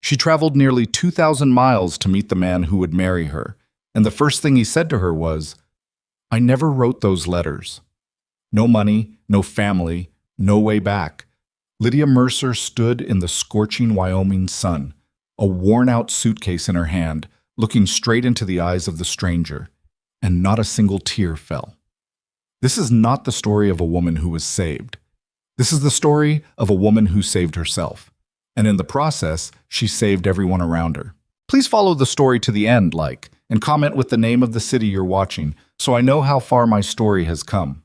She traveled nearly 2,000 miles to meet the man who would marry her, and the first thing he said to her was, "I never wrote those letters." No money, no family, no way back. Lydia Mercer stood in the scorching Wyoming sun, a worn-out suitcase in her hand, looking straight into the eyes of the stranger, and not a single tear fell. This is not the story of a woman who was saved. This is the story of a woman who saved herself, and in the process, she saved everyone around her. Please follow the story to the end, and comment with the name of the city you're watching, so I know how far my story has come.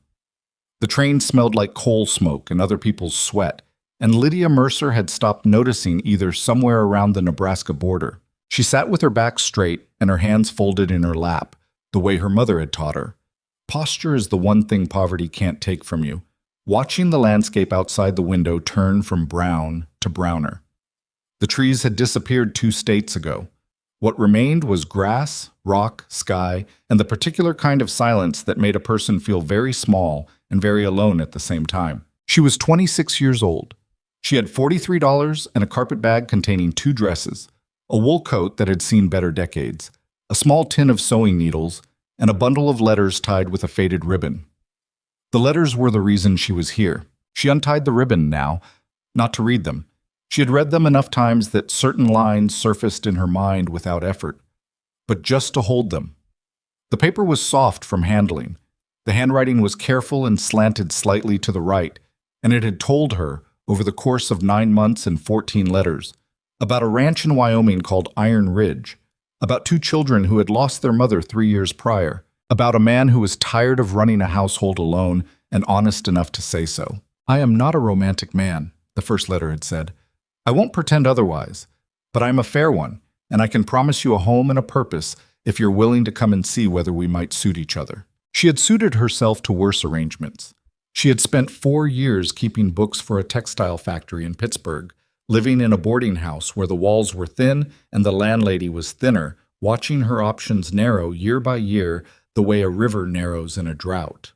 The train smelled like coal smoke and other people's sweat, and Lydia Mercer had stopped noticing either somewhere around the Nebraska border. She sat with her back straight and her hands folded in her lap, the way her mother had taught her. Posture is the one thing poverty can't take from you. Watching the landscape outside the window turn from brown to browner. The trees had disappeared 2 states ago. What remained was grass, rock, sky, and the particular kind of silence that made a person feel very small and very alone at the same time. She was 26 years old. She had $43 and a carpet bag containing 2 dresses, a wool coat that had seen better decades, a small tin of sewing needles, and a bundle of letters tied with a faded ribbon. The letters were the reason she was here. She untied the ribbon now, not to read them. She had read them enough times that certain lines surfaced in her mind without effort, but just to hold them. The paper was soft from handling. The handwriting was careful and slanted slightly to the right, and it had told her, over the course of 9 months and 14 letters, about a ranch in Wyoming called Iron Ridge, about 2 children who had lost their mother 3 years prior, about a man who was tired of running a household alone and honest enough to say so. "I am not a romantic man," the first letter had said. "I won't pretend otherwise, but I am a fair one, and I can promise you a home and a purpose if you're willing to come and see whether we might suit each other." She had suited herself to worse arrangements. She had spent 4 years keeping books for a textile factory in Pittsburgh, living in a boarding house where the walls were thin and the landlady was thinner, watching her options narrow year by year the way a river narrows in a drought.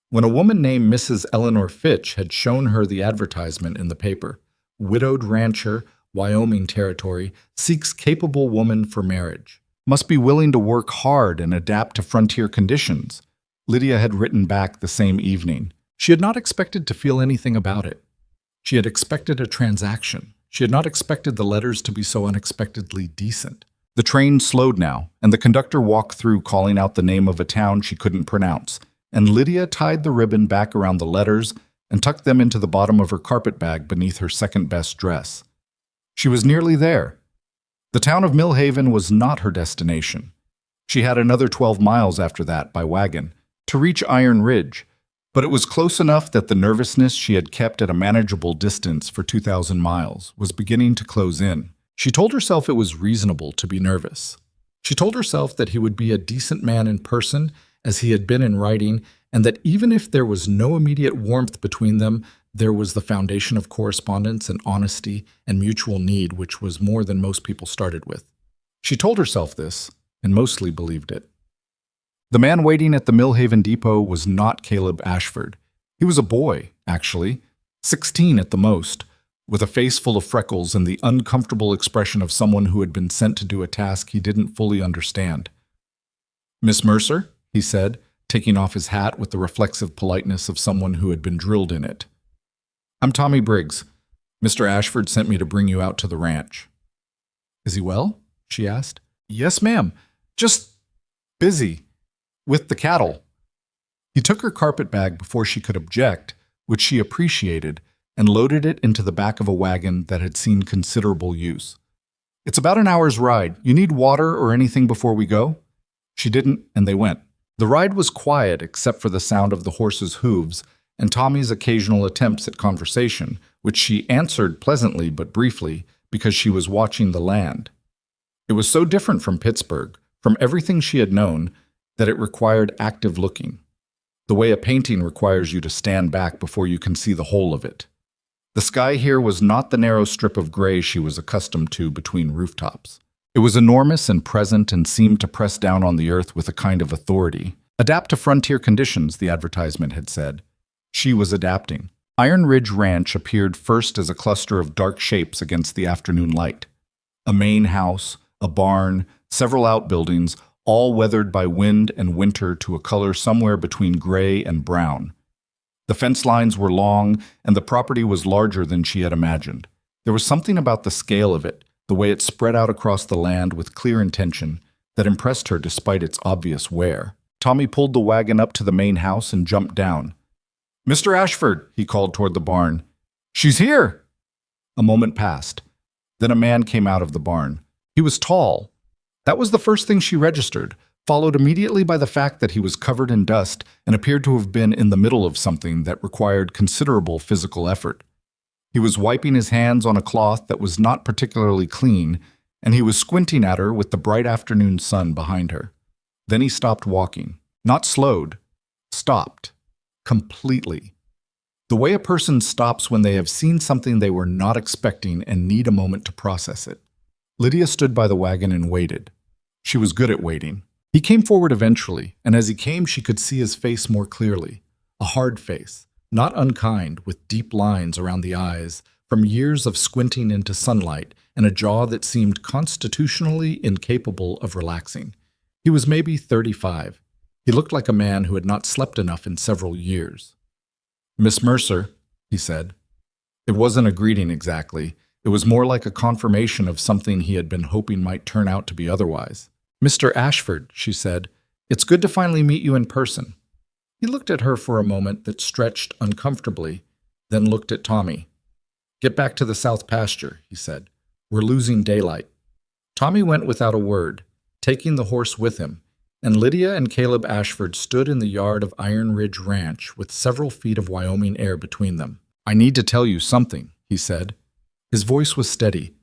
When a woman named Mrs. Eleanor Fitch had shown her the advertisement in the paper, "Widowed rancher, Wyoming territory, seeks capable woman for marriage. Must be willing to work hard and adapt to frontier conditions," Lydia had written back the same evening. She had not expected to feel anything about it. She had expected a transaction. She had not expected the letters to be so unexpectedly decent. The train slowed now, and the conductor walked through calling out the name of a town she couldn't pronounce, and Lydia tied the ribbon back around the letters and tucked them into the bottom of her carpet bag beneath her second-best dress. She was nearly there. The town of Millhaven was not her destination. She had another 12 miles after that by wagon to reach Iron Ridge, but it was close enough that the nervousness she had kept at a manageable distance for 2,000 miles was beginning to close in. She told herself it was reasonable to be nervous. She told herself that he would be a decent man in person, as he had been in writing, and that even if there was no immediate warmth between them, there was the foundation of correspondence and honesty and mutual need, which was more than most people started with. She told herself this, and mostly believed it. The man waiting at the Millhaven depot was not Caleb Ashford. He was a boy, actually, 16 at the most, with a face full of freckles and the uncomfortable expression of someone who had been sent to do a task he didn't fully understand. "Miss Mercer?" he said, taking off his hat with the reflexive politeness of someone who had been drilled in it. "I'm Tommy Briggs. Mr. Ashford sent me to bring you out to the ranch." "Is he well?" she asked. "Yes, ma'am. Just busy. With the cattle." He took her carpet bag before she could object, which she appreciated, and loaded it into the back of a wagon that had seen considerable use. "It's about an hour's ride. You need water or anything before we go?" She didn't, and they went. The ride was quiet except for the sound of the horse's hooves and Tommy's occasional attempts at conversation, which she answered pleasantly but briefly because she was watching the land. It was so different from Pittsburgh, from everything she had known, that it required active looking, the way a painting requires you to stand back before you can see the whole of it. The sky here was not the narrow strip of gray she was accustomed to between rooftops. It was enormous and present and seemed to press down on the earth with a kind of authority. "Adapt to frontier conditions," the advertisement had said. She was adapting. Iron Ridge Ranch appeared first as a cluster of dark shapes against the afternoon light. A main house, a barn, several outbuildings, all weathered by wind and winter to a color somewhere between gray and brown. The fence lines were long, and the property was larger than she had imagined. There was something about the scale of it, the way it spread out across the land with clear intention, that impressed her despite its obvious wear. Tommy pulled the wagon up to the main house and jumped down. "Mr. Ashford," he called toward the barn. "She's here!" A moment passed. Then a man came out of the barn. He was tall. That was the first thing she registered, followed immediately by the fact that he was covered in dust and appeared to have been in the middle of something that required considerable physical effort. He was wiping his hands on a cloth that was not particularly clean, and he was squinting at her with the bright afternoon sun behind her. Then he stopped walking. Not slowed. Stopped. Completely. The way a person stops when they have seen something they were not expecting and need a moment to process it. Lydia stood by the wagon and waited. She was good at waiting. He came forward eventually, and as he came she could see his face more clearly. A hard face, not unkind, with deep lines around the eyes, from years of squinting into sunlight, and a jaw that seemed constitutionally incapable of relaxing. He was maybe 35. He looked like a man who had not slept enough in several years. "Miss Mercer," he said. It wasn't a greeting exactly. It was more like a confirmation of something he had been hoping might turn out to be otherwise. "Mr. Ashford," she said, "it's good to finally meet you in person." He looked at her for a moment that stretched uncomfortably, then looked at Tommy. "Get back to the south pasture," he said. "We're losing daylight." Tommy went without a word, taking the horse with him, and Lydia and Caleb Ashford stood in the yard of Iron Ridge Ranch with several feet of Wyoming air between them. "I need to tell you something," he said. His voice was steady,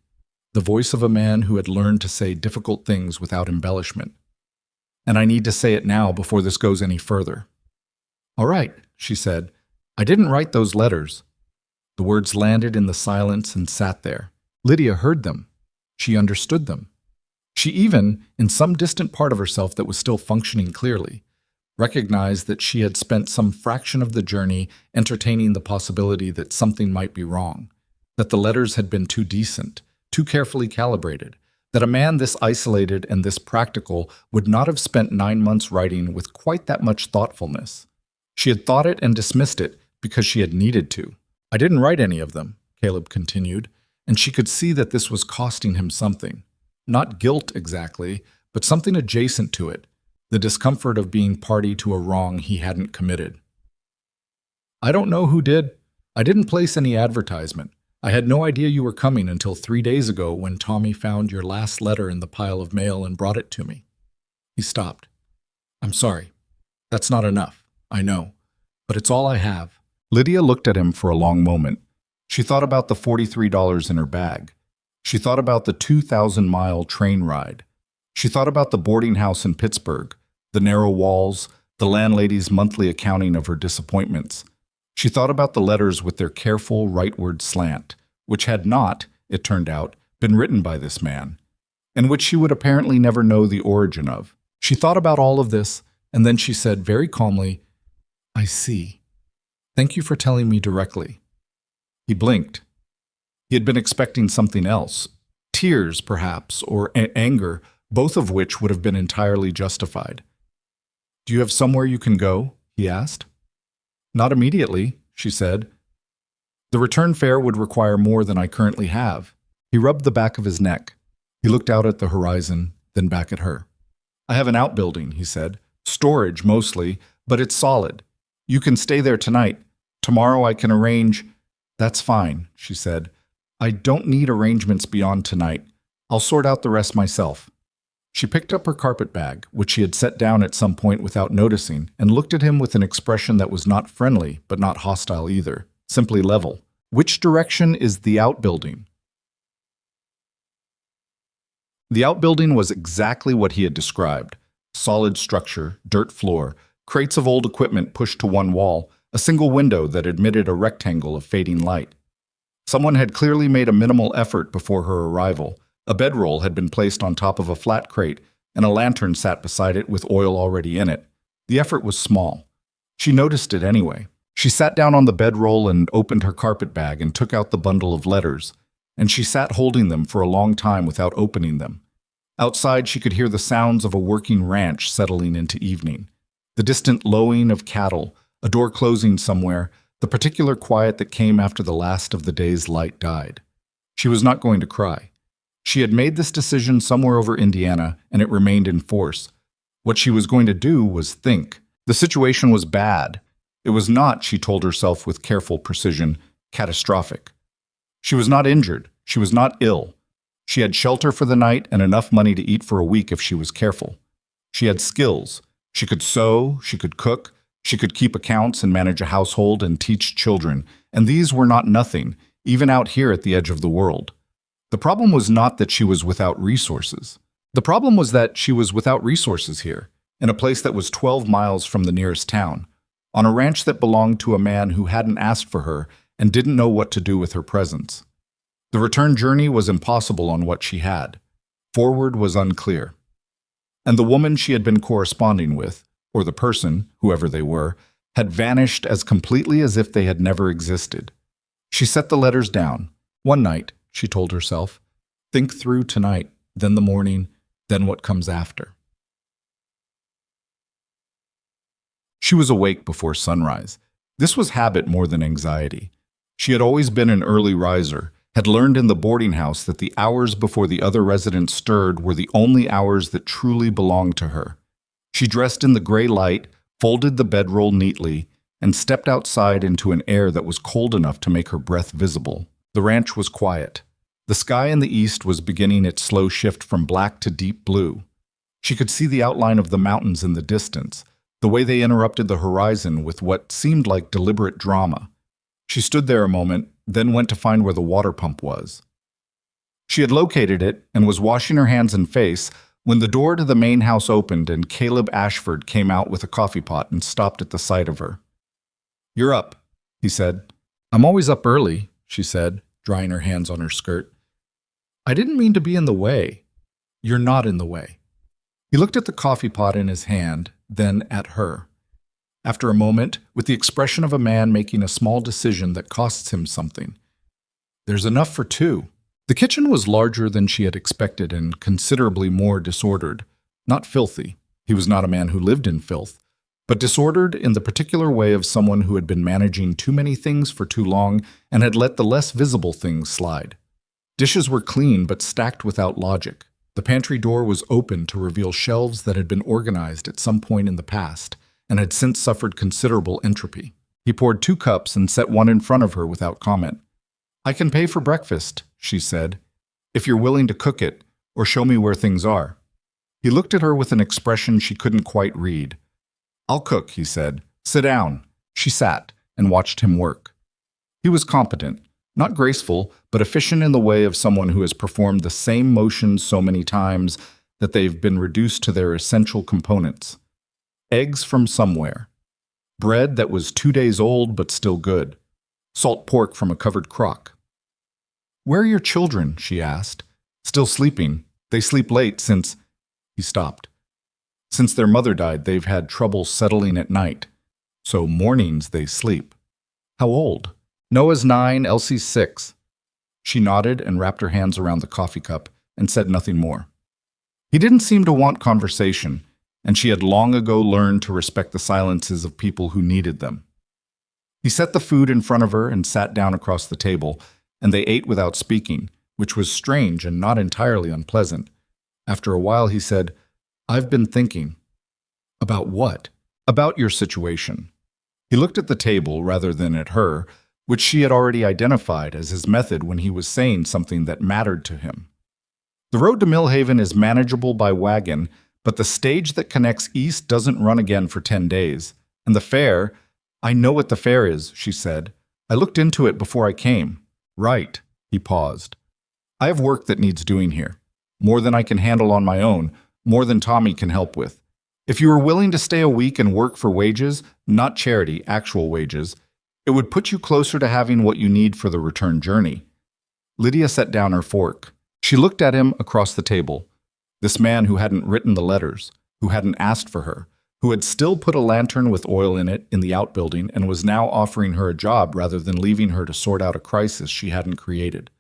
the voice of a man who had learned to say difficult things without embellishment. "And I need to say it now before this goes any further." "All right," she said. "I didn't write those letters." The words landed in the silence and sat there. Lydia heard them. She understood them. She even, in some distant part of herself that was still functioning clearly, recognized that she had spent some fraction of the journey entertaining the possibility that something might be wrong, that the letters had been too decent, too carefully calibrated, that a man this isolated and this practical would not have spent 9 months writing with quite that much thoughtfulness. She had thought it and dismissed it because she had needed to. "I didn't write any of them," Caleb continued, and she could see that this was costing him something. Not guilt exactly, but something adjacent to it, the discomfort of being party to a wrong he hadn't committed. "I don't know who did. I didn't place any advertisement. I had no idea you were coming until 3 days ago when Tommy found your last letter in the pile of mail and brought it to me." He stopped. "I'm sorry. That's not enough, I know, but it's all I have." Lydia looked at him for a long moment. She thought about the $43 in her bag. She thought about the 2,000-mile train ride. She thought about the boarding house in Pittsburgh, the narrow walls, the landlady's monthly accounting of her disappointments. She thought about the letters with their careful rightward slant, which had not, it turned out, been written by this man, and which she would apparently never know the origin of. She thought about all of this, and then she said very calmly, "I see. Thank you for telling me directly." He blinked. He had been expecting something else, tears perhaps, or anger, both of which would have been entirely justified. "Do you have somewhere you can go?" he asked. "Not immediately," she said. "The return fare would require more than I currently have." He rubbed the back of his neck. He looked out at the horizon, then back at her. "I have an outbuilding," he said. "Storage, mostly, but it's solid. You can stay there tonight. Tomorrow I can arrange—" "That's fine," she said. "I don't need arrangements beyond tonight. I'll sort out the rest myself." She picked up her carpet bag, which she had set down at some point without noticing, and looked at him with an expression that was not friendly, but not hostile either, simply level. "Which direction is the outbuilding?" The outbuilding was exactly what he had described. Solid structure, dirt floor, crates of old equipment pushed to one wall, a single window that admitted a rectangle of fading light. Someone had clearly made a minimal effort before her arrival. A bedroll had been placed on top of a flat crate, and a lantern sat beside it with oil already in it. The effort was small. She noticed it anyway. She sat down on the bedroll and opened her carpet bag and took out the bundle of letters. and she sat holding them for a long time without opening them. Outside, she could hear the sounds of a working ranch settling into evening. The distant lowing of cattle, a door closing somewhere, the particular quiet that came after the last of the day's light died. She was not going to cry. She had made this decision somewhere over Indiana, and it remained in force. What she was going to do was think. The situation was bad. It was not, she told herself with careful precision, catastrophic. She was not injured. She was not ill. She had shelter for the night and enough money to eat for a week if she was careful. She had skills. She could sew, she could cook, she could keep accounts and manage a household and teach children, and these were not nothing, even out here at the edge of the world. The problem was not that she was without resources. The problem was that she was without resources here, in a place that was 12 miles from the nearest town, on a ranch that belonged to a man who hadn't asked for her and didn't know what to do with her presence. The return journey was impossible on what she had. Forward was unclear. And the woman she had been corresponding with, or the person, whoever they were, had vanished as completely as if they had never existed. She set the letters down. One night, she told herself, think through tonight, then the morning, then what comes after. She was awake before sunrise. This was habit more than anxiety. She had always been an early riser, had learned in the boarding house that the hours before the other residents stirred were the only hours that truly belonged to her. She dressed in the gray light, folded the bedroll neatly, and stepped outside into an air that was cold enough to make her breath visible. The ranch was quiet. The sky in the east was beginning its slow shift from black to deep blue. She could see the outline of the mountains in the distance, the way they interrupted the horizon with what seemed like deliberate drama. She stood there a moment, then went to find where the water pump was. She had located it and was washing her hands and face when the door to the main house opened and Caleb Ashford came out with a coffee pot and stopped at the sight of her. "You're up," he said. "I'm always up early," she said, drying her hands on her skirt. "I didn't mean to be in the way." "You're not in the way." He looked at the coffee pot in his hand, then at her. After a moment, with the expression of a man making a small decision that costs him something. "There's enough for two." The kitchen was larger than she had expected and considerably more disordered. Not filthy. He was not a man who lived in filth, but disordered in the particular way of someone who had been managing too many things for too long and had let the less visible things slide. Dishes were clean but stacked without logic. The pantry door was open to reveal shelves that had been organized at some point in the past and had since suffered considerable entropy. He poured 2 cups and set one in front of her without comment. "I can pay for breakfast," she said, "if you're willing to cook it or show me where things are." He looked at her with an expression she couldn't quite read. "I'll cook," he said. "Sit down." She sat and watched him work. He was competent, not graceful, but efficient in the way of someone who has performed the same motions so many times that they've been reduced to their essential components. Eggs from somewhere. Bread that was 2 days old but still good. Salt pork from a covered crock. "Where are your children?" she asked. "Still sleeping. They sleep late since—" He stopped. "Since their mother died, they've had trouble settling at night. So mornings they sleep." "How old?" "Noah's 9, Elsie's 6. She nodded and wrapped her hands around the coffee cup and said nothing more. He didn't seem to want conversation, and she had long ago learned to respect the silences of people who needed them. He set the food in front of her and sat down across the table, and they ate without speaking, which was strange and not entirely unpleasant. After a while he said, "I've been thinking." "About what?" "About your situation." He looked at the table rather than at her, which she had already identified as his method when he was saying something that mattered to him. "The road to Millhaven is manageable by wagon, but the stage that connects east doesn't run again for 10 days. And the fare—" "I know what the fare is," she said. "I looked into it before I came." "Right." He paused. "I have work that needs doing here. More than I can handle on my own, more than Tommy can help with. If you were willing to stay a week and work for wages, not charity, actual wages, it would put you closer to having what you need for the return journey." Lydia set down her fork. She looked at him across the table. This man who hadn't written the letters, who hadn't asked for her, who had still put a lantern with oil in it in the outbuilding and was now offering her a job rather than leaving her to sort out a crisis she hadn't created.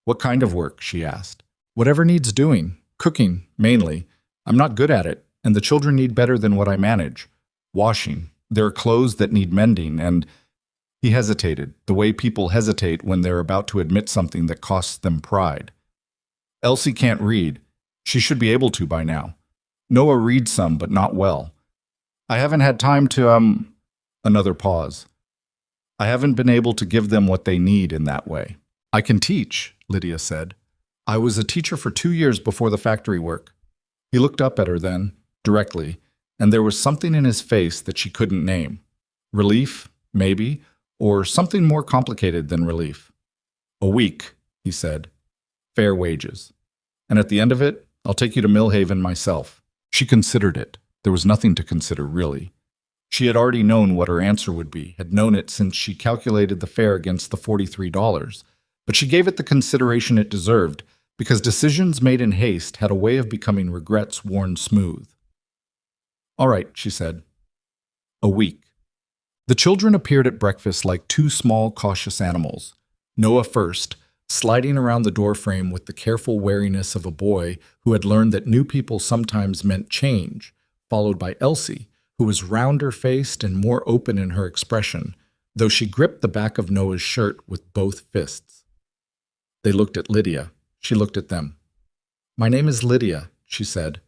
What kind of work? She asked. Whatever needs doing. Cooking, mainly. I'm not good at it, and the children need better than what I manage. Washing. There are clothes that need mending, and he hesitated, the way people hesitate when they're about to admit something that costs them pride. Elsie can't read. She should be able to by now. Noah reads some, but not well. I haven't had time to, Another pause. I haven't been able to give them what they need in that way. I can teach, Lydia said. I was a teacher for 2 years before the factory work. He looked up at her then, directly, and there was something in his face that she couldn't name. Relief, maybe, or something more complicated than relief. A week, he said. Fair wages. And at the end of it, I'll take you to Millhaven myself. She considered it. There was nothing to consider, really. She had already known what her answer would be, had known it since she calculated the fare against the $43. But she gave it the consideration it deserved, because decisions made in haste had a way of becoming regrets worn smooth. All right, she said. A week. The children appeared at breakfast like two small, cautious animals. Noah first, sliding around the doorframe with the careful wariness of a boy who had learned that new people sometimes meant change, followed by Elsie, who was rounder-faced and more open in her expression, though she gripped the back of Noah's shirt with both fists. They looked at Lydia. She looked at them. My name is Lydia, she said.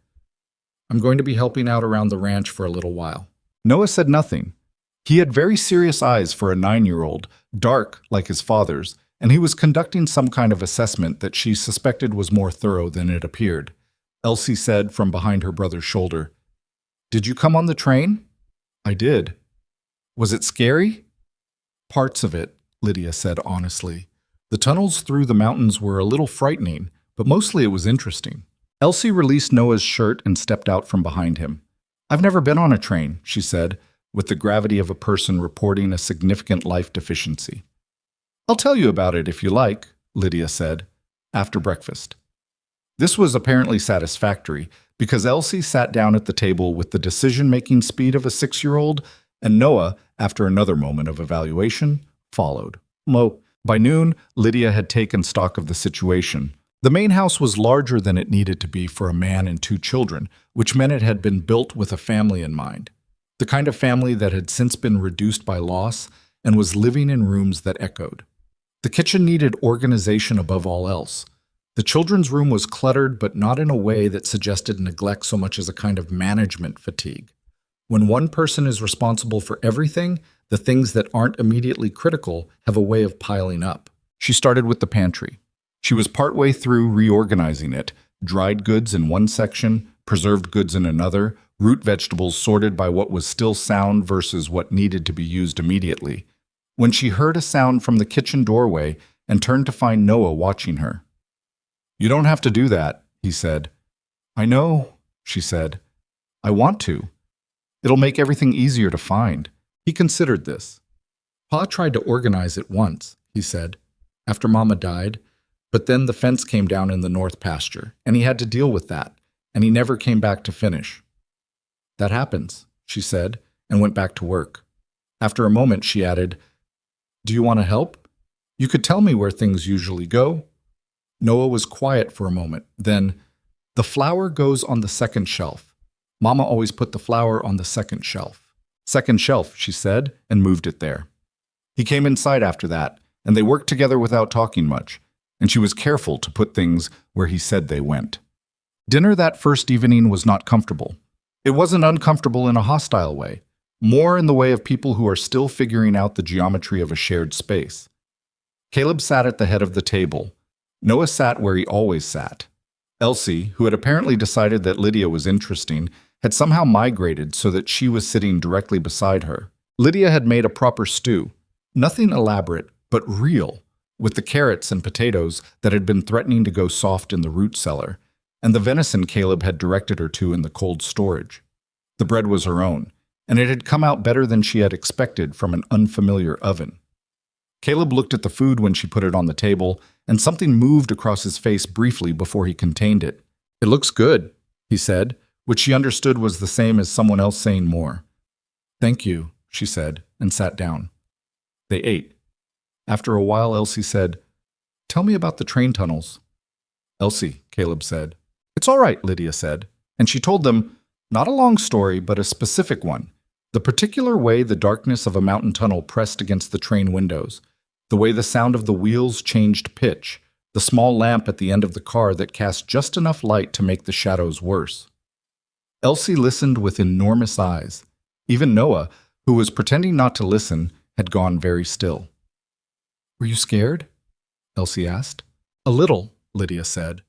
I'm going to be helping out around the ranch for a little while. Noah said nothing. He had very serious eyes for a 9-year-old, dark like his father's, and he was conducting some kind of assessment that she suspected was more thorough than it appeared. Elsie said from behind her brother's shoulder, Did you come on the train? I did. Was it scary? Parts of it, Lydia said honestly. The tunnels through the mountains were a little frightening, but mostly it was interesting. Elsie released Noah's shirt and stepped out from behind him. I've never been on a train, she said, with the gravity of a person reporting a significant life deficiency. I'll tell you about it if you like, Lydia said, after breakfast. This was apparently satisfactory, because Elsie sat down at the table with the decision-making speed of a 6-year-old, and Noah, after another moment of evaluation, followed. By noon, Lydia had taken stock of the situation. The main house was larger than it needed to be for a man and 2 children, which meant it had been built with a family in mind. The kind of family that had since been reduced by loss and was living in rooms that echoed. The kitchen needed organization above all else. The children's room was cluttered, but not in a way that suggested neglect so much as a kind of management fatigue. When one person is responsible for everything, the things that aren't immediately critical have a way of piling up. She started with the pantry. She was partway through reorganizing it, dried goods in one section, preserved goods in another, root vegetables sorted by what was still sound versus what needed to be used immediately, when she heard a sound from the kitchen doorway and turned to find Noah watching her. You don't have to do that, he said. I know, she said. I want to. It'll make everything easier to find. He considered this. Pa tried to organize it once, he said, after Mama died, but then the fence came down in the north pasture, and he had to deal with that, and he never came back to finish. That happens, she said, and went back to work. After a moment, she added, Do you want to help? You could tell me where things usually go. Noah was quiet for a moment. Then, the flour goes on the second shelf. Mama always put the flour on the second shelf. Second shelf, she said, and moved it there. He came inside after that, and they worked together without talking much, and she was careful to put things where he said they went. Dinner that first evening was not comfortable. It wasn't uncomfortable in a hostile way, more in the way of people who are still figuring out the geometry of a shared space. Caleb sat at the head of the table. Noah sat where he always sat. Elsie, who had apparently decided that Lydia was interesting, had somehow migrated so that she was sitting directly beside her. Lydia had made a proper stew, nothing elaborate, but real, with the carrots and potatoes that had been threatening to go soft in the root cellar, and the venison Caleb had directed her to in the cold storage. The bread was her own, and it had come out better than she had expected from an unfamiliar oven. Caleb looked at the food when she put it on the table, and something moved across his face briefly before he contained it. It looks good, he said, which she understood was the same as someone else saying more. Thank you, she said, and sat down. They ate. After a while, Elsie said, Tell me about the train tunnels. Elsie, Caleb said. It's all right, Lydia said. And she told them, not a long story, but a specific one. The particular way the darkness of a mountain tunnel pressed against the train windows, the way the sound of the wheels changed pitch, the small lamp at the end of the car that cast just enough light to make the shadows worse. Elsie listened with enormous eyes. Even Noah, who was pretending not to listen, had gone very still. Were you scared? Elsie asked. A little, Lydia said.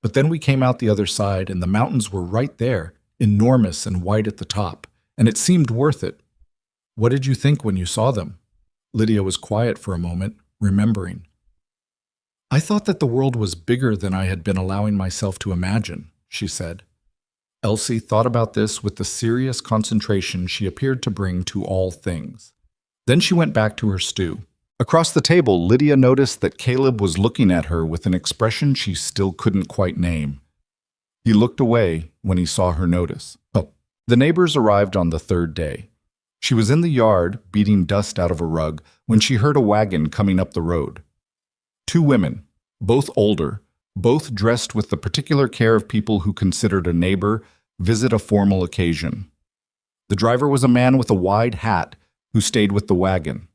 But then we came out the other side and the mountains were right there, enormous and white at the top, and it seemed worth it. What did you think when you saw them? Lydia was quiet for a moment, remembering. I thought that the world was bigger than I had been allowing myself to imagine, she said. Elsie thought about this with the serious concentration she appeared to bring to all things. Then she went back to her stew. Across the table, Lydia noticed that Caleb was looking at her with an expression she still couldn't quite name. He looked away when he saw her notice. Oh, the neighbors arrived on the third day. She was in the yard, beating dust out of a rug, when she heard a wagon coming up the road. Two women, both older, both dressed with the particular care of people who considered a neighbor visit a formal occasion. The driver was a man with a wide hat who stayed with the wagon.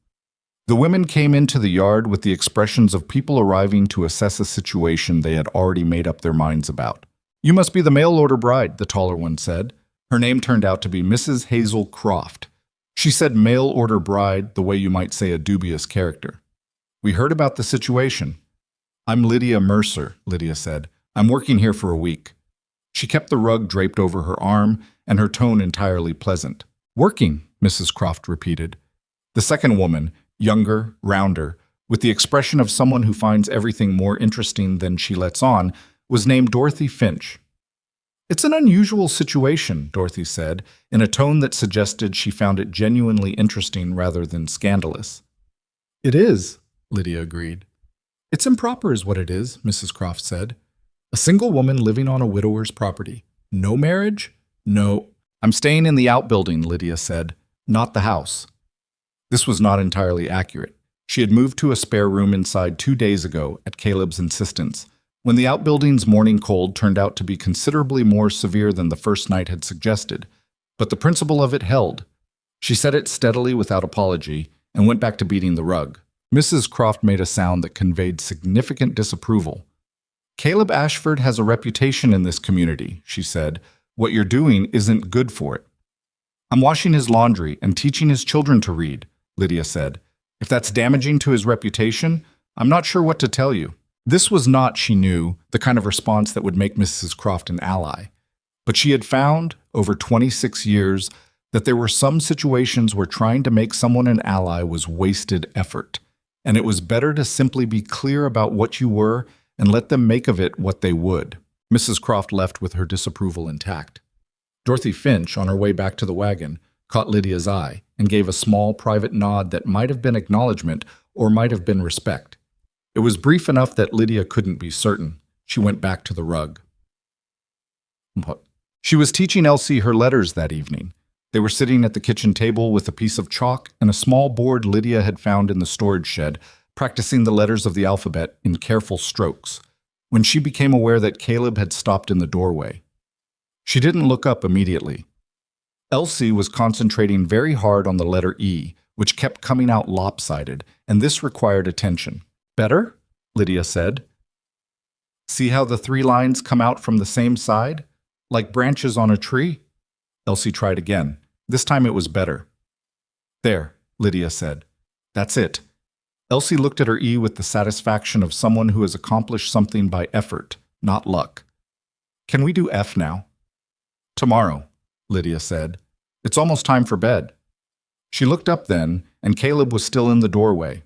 The women came into the yard with the expressions of people arriving to assess a situation they had already made up their minds about. You must be the mail-order bride, the taller one said. Her name turned out to be Mrs. Hazel Croft. She said mail-order bride the way you might say a dubious character. We heard about the situation. I'm Lydia Mercer, Lydia said. I'm working here for a week. She kept the rug draped over her arm and her tone entirely pleasant. Working, Mrs. Croft repeated. The second woman, younger, rounder, with the expression of someone who finds everything more interesting than she lets on, was named Dorothy Finch. It's an unusual situation, Dorothy said, in a tone that suggested she found it genuinely interesting rather than scandalous. It is, Lydia agreed. It's improper is what it is, Mrs. Croft said. A single woman living on a widower's property. No marriage? No. I'm staying in the outbuilding, Lydia said, not the house. This was not entirely accurate. She had moved to a spare room inside 2 days ago at Caleb's insistence, when the outbuilding's morning cold turned out to be considerably more severe than the first night had suggested. But the principle of it held. She said it steadily without apology and went back to beating the rug. Mrs. Croft made a sound that conveyed significant disapproval. Caleb Ashford has a reputation in this community, she said. What you're doing isn't good for it. I'm washing his laundry and teaching his children to read, Lydia said. If that's damaging to his reputation, I'm not sure what to tell you. This was not, she knew, the kind of response that would make Mrs. Croft an ally. But she had found, over 26 years, that there were some situations where trying to make someone an ally was wasted effort, and it was better to simply be clear about what you were and let them make of it what they would. Mrs. Croft left with her disapproval intact. Dorothy Finch, on her way back to the wagon, caught Lydia's eye and gave a small private nod that might have been acknowledgement or might have been respect. It was brief enough that Lydia couldn't be certain. She went back to the rug. She was teaching Elsie her letters that evening. They were sitting at the kitchen table with a piece of chalk and a small board Lydia had found in the storage shed, practicing the letters of the alphabet in careful strokes, when she became aware that Caleb had stopped in the doorway. She didn't look up immediately. Elsie was concentrating very hard on the letter E, which kept coming out lopsided, and this required attention. Better? Lydia said. See how the 3 lines come out from the same side? Like branches on a tree? Elsie tried again. This time it was better. There, Lydia said. That's it. Elsie looked at her E with the satisfaction of someone who has accomplished something by effort, not luck. Can we do F now? Tomorrow, Lydia said. It's almost time for bed. She looked up then, and Caleb was still in the doorway.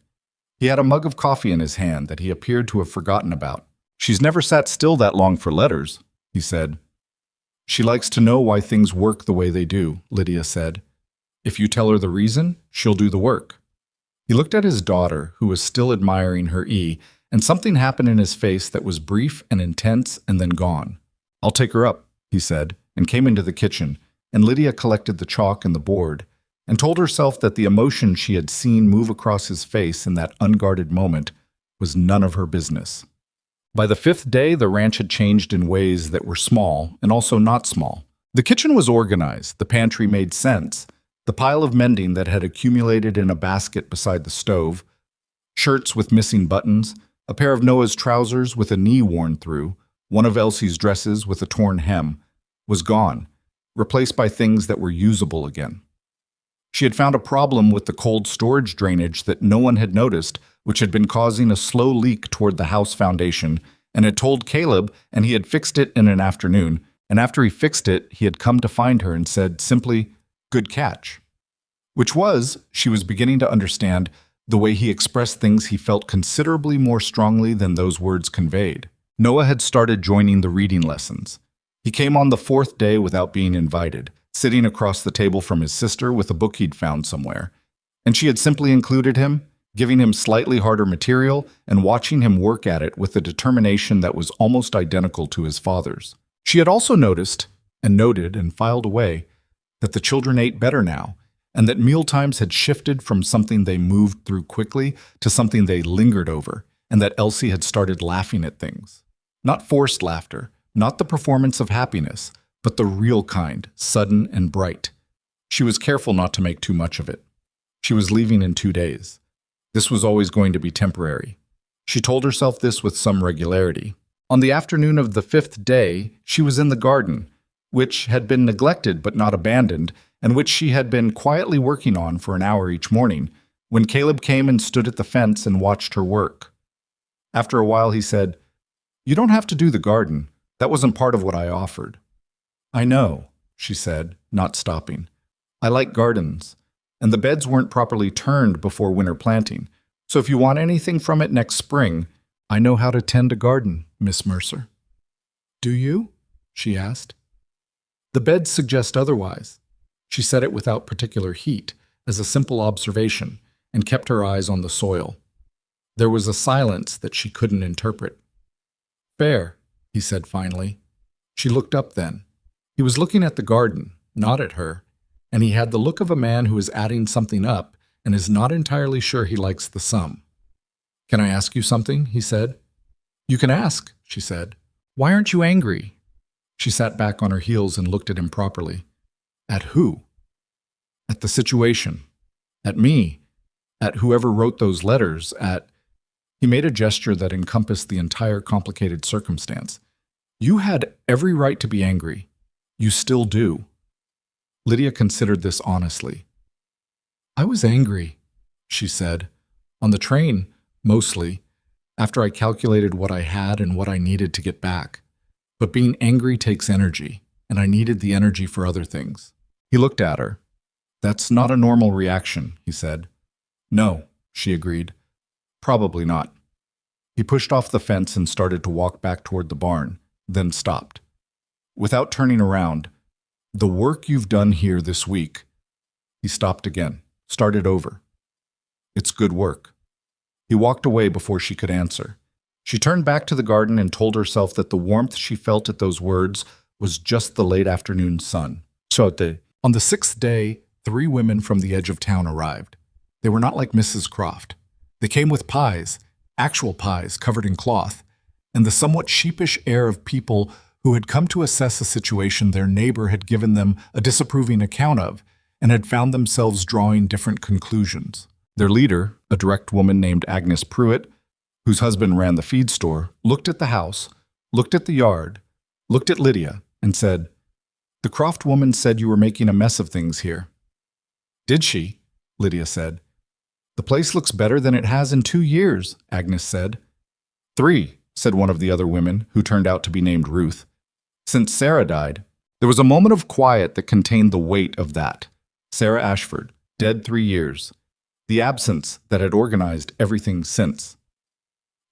He had a mug of coffee in his hand that he appeared to have forgotten about. She's never sat still that long for letters, he said. She likes to know why things work the way they do, Lydia said. If you tell her the reason, she'll do the work. He looked at his daughter, who was still admiring her E, and something happened in his face that was brief and intense and then gone. I'll take her up, he said, and came into the kitchen, and Lydia collected the chalk and the board, and told herself that the emotion she had seen move across his face in that unguarded moment was none of her business. By the fifth day, the ranch had changed in ways that were small and also not small. The kitchen was organized, the pantry made sense, the pile of mending that had accumulated in a basket beside the stove, shirts with missing buttons, a pair of Noah's trousers with a knee worn through, one of Elsie's dresses with a torn hem, was gone, replaced by things that were usable again. She had found a problem with the cold storage drainage that no one had noticed, which had been causing a slow leak toward the house foundation, and had told Caleb, and he had fixed it in an afternoon, and after he fixed it, he had come to find her and said simply, "Good catch." Which was, she was beginning to understand, the way he expressed things he felt considerably more strongly than those words conveyed. Noah had started joining the reading lessons. He came on the fourth day without being invited, sitting across the table from his sister with a book he'd found somewhere. And she had simply included him, giving him slightly harder material and watching him work at it with a determination that was almost identical to his father's. She had also noticed, and noted and filed away, that the children ate better now, and that mealtimes had shifted from something they moved through quickly to something they lingered over, and that Elsie had started laughing at things. Not forced laughter, not the performance of happiness, but the real kind, sudden and bright. She was careful not to make too much of it. She was leaving in 2 days. This was always going to be temporary. She told herself this with some regularity. On the afternoon of the fifth day, she was in the garden, which had been neglected but not abandoned, and which she had been quietly working on for an hour each morning, when Caleb came and stood at the fence and watched her work. After a while he said, "You don't have to do the garden. That wasn't part of what I offered." "I know," she said, not stopping. "I like gardens, and the beds weren't properly turned before winter planting, so if you want anything from it next spring, I know how to tend a garden, Miss Mercer." "Do you?" she asked. "The beds suggest otherwise." She said it without particular heat, as a simple observation, and kept her eyes on the soil. There was a silence that she couldn't interpret. "Fair," he said finally. She looked up then. He was looking at the garden, not at her, and he had the look of a man who is adding something up and is not entirely sure he likes the sum. "Can I ask you something?" he said. "You can ask," she said. "Why aren't you angry?" She sat back on her heels and looked at him properly. At who? At the situation. At me. At whoever wrote those letters. At... He made a gesture that encompassed the entire complicated circumstance. "You had every right to be angry. You still do." Lydia considered this honestly. "I was angry," she said. "On the train, mostly, after I calculated what I had and what I needed to get back. But being angry takes energy, and I needed the energy for other things." He looked at her. "That's not a normal reaction," he said. "No," she agreed. "Probably not." He pushed off the fence and started to walk back toward the barn, then stopped. Without turning around, "The work you've done here this week..." He stopped again, started over. "It's good work." He walked away before she could answer. She turned back to the garden and told herself that the warmth she felt at those words was just the late afternoon sun. On the sixth day, 3 women from the edge of town arrived. They were not like Mrs. Croft. They came with pies, actual pies covered in cloth, and the somewhat sheepish air of people who had come to assess a situation their neighbor had given them a disapproving account of and had found themselves drawing different conclusions. Their leader, a direct woman named Agnes Pruitt, whose husband ran the feed store, looked at the house, looked at the yard, looked at Lydia, and said, "The Croft woman said you were making a mess of things here." "Did she?" Lydia said. "The place looks better than it has in 2 years," Agnes said. 3, said one of the other women, who turned out to be named Ruth. "Since Sarah died." There was a moment of quiet that contained the weight of that. Sarah Ashford, dead 3 years. The absence that had organized everything since.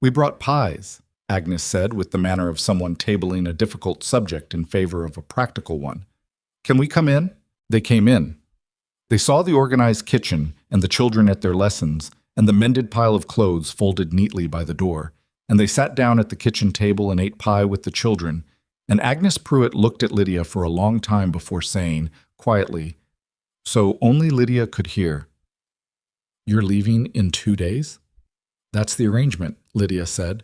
"We brought pies," Agnes said with the manner of someone tabling a difficult subject in favor of a practical one. "Can we come in?" They came in. They saw the organized kitchen and the children at their lessons and the mended pile of clothes folded neatly by the door, and they sat down at the kitchen table and ate pie with the children, and Agnes Pruitt looked at Lydia for a long time before saying, quietly, so only Lydia could hear, "You're leaving in 2 days?" That's the arrangement, Lydia said.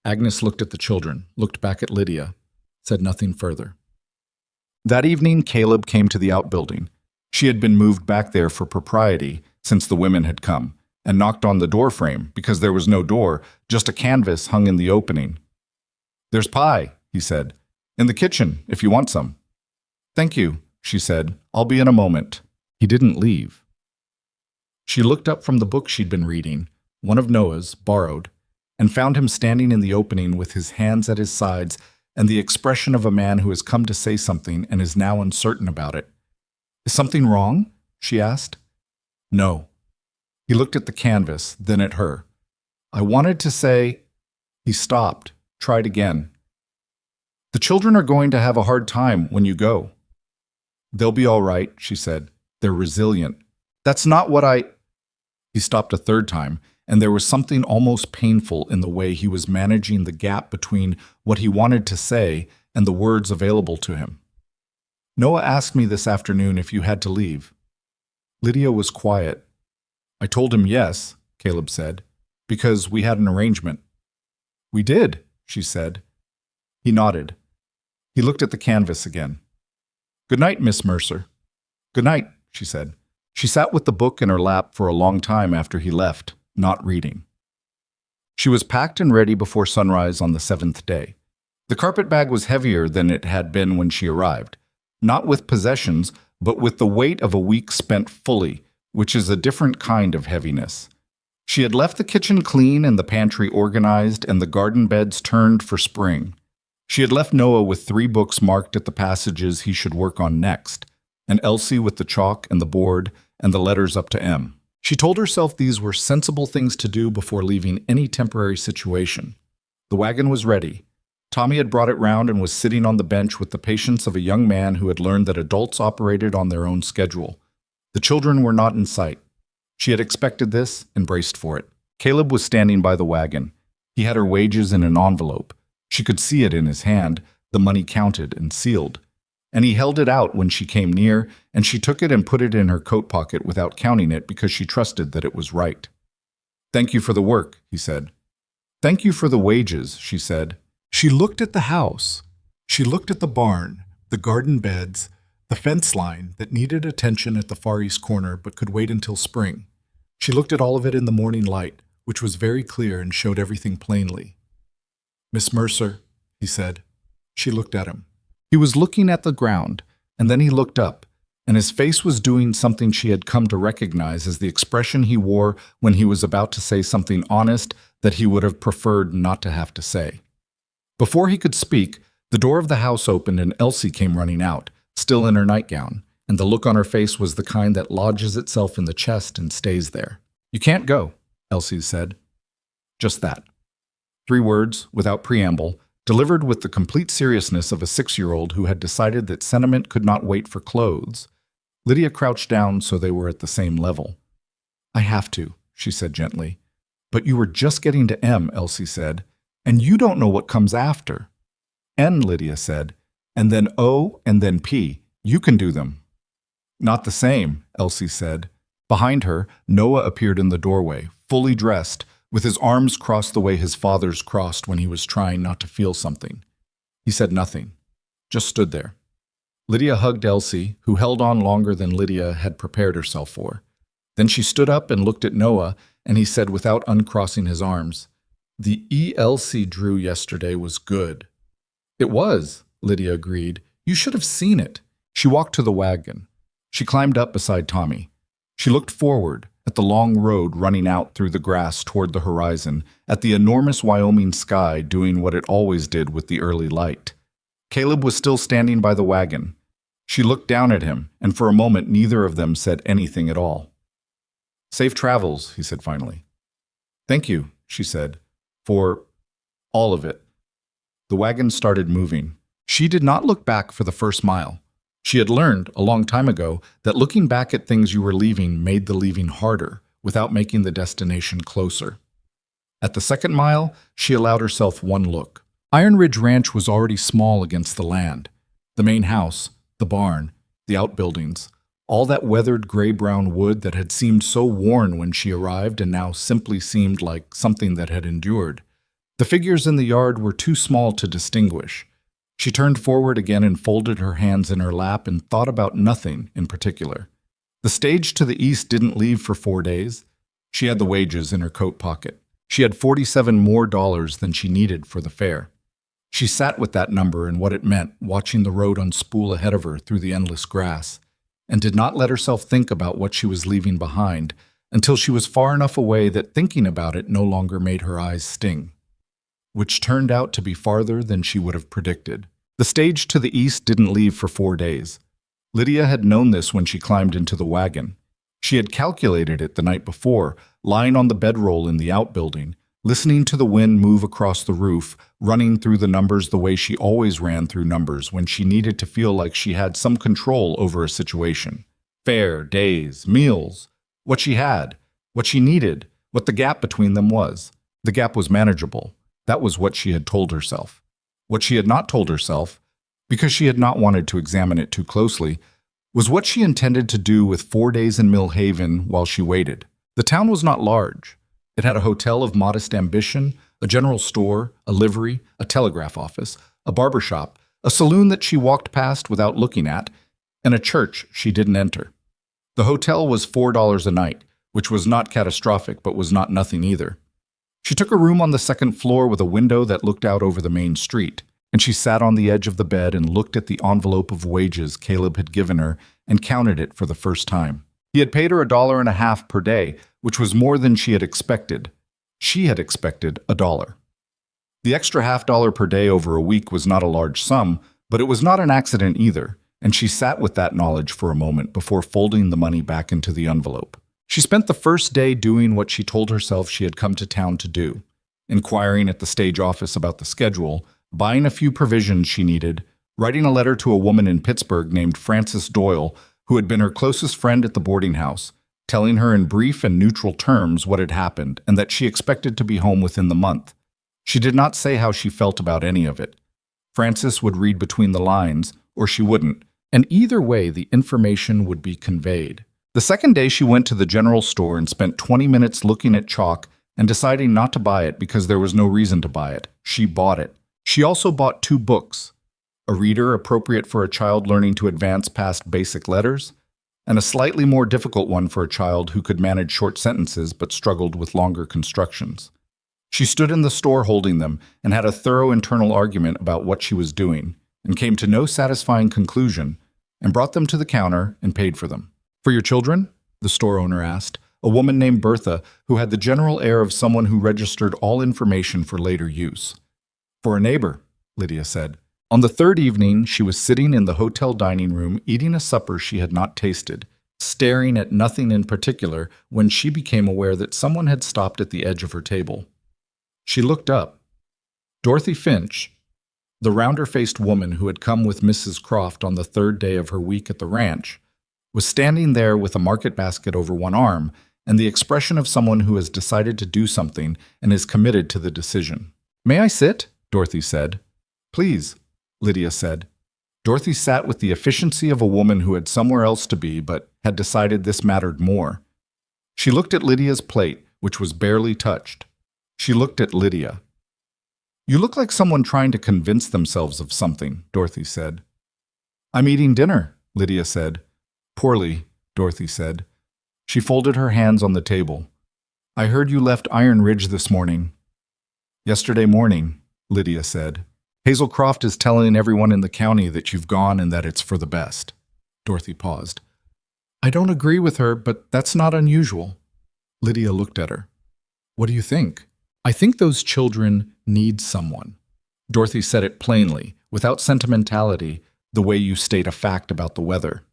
Agnes looked at the children, looked back at Lydia, said nothing further. That evening, Caleb came to the outbuilding. She had been moved back there for propriety since the women had come, and knocked on the door frame because there was no door, just a canvas hung in the opening. "There's pie," he said. "In the kitchen, if you want some." "Thank you," she said. "I'll be in a moment." He didn't leave. She looked up from the book she'd been reading, one of Noah's, borrowed, and found him standing in the opening with his hands at his sides and the expression of a man who has come to say something and is now uncertain about it. "Is something wrong?" she asked. "No." He looked at the canvas, then at her. "I wanted to say—" He stopped, tried again. "The children are going to have a hard time when you go." "They'll be all right," she said. "They're resilient." "That's not what I—" He stopped a third time, and there was something almost painful in the way he was managing the gap between what he wanted to say and the words available to him. "Noah asked me this afternoon if you had to leave." Lydia was quiet. "I told him yes," Caleb said, "because we had an arrangement." "We did," she said. He nodded. He looked at the canvas again. "Good night, Miss Mercer." "Good night," she said. She sat with the book in her lap for a long time after he left, not reading. She was packed and ready before sunrise on the 7th day. The carpet bag was heavier than it had been when she arrived, not with possessions, but with the weight of a week spent fully, which is a different kind of heaviness. She had left the kitchen clean and the pantry organized and the garden beds turned for spring. She had left Noah with 3 books marked at the passages he should work on next, and Elsie with the chalk and the board and the letters up to M. She told herself these were sensible things to do before leaving any temporary situation. The wagon was ready. Tommy had brought it round and was sitting on the bench with the patience of a young man who had learned that adults operated on their own schedule. The children were not in sight. She had expected this and braced for it. Caleb was standing by the wagon. He had her wages in an envelope. She could see it in his hand, the money counted and sealed. And he held it out when she came near, and she took it and put it in her coat pocket without counting it because she trusted that it was right. "Thank you for the work," he said. "Thank you for the wages," she said. She looked at the house. She looked at the barn, the garden beds, the fence line that needed attention at the far east corner but could wait until spring. She looked at all of it in the morning light, which was very clear and showed everything plainly. "Miss Mercer," he said. She looked at him. He was looking at the ground, and then he looked up, and his face was doing something she had come to recognize as the expression he wore when he was about to say something honest that he would have preferred not to have to say. Before he could speak, the door of the house opened and Elsie came running out, still in her nightgown, and the look on her face was the kind that lodges itself in the chest and stays there. "You can't go," Elsie said. Just that. 3 words, without preamble, delivered with the complete seriousness of a 6-year-old who had decided that sentiment could not wait for clothes. Lydia crouched down so they were at the same level. "I have to," she said gently. "But you were just getting to M," Elsie said, "and you don't know what comes after." "N," Lydia said, "and then O, and then P. You can do them." "Not the same," Elsie said. Behind her, Noah appeared in the doorway, fully dressed, with his arms crossed the way his father's crossed when he was trying not to feel something. He said nothing, just stood there. Lydia hugged Elsie, who held on longer than Lydia had prepared herself for. Then she stood up and looked at Noah, and he said without uncrossing his arms, "The Elsie drew yesterday was good." "It was," Lydia agreed. "You should have seen it." She walked to the wagon. She climbed up beside Tommy. She looked forward, at the long road running out through the grass toward the horizon, at the enormous Wyoming sky doing what it always did with the early light. Caleb was still standing by the wagon. She looked down at him, and for a moment neither of them said anything at all. "Safe travels," he said finally. "Thank you," she said, "for all of it." The wagon started moving. She did not look back for the first mile. She had learned, a long time ago, that looking back at things you were leaving made the leaving harder, without making the destination closer. At the 2nd mile, she allowed herself one look. Iron Ridge Ranch was already small against the land. The main house, the barn, the outbuildings, All that weathered gray-brown wood that had seemed so worn when she arrived and now simply seemed like something that had endured. The figures in the yard were too small to distinguish. She turned forward again and folded her hands in her lap and thought about nothing in particular. The stage to the east didn't leave for 4 days. She had the wages in her coat pocket. She had $47 more than she needed for the fare. She sat with that number and what it meant, watching the road unspool ahead of her through the endless grass, and did not let herself think about what she was leaving behind until she was far enough away that thinking about it no longer made her eyes sting, which turned out to be farther than she would have predicted. The stage to the east didn't leave for 4 days. Lydia had known this when she climbed into the wagon. She had calculated it the night before, lying on the bedroll in the outbuilding, listening to the wind move across the roof, running through the numbers the way she always ran through numbers when she needed to feel like she had some control over a situation. Fare, days, meals, what she had, what she needed, what the gap between them was. The gap was manageable. That was what she had told herself. What she had not told herself, because she had not wanted to examine it too closely, was what she intended to do with 4 days in Mill Haven while she waited. The town was not large. It had a hotel of modest ambition, a general store, a livery, a telegraph office, a barber shop, a saloon that she walked past without looking at, and a church she didn't enter. The hotel was $4 a night, which was not catastrophic but was not nothing either. She took a room on the second floor with a window that looked out over the main street, and she sat on the edge of the bed and looked at the envelope of wages Caleb had given her and counted it for the first time. He had paid her $1.50 per day, which was more than she had expected. She had expected $1. The extra $0.50 per day over a week was not a large sum, but it was not an accident either, and she sat with that knowledge for a moment before folding the money back into the envelope. She spent the first day doing what she told herself she had come to town to do, inquiring at the stage office about the schedule, buying a few provisions she needed, writing a letter to a woman in Pittsburgh named Frances Doyle, who had been her closest friend at the boarding house, telling her in brief and neutral terms what had happened and that she expected to be home within the month. She did not say how she felt about any of it. Frances would read between the lines, or she wouldn't, and either way the information would be conveyed. The second day she went to the general store and spent 20 minutes looking at chalk and deciding not to buy it because there was no reason to buy it. She bought it. She also bought 2 books, a reader appropriate for a child learning to advance past basic letters, and a slightly more difficult one for a child who could manage short sentences but struggled with longer constructions. She stood in the store holding them and had a thorough internal argument about what she was doing, and came to no satisfying conclusion, and brought them to the counter and paid for them. "For your children?" the store owner asked, a woman named Bertha who had the general air of someone who registered all information for later use. "For a neighbor," Lydia said. On the third evening, she was sitting in the hotel dining room eating a supper she had not tasted, staring at nothing in particular when she became aware that someone had stopped at the edge of her table. She looked up. Dorothy Finch, the rounder-faced woman who had come with Mrs. Croft on the third day of her week at the ranch, was standing there with a market basket over one arm and the expression of someone who has decided to do something and is committed to the decision. "May I sit?" Dorothy said. "Please," Lydia said. Dorothy sat with the efficiency of a woman who had somewhere else to be but had decided this mattered more. She looked at Lydia's plate, which was barely touched. She looked at Lydia. "You look like someone trying to convince themselves of something," Dorothy said. "I'm eating dinner," Lydia said. "Poorly," Dorothy said. She folded her hands on the table. "I heard you left Iron Ridge this morning." "Yesterday morning," Lydia said. "Hazel Croft is telling everyone in the county that you've gone and that it's for the best." Dorothy paused. "I don't agree with her, but that's not unusual." Lydia looked at her. "What do you think?" "I think those children need someone." Dorothy said it plainly, without sentimentality, the way you state a fact about the weather.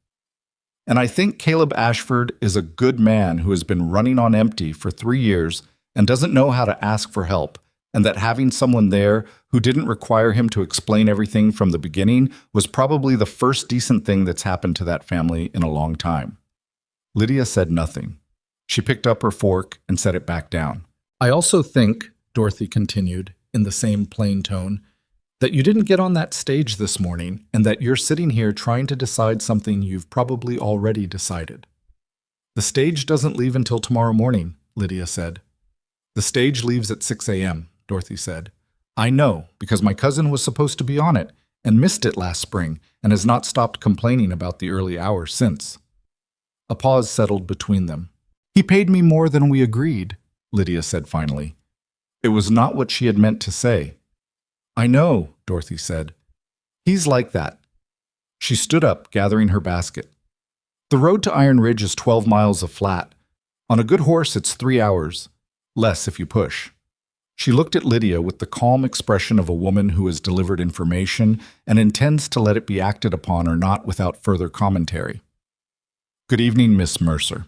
"And I think Caleb Ashford is a good man who has been running on empty for 3 years and doesn't know how to ask for help, and that having someone there who didn't require him to explain everything from the beginning was probably the first decent thing that's happened to that family in a long time." Lydia said nothing. She picked up her fork and set it back down. "I also think," Dorothy continued, in the same plain tone, That you didn't get on that stage this morning, and that you're sitting here trying to decide something you've probably already decided. The stage doesn't leave until tomorrow morning, Lydia said. The stage leaves at 6 a.m., Dorothy said. I know, because my cousin was supposed to be on it, and missed it last spring, and has not stopped complaining about the early hours since. A pause settled between them. He paid me more than we agreed, Lydia said finally. It was not what she had meant to say. I know, Dorothy said. He's like that. She stood up, gathering her basket. The road to Iron Ridge is 12 miles of flat. On a good horse, it's 3 hours. Less if you push. She looked at Lydia with the calm expression of a woman who has delivered information and intends to let it be acted upon or not without further commentary. Good evening, Miss Mercer.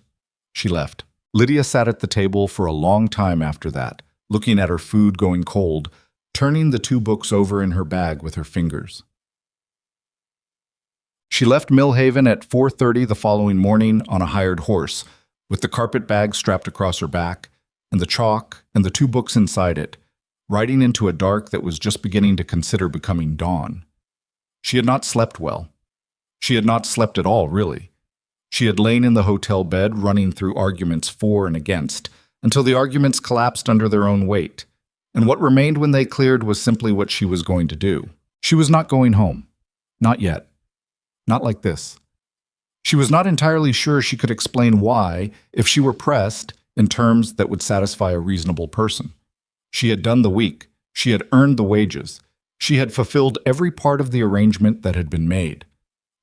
She left. Lydia sat at the table for a long time after that, looking at her food going cold, turning the 2 books over in her bag with her fingers. She left Millhaven at 4:30 the following morning on a hired horse, with the carpet bag strapped across her back, and the chalk and the 2 books inside it, riding into a dark that was just beginning to consider becoming dawn. She had not slept well. She had not slept at all, really. She had lain in the hotel bed running through arguments for and against, until the arguments collapsed under their own weight, and what remained when they cleared was simply what she was going to do. She was not going home. Not yet. Not like this. She was not entirely sure she could explain why, if she were pressed, in terms that would satisfy a reasonable person. She had done the week. She had earned the wages. She had fulfilled every part of the arrangement that had been made.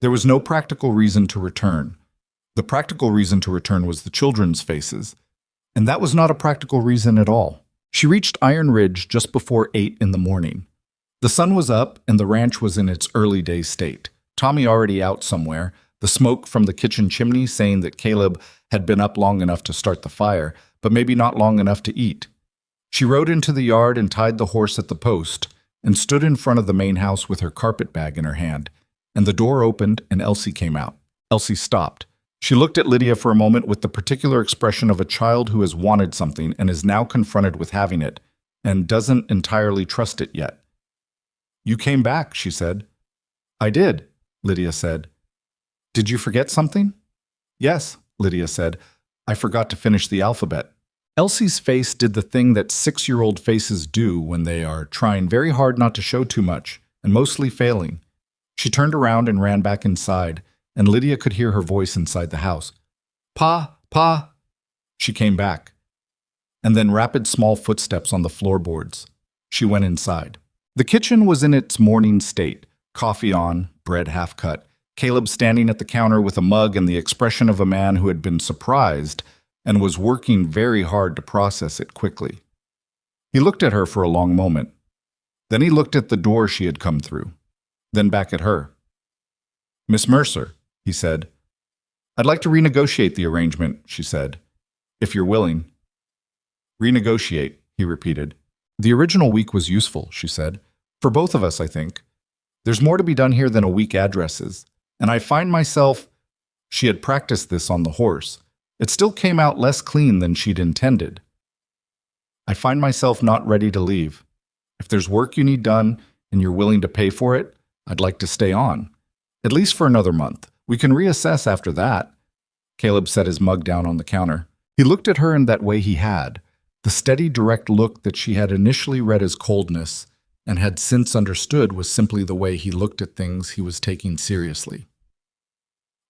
There was no practical reason to return. The practical reason to return was the children's faces, and that was not a practical reason at all. She reached Iron Ridge just before 8 in the morning. The sun was up, and the ranch was in its early day state. Tommy already out somewhere, the smoke from the kitchen chimney saying that Caleb had been up long enough to start the fire, but maybe not long enough to eat. She rode into the yard and tied the horse at the post, and stood in front of the main house with her carpet bag in her hand, and the door opened and Elsie came out. Elsie stopped. She looked at Lydia for a moment with the particular expression of a child who has wanted something and is now confronted with having it, and doesn't entirely trust it yet. You came back, she said. I did, Lydia said. Did you forget something? Yes, Lydia said. I forgot to finish the alphabet. Elsie's face did the thing that 6-year-old faces do when they are trying very hard not to show too much, and mostly failing. She turned around and ran back inside, and Lydia could hear her voice inside the house. Pa, Pa! She came back. And then rapid small footsteps on the floorboards. She went inside. The kitchen was in its morning state, coffee on, bread half cut, Caleb standing at the counter with a mug and the expression of a man who had been surprised and was working very hard to process it quickly. He looked at her for a long moment. Then he looked at the door she had come through, then back at her. Miss Mercer, he said. I'd like to renegotiate the arrangement, she said, if you're willing. Renegotiate, he repeated. The original week was useful, she said. For both of us, I think. There's more to be done here than a week addresses. And I find myself... She had practiced this on the horse. It still came out less clean than she'd intended. I find myself not ready to leave. If there's work you need done and you're willing to pay for it, I'd like to stay on. At least for another month. We can reassess after that. Caleb set his mug down on the counter. He looked at her in that way he had, the steady, direct look that she had initially read as coldness and had since understood was simply the way he looked at things he was taking seriously.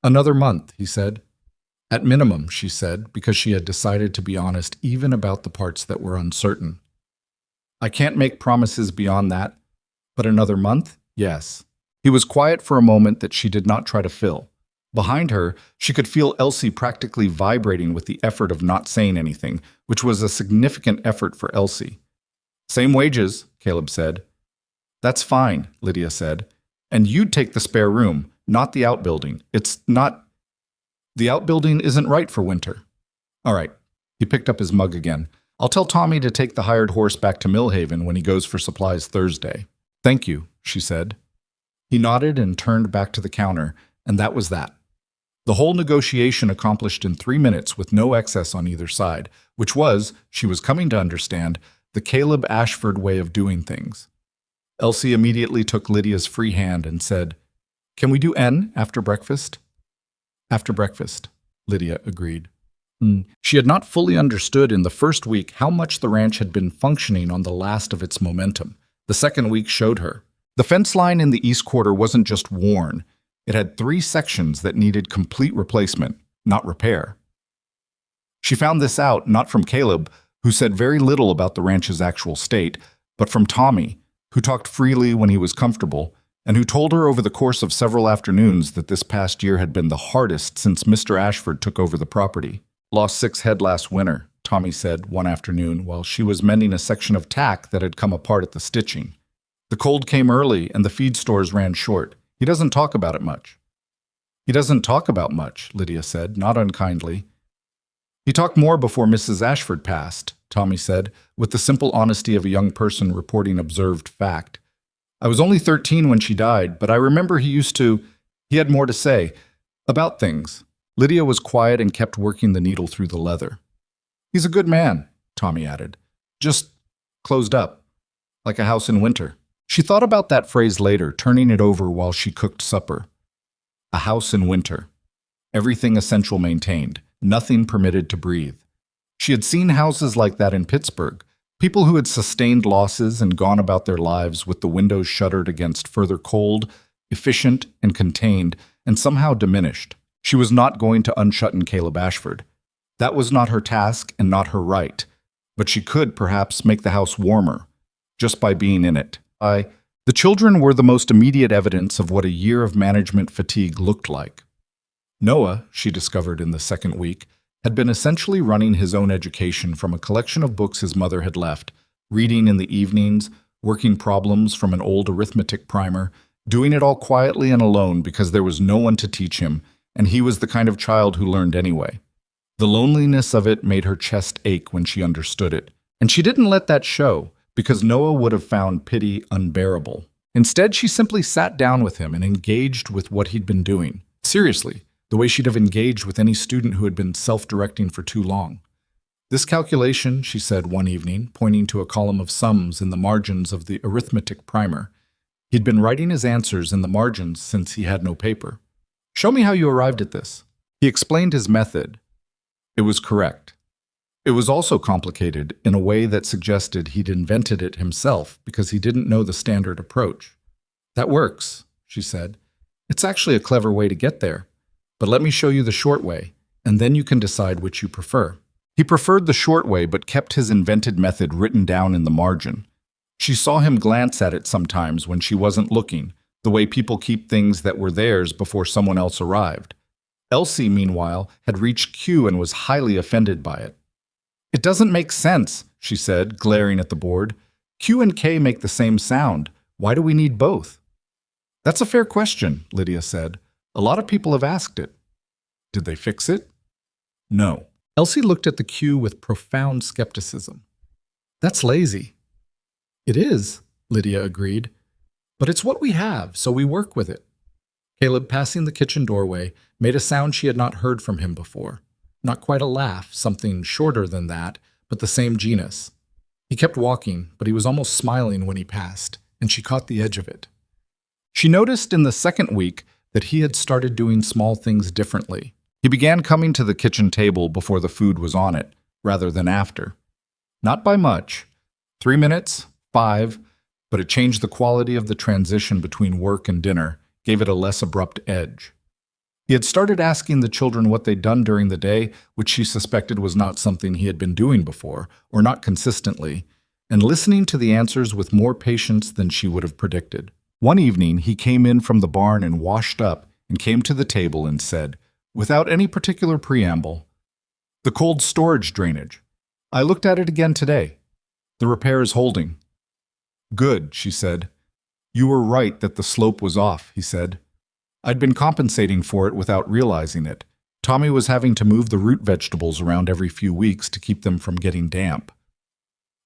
Another month, he said. At minimum, she said, because she had decided to be honest even about the parts that were uncertain. I can't make promises beyond that, but another month? Yes. He was quiet for a moment that she did not try to fill. Behind her, she could feel Elsie practically vibrating with the effort of not saying anything, which was a significant effort for Elsie. Same wages, Caleb said. That's fine, Lydia said. And you'd take the spare room, not the outbuilding. It's not... The outbuilding isn't right for winter. All right. He picked up his mug again. I'll tell Tommy to take the hired horse back to Millhaven when he goes for supplies Thursday. Thank you, she said. He nodded and turned back to the counter, and that was that. The whole negotiation accomplished in 3 minutes with no excess on either side, which was, she was coming to understand, the Caleb Ashford way of doing things. Elsie immediately took Lydia's free hand and said, "Can we do N after breakfast?" "After breakfast," Lydia agreed. She had not fully understood in the first week how much the ranch had been functioning on the last of its momentum. The second week showed her. The fence line in the east quarter wasn't just worn. It had 3 sections that needed complete replacement, not repair. She found this out not from Caleb, who said very little about the ranch's actual state, but from Tommy, who talked freely when he was comfortable, and who told her over the course of several afternoons that this past year had been the hardest since Mr. Ashford took over the property. "Lost 6 head last winter," Tommy said one afternoon while she was mending a section of tack that had come apart at the stitching. "The cold came early and the feed stores ran short. He doesn't talk about it much." "He doesn't talk about much," Lydia said, not unkindly. "He talked more before Mrs. Ashford passed," Tommy said, with the simple honesty of a young person reporting observed fact. "I was only 13 when she died, but I remember he had more to say. About things." Lydia was quiet and kept working the needle through the leather. "He's a good man," Tommy added. "Just closed up, like a house in winter." She thought about that phrase later, turning it over while she cooked supper. A house in winter. Everything essential maintained, nothing permitted to breathe. She had seen houses like that in Pittsburgh, people who had sustained losses and gone about their lives with the windows shuttered against further cold, efficient and contained, and somehow diminished. She was not going to unshut Caleb Ashford. That was not her task and not her right, but she could perhaps make the house warmer, just by being in it. The children were the most immediate evidence of what a year of management fatigue looked like. Noah, she discovered in the second week, had been essentially running his own education from a collection of books his mother had left, reading in the evenings, working problems from an old arithmetic primer, doing it all quietly and alone because there was no one to teach him, and he was the kind of child who learned anyway. The loneliness of it made her chest ache when she understood it, and she didn't let that show, because Noah would have found pity unbearable. Instead, she simply sat down with him and engaged with what he'd been doing. Seriously, the way she'd have engaged with any student who had been self-directing for too long. "This calculation," she said one evening, pointing to a column of sums in the margins of the arithmetic primer. He'd been writing his answers in the margins since he had no paper. "Show me how you arrived at this." He explained his method. It was correct. It was also complicated in a way that suggested he'd invented it himself because he didn't know the standard approach. "That works," she said. "It's actually a clever way to get there. But let me show you the short way, and then you can decide which you prefer." He preferred the short way but kept his invented method written down in the margin. She saw him glance at it sometimes when she wasn't looking, the way people keep things that were theirs before someone else arrived. Elsie, meanwhile, had reached Q and was highly offended by it. "It doesn't make sense," she said, glaring at the board. "Q and K make the same sound. Why do we need both?" "That's a fair question," Lydia said. "A lot of people have asked it." "Did they fix it?" "No." Elsie looked at the Q with profound skepticism. "That's lazy." "It is," Lydia agreed. "But it's what we have, so we work with it." Caleb, passing the kitchen doorway, made a sound she had not heard from him before. Not quite a laugh, something shorter than that, but the same genus. He kept walking, but he was almost smiling when he passed, and she caught the edge of it. She noticed in the second week that he had started doing small things differently. He began coming to the kitchen table before the food was on it, rather than after. Not by much. 3 minutes, 5, but it changed the quality of the transition between work and dinner, gave it a less abrupt edge. He had started asking the children what they'd done during the day, which she suspected was not something he had been doing before, or not consistently, and listening to the answers with more patience than she would have predicted. One evening, he came in from the barn and washed up and came to the table and said, without any particular preamble, "The cold storage drainage. I looked at it again today. The repair is holding." "Good," she said. "You were right that the slope was off," he said. "I'd been compensating for it without realizing it. Tommy was having to move the root vegetables around every few weeks to keep them from getting damp."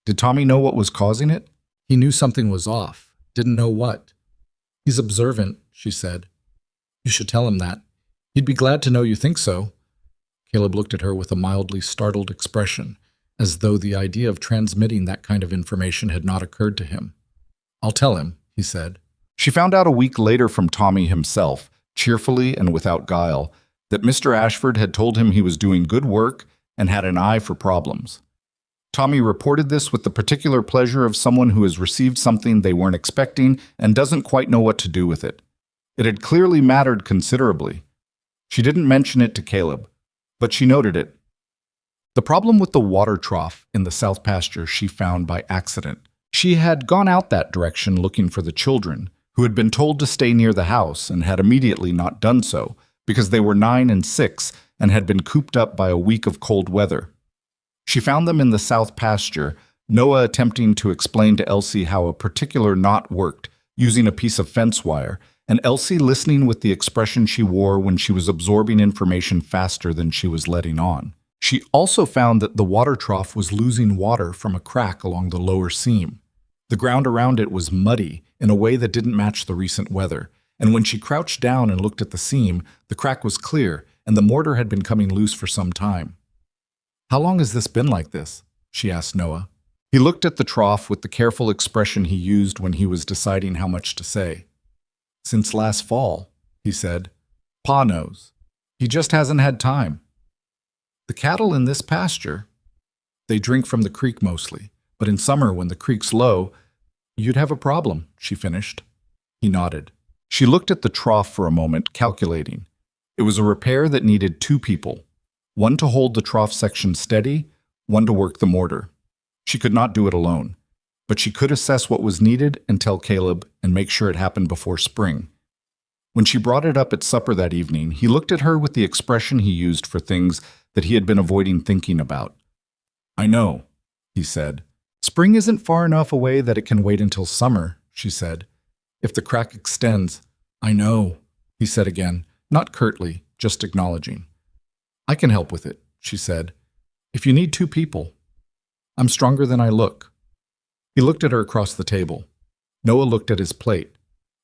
"Did Tommy know what was causing it?" "He knew something was off. Didn't know what." "He's observant," she said. "You should tell him that. He'd be glad to know you think so." Caleb looked at her with a mildly startled expression, as though the idea of transmitting that kind of information had not occurred to him. "I'll tell him," he said. She found out a week later from Tommy himself, cheerfully and without guile, that Mr. Ashford had told him he was doing good work and had an eye for problems. Tommy reported this with the particular pleasure of someone who has received something they weren't expecting and doesn't quite know what to do with it. It had clearly mattered considerably. She didn't mention it to Caleb, but she noted it. The problem with the water trough in the south pasture she found by accident. She had gone out that direction looking for the children, who had been told to stay near the house and had immediately not done so because they were 9 and 6 and had been cooped up by a week of cold weather. She found them in the south pasture, Noah attempting to explain to Elsie how a particular knot worked, using a piece of fence wire, and Elsie listening with the expression she wore when she was absorbing information faster than she was letting on. She also found that the water trough was losing water from a crack along the lower seam. The ground around it was muddy in a way that didn't match the recent weather, and when she crouched down and looked at the seam, the crack was clear, and the mortar had been coming loose for some time. "How long has this been like this?" she asked Noah. He looked at the trough with the careful expression he used when he was deciding how much to say. "Since last fall," he said. "Pa knows. He just hasn't had time. The cattle in this pasture, they drink from the creek mostly, but in summer when the creek's low, you'd have a problem," she finished. He nodded. She looked at the trough for a moment, calculating. It was a repair that needed 2 people, one to hold the trough section steady, one to work the mortar. She could not do it alone, but she could assess what was needed and tell Caleb and make sure it happened before spring. When she brought it up at supper that evening, he looked at her with the expression he used for things that he had been avoiding thinking about. "I know," he said. "Spring isn't far enough away that it can wait until summer," she said. "If the crack extends—" "I know," he said again, not curtly, just acknowledging. "I can help with it," she said. "If you need 2 people. I'm stronger than I look." He looked at her across the table. Noah looked at his plate.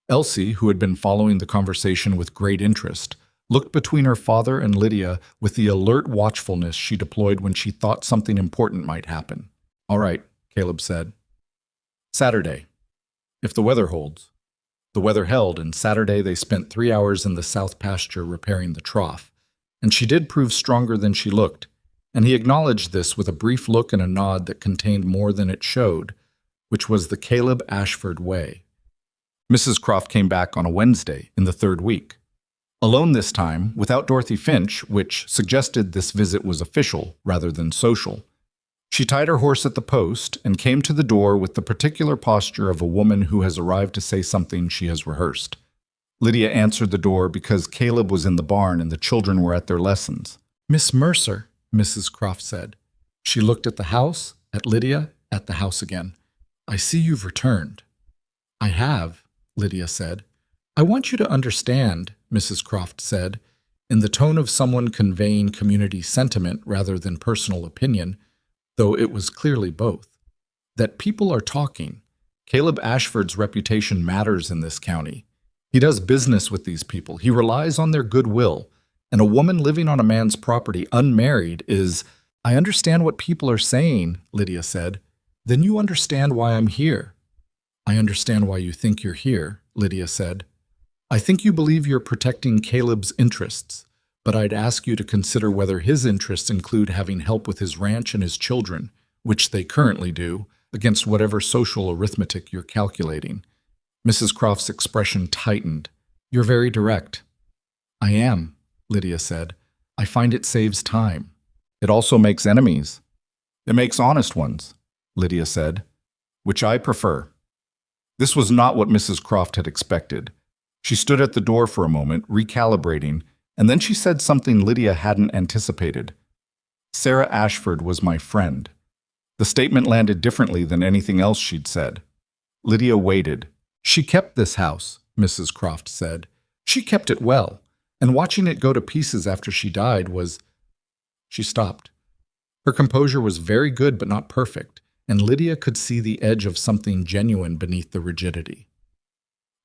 Elsie, who had been following the conversation with great interest, looked between her father and Lydia with the alert watchfulness she deployed when she thought something important might happen. "All right," Caleb said. "Saturday, if the weather holds." The weather held, and Saturday they spent 3 hours in the south pasture repairing the trough, and she did prove stronger than she looked, and he acknowledged this with a brief look and a nod that contained more than it showed, which was the Caleb Ashford way. Mrs. Croft came back on a Wednesday in the 3rd week. Alone this time, without Dorothy Finch, which suggested this visit was official rather than social. She tied her horse at the post and came to the door with the particular posture of a woman who has arrived to say something she has rehearsed. Lydia answered the door because Caleb was in the barn and the children were at their lessons. "Miss Mercer," Mrs. Croft said. She looked at the house, at Lydia, at the house again. "I see you've returned." "I have," Lydia said. "I want you to understand," Mrs. Croft said, in the tone of someone conveying community sentiment rather than personal opinion, though it was clearly both, that people are talking. Caleb Ashford's reputation matters in this county. He does business with these people. He relies on their goodwill. And a woman living on a man's property unmarried is— "I understand what people are saying," Lydia said. "Then you understand why I'm here." "I understand why you think you're here," Lydia said. "I think you believe you're protecting Caleb's interests, but I'd ask you to consider whether his interests include having help with his ranch and his children, which they currently do, against whatever social arithmetic you're calculating." Mrs. Croft's expression tightened. "You're very direct." "I am," Lydia said. "I find it saves time." "It also makes enemies." "It makes honest ones," Lydia said, "which I prefer." This was not what Mrs. Croft had expected. She stood at the door for a moment, recalibrating, and then she said something Lydia hadn't anticipated. "Sarah Ashford was my friend." The statement landed differently than anything else she'd said. Lydia waited. "She kept this house," Mrs. Croft said. "She kept it well, and watching it go to pieces after she died was—" She stopped. Her composure was very good but not perfect, and Lydia could see the edge of something genuine beneath the rigidity.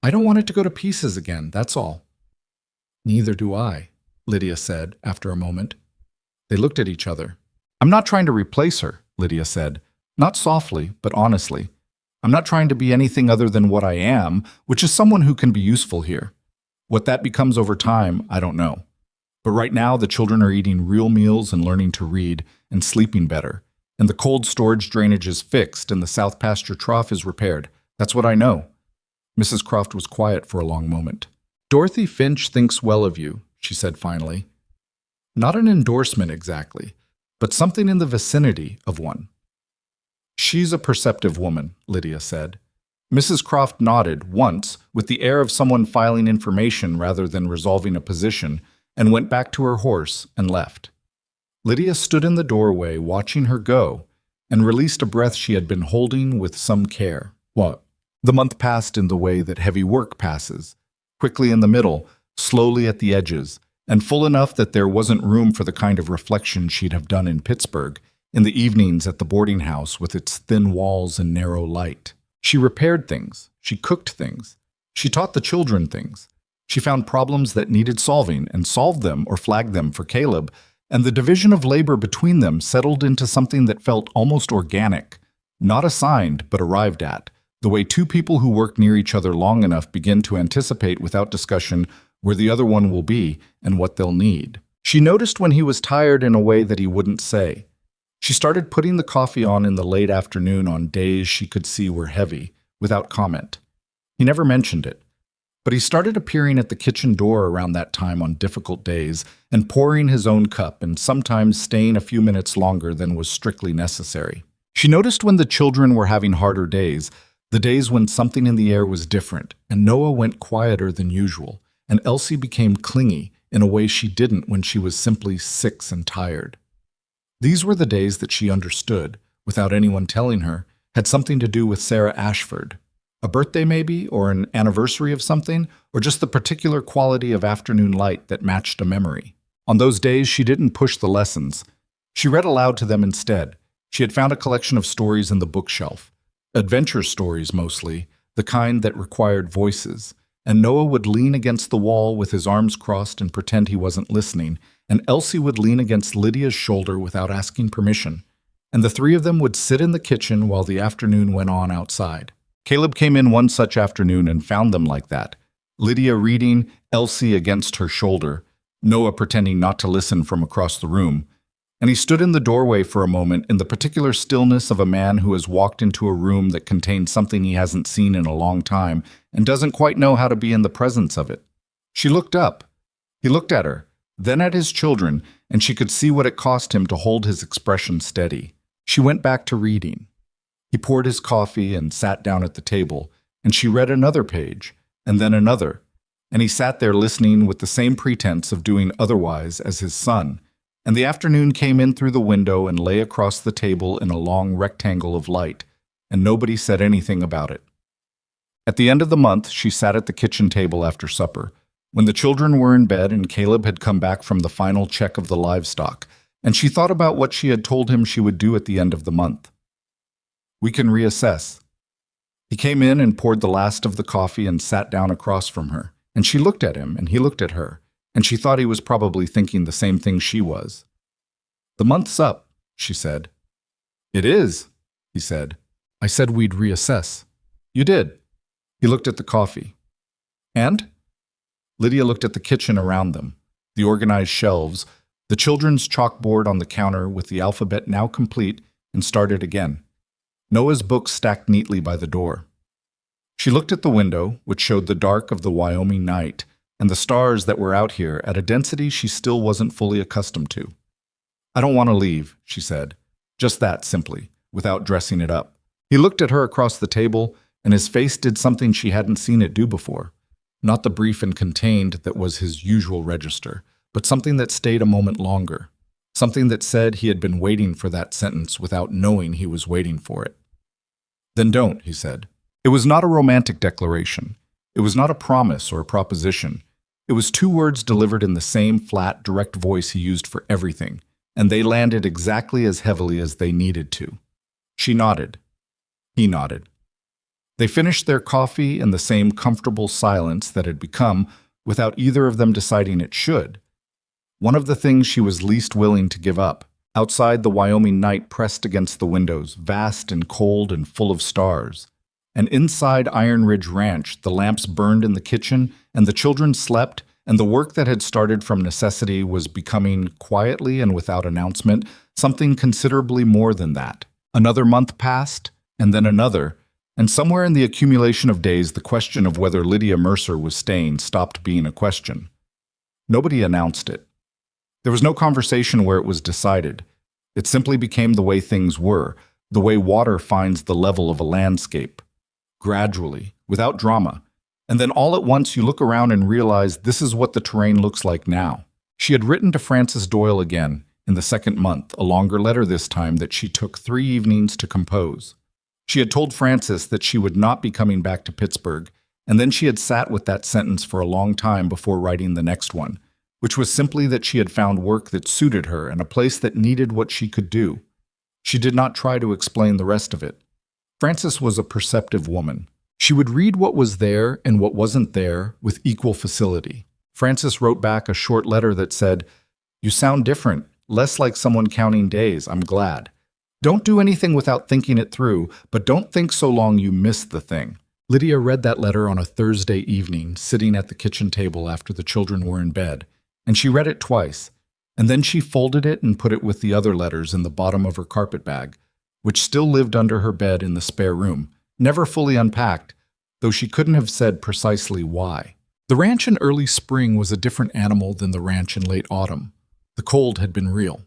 "I don't want it to go to pieces again, that's all." "Neither do I," Lydia said after a moment. They looked at each other. "I'm not trying to replace her," Lydia said, not softly, but honestly. I'm not trying to be anything other than what I am, which is someone who can be useful here. What that becomes over time, I don't know. But right now, the children are eating real meals and learning to read and sleeping better. And the cold storage drainage is fixed and the south pasture trough is repaired. That's what I know. Mrs. Croft was quiet for a long moment. Dorothy Finch thinks well of you, she said finally. Not an endorsement exactly, but something in the vicinity of one. She's a perceptive woman, Lydia said. Mrs. Croft nodded once with the air of someone filing information rather than resolving a position, and went back to her horse and left. Lydia stood in the doorway watching her go and released a breath she had been holding with some care. What? The month passed in the way that heavy work passes, quickly in the middle, slowly at the edges, and full enough that there wasn't room for the kind of reflection she'd have done in Pittsburgh, in the evenings at the boarding house with its thin walls and narrow light. She repaired things. She cooked things. She taught the children things. She found problems that needed solving and solved them or flagged them for Caleb, and the division of labor between them settled into something that felt almost organic, not assigned but arrived at, the way two people who work near each other long enough begin to anticipate without discussion where the other one will be and what they'll need. She noticed when he was tired in a way that he wouldn't say. She started putting the coffee on in the late afternoon on days she could see were heavy, without comment. He never mentioned it, but he started appearing at the kitchen door around that time on difficult days and pouring his own cup and sometimes staying a few minutes longer than was strictly necessary. She noticed when the children were having harder days, the days when something in the air was different, and Noah went quieter than usual, and Elsie became clingy in a way she didn't when she was simply sick and tired. These were the days that she understood, without anyone telling her, had something to do with Sarah Ashford. A birthday maybe, or an anniversary of something, or just the particular quality of afternoon light that matched a memory. On those days, she didn't push the lessons. She read aloud to them instead. She had found a collection of stories in the bookshelf. Adventure stories mostly, the kind that required voices, and Noah would lean against the wall with his arms crossed and pretend he wasn't listening, and Elsie would lean against Lydia's shoulder without asking permission, and the three of them would sit in the kitchen while the afternoon went on outside. Caleb came in one such afternoon and found them like that, Lydia reading, Elsie against her shoulder, Noah pretending not to listen from across the room, and he stood in the doorway for a moment in the particular stillness of a man who has walked into a room that contains something he hasn't seen in a long time and doesn't quite know how to be in the presence of it. She looked up. He looked at her, then at his children, and she could see what it cost him to hold his expression steady. She went back to reading. He poured his coffee and sat down at the table, and she read another page, and then another, and he sat there listening with the same pretense of doing otherwise as his son, and the afternoon came in through the window and lay across the table in a long rectangle of light, and nobody said anything about it. At the end of the month, she sat at the kitchen table after supper, when the children were in bed and Caleb had come back from the final check of the livestock, and she thought about what she had told him she would do at the end of the month. We can reassess. He came in and poured the last of the coffee and sat down across from her, and she looked at him and he looked at her, and she thought he was probably thinking the same thing she was. The month's up, she said. It is, he said. I said we'd reassess. You did. He looked at the coffee. And? Lydia looked at the kitchen around them, the organized shelves, the children's chalkboard on the counter with the alphabet now complete, and started again. Noah's books stacked neatly by the door. She looked at the window, which showed the dark of the Wyoming night, and the stars that were out here at a density she still wasn't fully accustomed to. I don't want to leave, she said. Just that, simply, without dressing it up. He looked at her across the table, and his face did something she hadn't seen it do before. Not the brief and contained that was his usual register, but something that stayed a moment longer. Something that said he had been waiting for that sentence without knowing he was waiting for it. Then don't, he said. It was not a romantic declaration. It was not a promise or a proposition. It was two words delivered in the same flat, direct voice he used for everything, and they landed exactly as heavily as they needed to. She nodded. He nodded. They finished their coffee in the same comfortable silence that had become, without either of them deciding it should, one of the things she was least willing to give up. Outside, the Wyoming night pressed against the windows, vast and cold and full of stars. And inside Iron Ridge Ranch, the lamps burned in the kitchen, and the children slept, and the work that had started from necessity was becoming, quietly and without announcement, something considerably more than that. Another month passed, and then another, and somewhere in the accumulation of days, the question of whether Lydia Mercer was staying stopped being a question. Nobody announced it. There was no conversation where it was decided. It simply became the way things were, the way water finds the level of a landscape. Gradually, without drama. And then all at once you look around and realize this is what the terrain looks like now. She had written to Frances Doyle again, in the second month, a longer letter this time that she took 3 evenings to compose. She had told Frances that she would not be coming back to Pittsburgh, and then she had sat with that sentence for a long time before writing the next one, which was simply that she had found work that suited her and a place that needed what she could do. She did not try to explain the rest of it. Frances was a perceptive woman. She would read what was there and what wasn't there with equal facility. Frances wrote back a short letter that said, "You sound different, less like someone counting days, I'm glad. Don't do anything without thinking it through, but don't think so long you miss the thing." Lydia read that letter on a Thursday evening, sitting at the kitchen table after the children were in bed, and she read it twice, and then she folded it and put it with the other letters in the bottom of her carpet bag, which still lived under her bed in the spare room, never fully unpacked, though she couldn't have said precisely why. The ranch in early spring was a different animal than the ranch in late autumn. The cold had been real.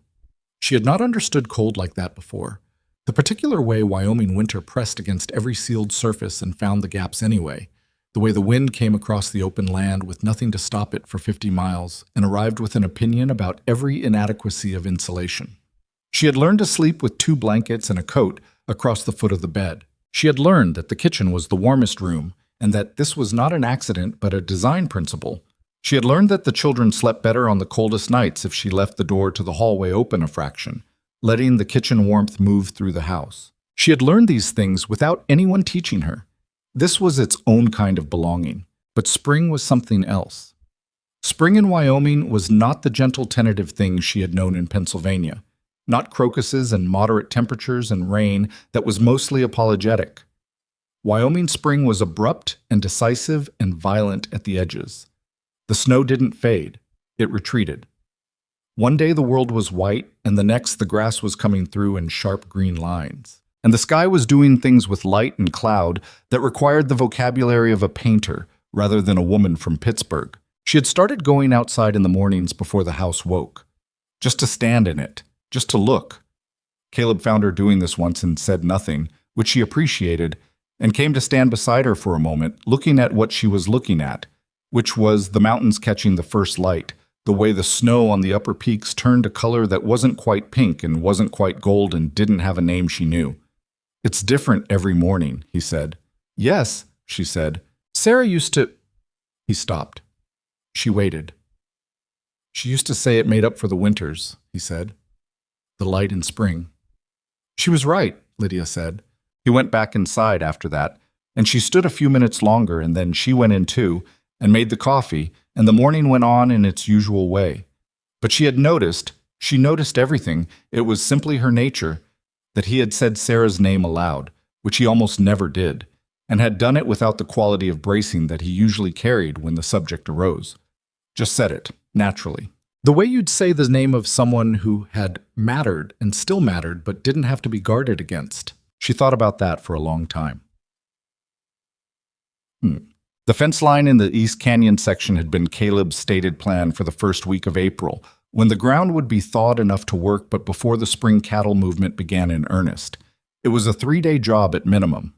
She had not understood cold like that before. The particular way Wyoming winter pressed against every sealed surface and found the gaps anyway, the way the wind came across the open land with nothing to stop it for 50 miles and arrived with an opinion about every inadequacy of insulation. She had learned to sleep with 2 blankets and a coat across the foot of the bed. She had learned that the kitchen was the warmest room and that this was not an accident but a design principle. She had learned that the children slept better on the coldest nights if she left the door to the hallway open a fraction, letting the kitchen warmth move through the house. She had learned these things without anyone teaching her. This was its own kind of belonging, but spring was something else. Spring in Wyoming was not the gentle tentative things she had known in Pennsylvania, not crocuses and moderate temperatures and rain that was mostly apologetic. Wyoming spring was abrupt and decisive and violent at the edges. The snow didn't fade, it retreated. One day the world was white, and the next the grass was coming through in sharp green lines. And the sky was doing things with light and cloud that required the vocabulary of a painter rather than a woman from Pittsburgh. She had started going outside in the mornings before the house woke, just to stand in it, just to look. Caleb found her doing this once and said nothing, which she appreciated, and came to stand beside her for a moment, looking at what she was looking at, which was the mountains catching the first light, the way the snow on the upper peaks turned a color that wasn't quite pink and wasn't quite gold and didn't have a name she knew. "It's different every morning," he said. "Yes," she said. "Sarah used to—" He stopped. She waited. "She used to say it made up for the winters," he said. "The light in spring." She was right, Lydia said. He went back inside after that, and she stood a few minutes longer, and then she went in too, and made the coffee, and the morning went on in its usual way. But she noticed everything. It was simply her nature, that he had said Sarah's name aloud, which he almost never did, and had done it without the quality of bracing that he usually carried when the subject arose. Just said it, naturally. The way you'd say the name of someone who had mattered and still mattered but didn't have to be guarded against. She thought about that for a long time. The fence line in the East Canyon section had been Caleb's stated plan for the first week of April, when the ground would be thawed enough to work but before the spring cattle movement began in earnest. It was a 3-day job at minimum.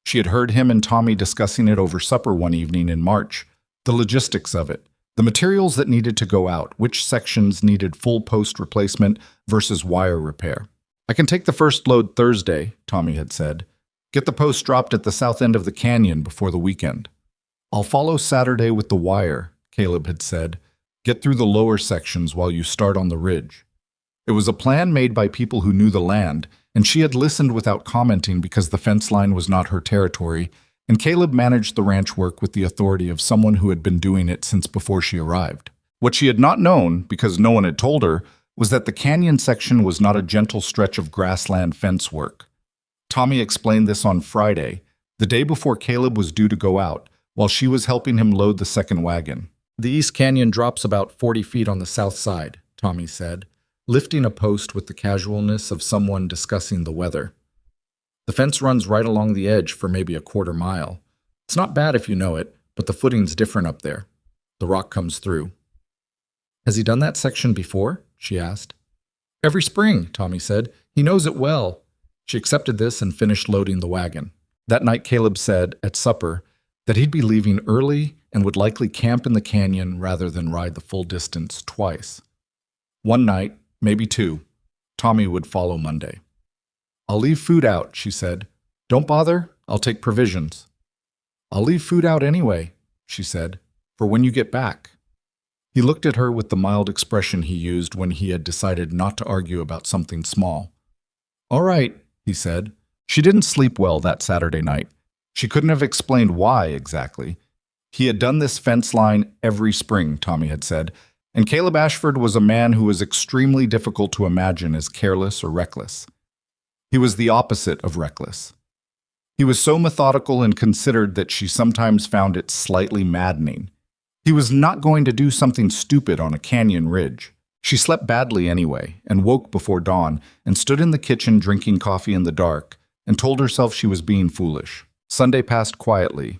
She had heard him and Tommy discussing it over supper one evening in March, the logistics of it, the materials that needed to go out, which sections needed full post replacement versus wire repair. "I can take the first load Thursday," Tommy had said. "Get the post dropped at the south end of the canyon before the weekend." "I'll follow Saturday with the wire," Caleb had said. "Get through the lower sections while you start on the ridge." It was a plan made by people who knew the land, and she had listened without commenting because the fence line was not her territory, and Caleb managed the ranch work with the authority of someone who had been doing it since before she arrived. What she had not known, because no one had told her, was that the canyon section was not a gentle stretch of grassland fence work. Tommy explained this on Friday, The day before Caleb was due to go out, while she was helping him load the second wagon. The East Canyon drops about 40 feet on the south side, Tommy said, lifting a post with the casualness of someone discussing the weather. The fence runs right along the edge for maybe a quarter mile. It's not bad if you know it, but the footing's different up there. The rock comes through. Has he done that section before? She asked. Every spring, Tommy said. He knows it well. She accepted this and finished loading the wagon. That night Caleb said, at supper, that he'd be leaving early and would likely camp in the canyon rather than ride the full distance twice. One night, maybe two, Tommy would follow Monday. I'll leave food out, she said. Don't bother, I'll take provisions. I'll leave food out anyway, she said, for when you get back. He looked at her with the mild expression he used when he had decided not to argue about something small. All right, he said. She didn't sleep well that Saturday night. She couldn't have explained why exactly. He had done this fence line every spring, Tommy had said, and Caleb Ashford was a man who was extremely difficult to imagine as careless or reckless. He was the opposite of reckless. He was so methodical and considered that she sometimes found it slightly maddening. He was not going to do something stupid on a canyon ridge. She slept badly anyway, and woke before dawn, and stood in the kitchen drinking coffee in the dark, and told herself she was being foolish. Sunday passed quietly.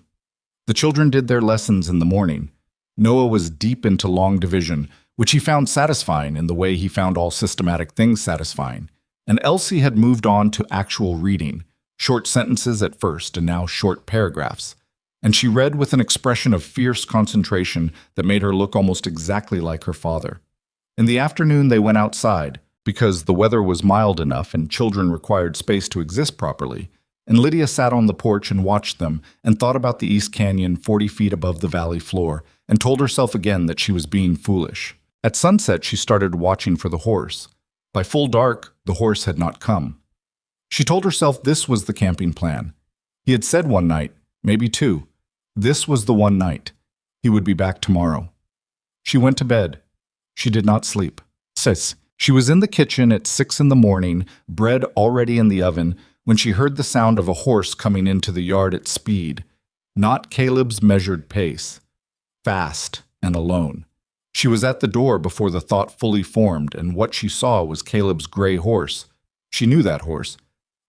The children did their lessons in the morning. Noah was deep into long division, which he found satisfying in the way he found all systematic things satisfying. And Elsie had moved on to actual reading, short sentences at first and now short paragraphs. And she read with an expression of fierce concentration that made her look almost exactly like her father. In the afternoon they went outside, because the weather was mild enough and children required space to exist properly, and Lydia sat on the porch and watched them and thought about the East Canyon 40 feet above the valley floor and told herself again that she was being foolish. At sunset she started watching for the horse. By full dark, the horse had not come. She told herself this was the camping plan. He had said one night, maybe two. This was the one night. He would be back tomorrow. She went to bed. She did not sleep. She was in the kitchen at 6 a.m, bread already in the oven, when she heard the sound of a horse coming into the yard at speed, not Caleb's measured pace, fast and alone. She was at the door before the thought fully formed, and what she saw was Caleb's gray horse. She knew that horse,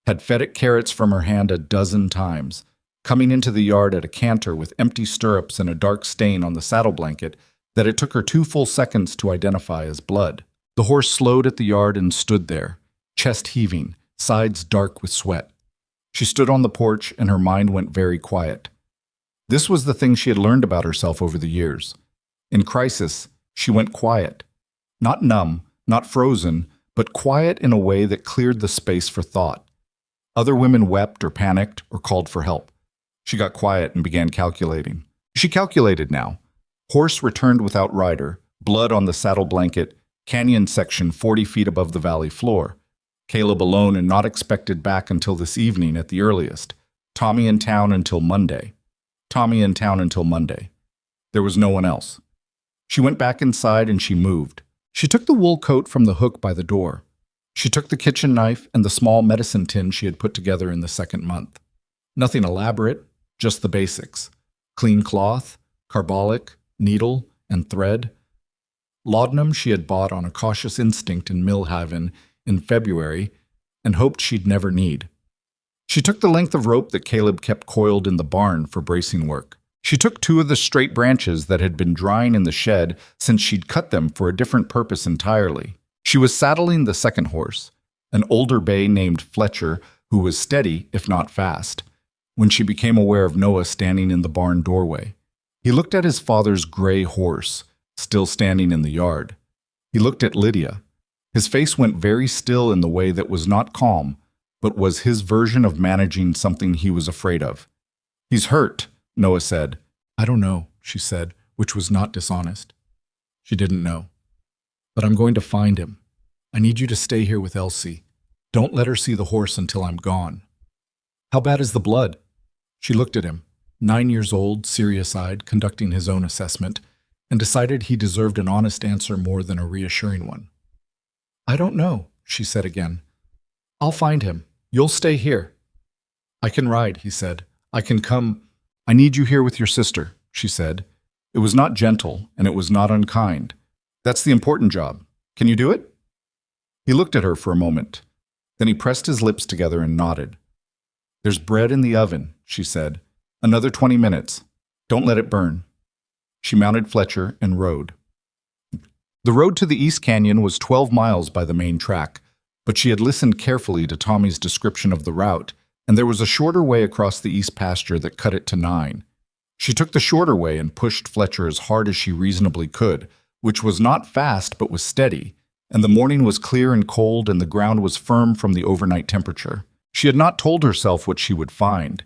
had fed it carrots from her hand a dozen times, coming into the yard at a canter with empty stirrups and a dark stain on the saddle blanket that it took her 2 full seconds to identify as blood. The horse slowed at the yard and stood there, chest heaving, sides dark with sweat. She stood on the porch and her mind went very quiet. This was the thing she had learned about herself over the years. In crisis, she went quiet. Not numb, not frozen, but quiet in a way that cleared the space for thought. Other women wept or panicked or called for help. She got quiet and began calculating. She calculated now. Horse returned without rider, blood on the saddle blanket, canyon section 40 feet above the valley floor. Caleb alone and not expected back until this evening at the earliest. Tommy in town until Monday. Tommy in town until Monday. There was no one else. She went back inside and she moved. She took the wool coat from the hook by the door. She took the kitchen knife and the small medicine tin she had put together in the 2nd month. Nothing elaborate, just the basics. Clean cloth, carbolic, needle, and thread. Laudanum she had bought on a cautious instinct in Millhaven in February and hoped she'd never need. She took the length of rope that Caleb kept coiled in the barn for bracing work. She took 2 of the straight branches that had been drying in the shed since she'd cut them for a different purpose entirely. She was saddling the second horse, an older bay named Fletcher who was steady, if not fast, when she became aware of Noah standing in the barn doorway. He looked at his father's gray horse, still standing in the yard. He looked at Lydia. His face went very still in the way that was not calm, but was his version of managing something he was afraid of. He's hurt, Noah said. I don't know, she said, which was not dishonest. She didn't know. But I'm going to find him. I need you to stay here with Elsie. Don't let her see the horse until I'm gone. How bad is the blood? She looked at him, 9 years old, serious-eyed, conducting his own assessment, and decided he deserved an honest answer more than a reassuring one. I don't know, she said again. I'll find him. You'll stay here. I can ride, he said. I can come. I need you here with your sister, she said. It was not gentle, and it was not unkind. That's the important job. Can you do it? He looked at her for a moment. Then he pressed his lips together and nodded. There's bread in the oven, she said. Another 20 minutes. Don't let it burn. She mounted Fletcher and rode. The road to the East Canyon was 12 miles by the main track, but she had listened carefully to Tommy's description of the route, and there was a shorter way across the east pasture that cut it to 9. She took the shorter way and pushed Fletcher as hard as she reasonably could, which was not fast but was steady, and the morning was clear and cold and the ground was firm from the overnight temperature. She had not told herself what she would find.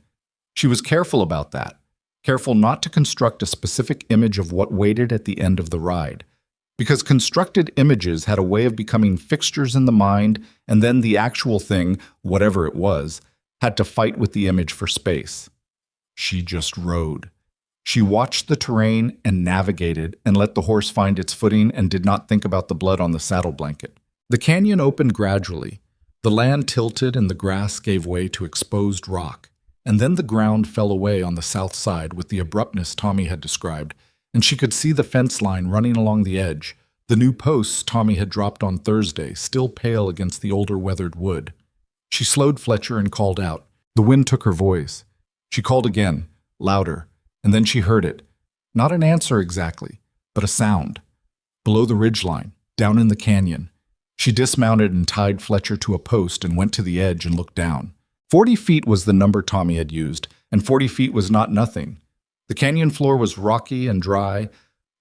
She was careful about that, careful not to construct a specific image of what waited at the end of the ride, because constructed images had a way of becoming fixtures in the mind, and then the actual thing, whatever it was, had to fight with the image for space. She just rode. She watched the terrain and navigated and let the horse find its footing and did not think about the blood on the saddle blanket. The canyon opened gradually. The land tilted and the grass gave way to exposed rock, and then the ground fell away on the south side with the abruptness Tommy had described, and she could see the fence line running along the edge, the new posts Tommy had dropped on Thursday, still pale against the older weathered wood. She slowed Fletcher and called out. The wind took her voice. She called again, louder, and then she heard it. Not an answer exactly, but a sound. Below the ridgeline, down in the canyon. She dismounted and tied Fletcher to a post and went to the edge and looked down. 40 feet was the number Tommy had used, and 40 feet was not nothing. The canyon floor was rocky and dry,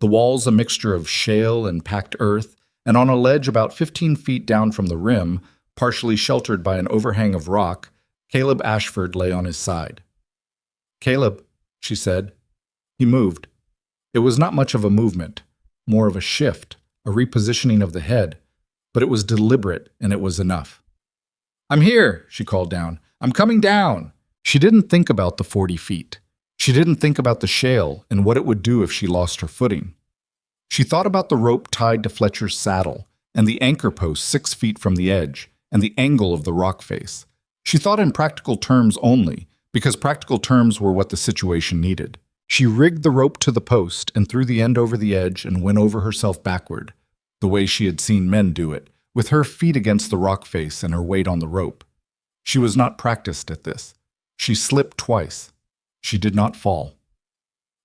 the walls a mixture of shale and packed earth, and on a ledge about 15 feet down from the rim, partially sheltered by an overhang of rock, Caleb Ashford lay on his side. Caleb, she said. He moved. It was not much of a movement, more of a shift, a repositioning of the head, but it was deliberate and it was enough. I'm here, she called down. I'm coming down. She didn't think about the 40 feet. She didn't think about the shale and what it would do if she lost her footing. She thought about the rope tied to Fletcher's saddle and the anchor post 6 feet from the edge and the angle of the rock face. She thought in practical terms only, because practical terms were what the situation needed. She rigged the rope to the post and threw the end over the edge and went over herself backward, the way she had seen men do it, with her feet against the rock face and her weight on the rope. She was not practiced at this. She slipped twice. She did not fall.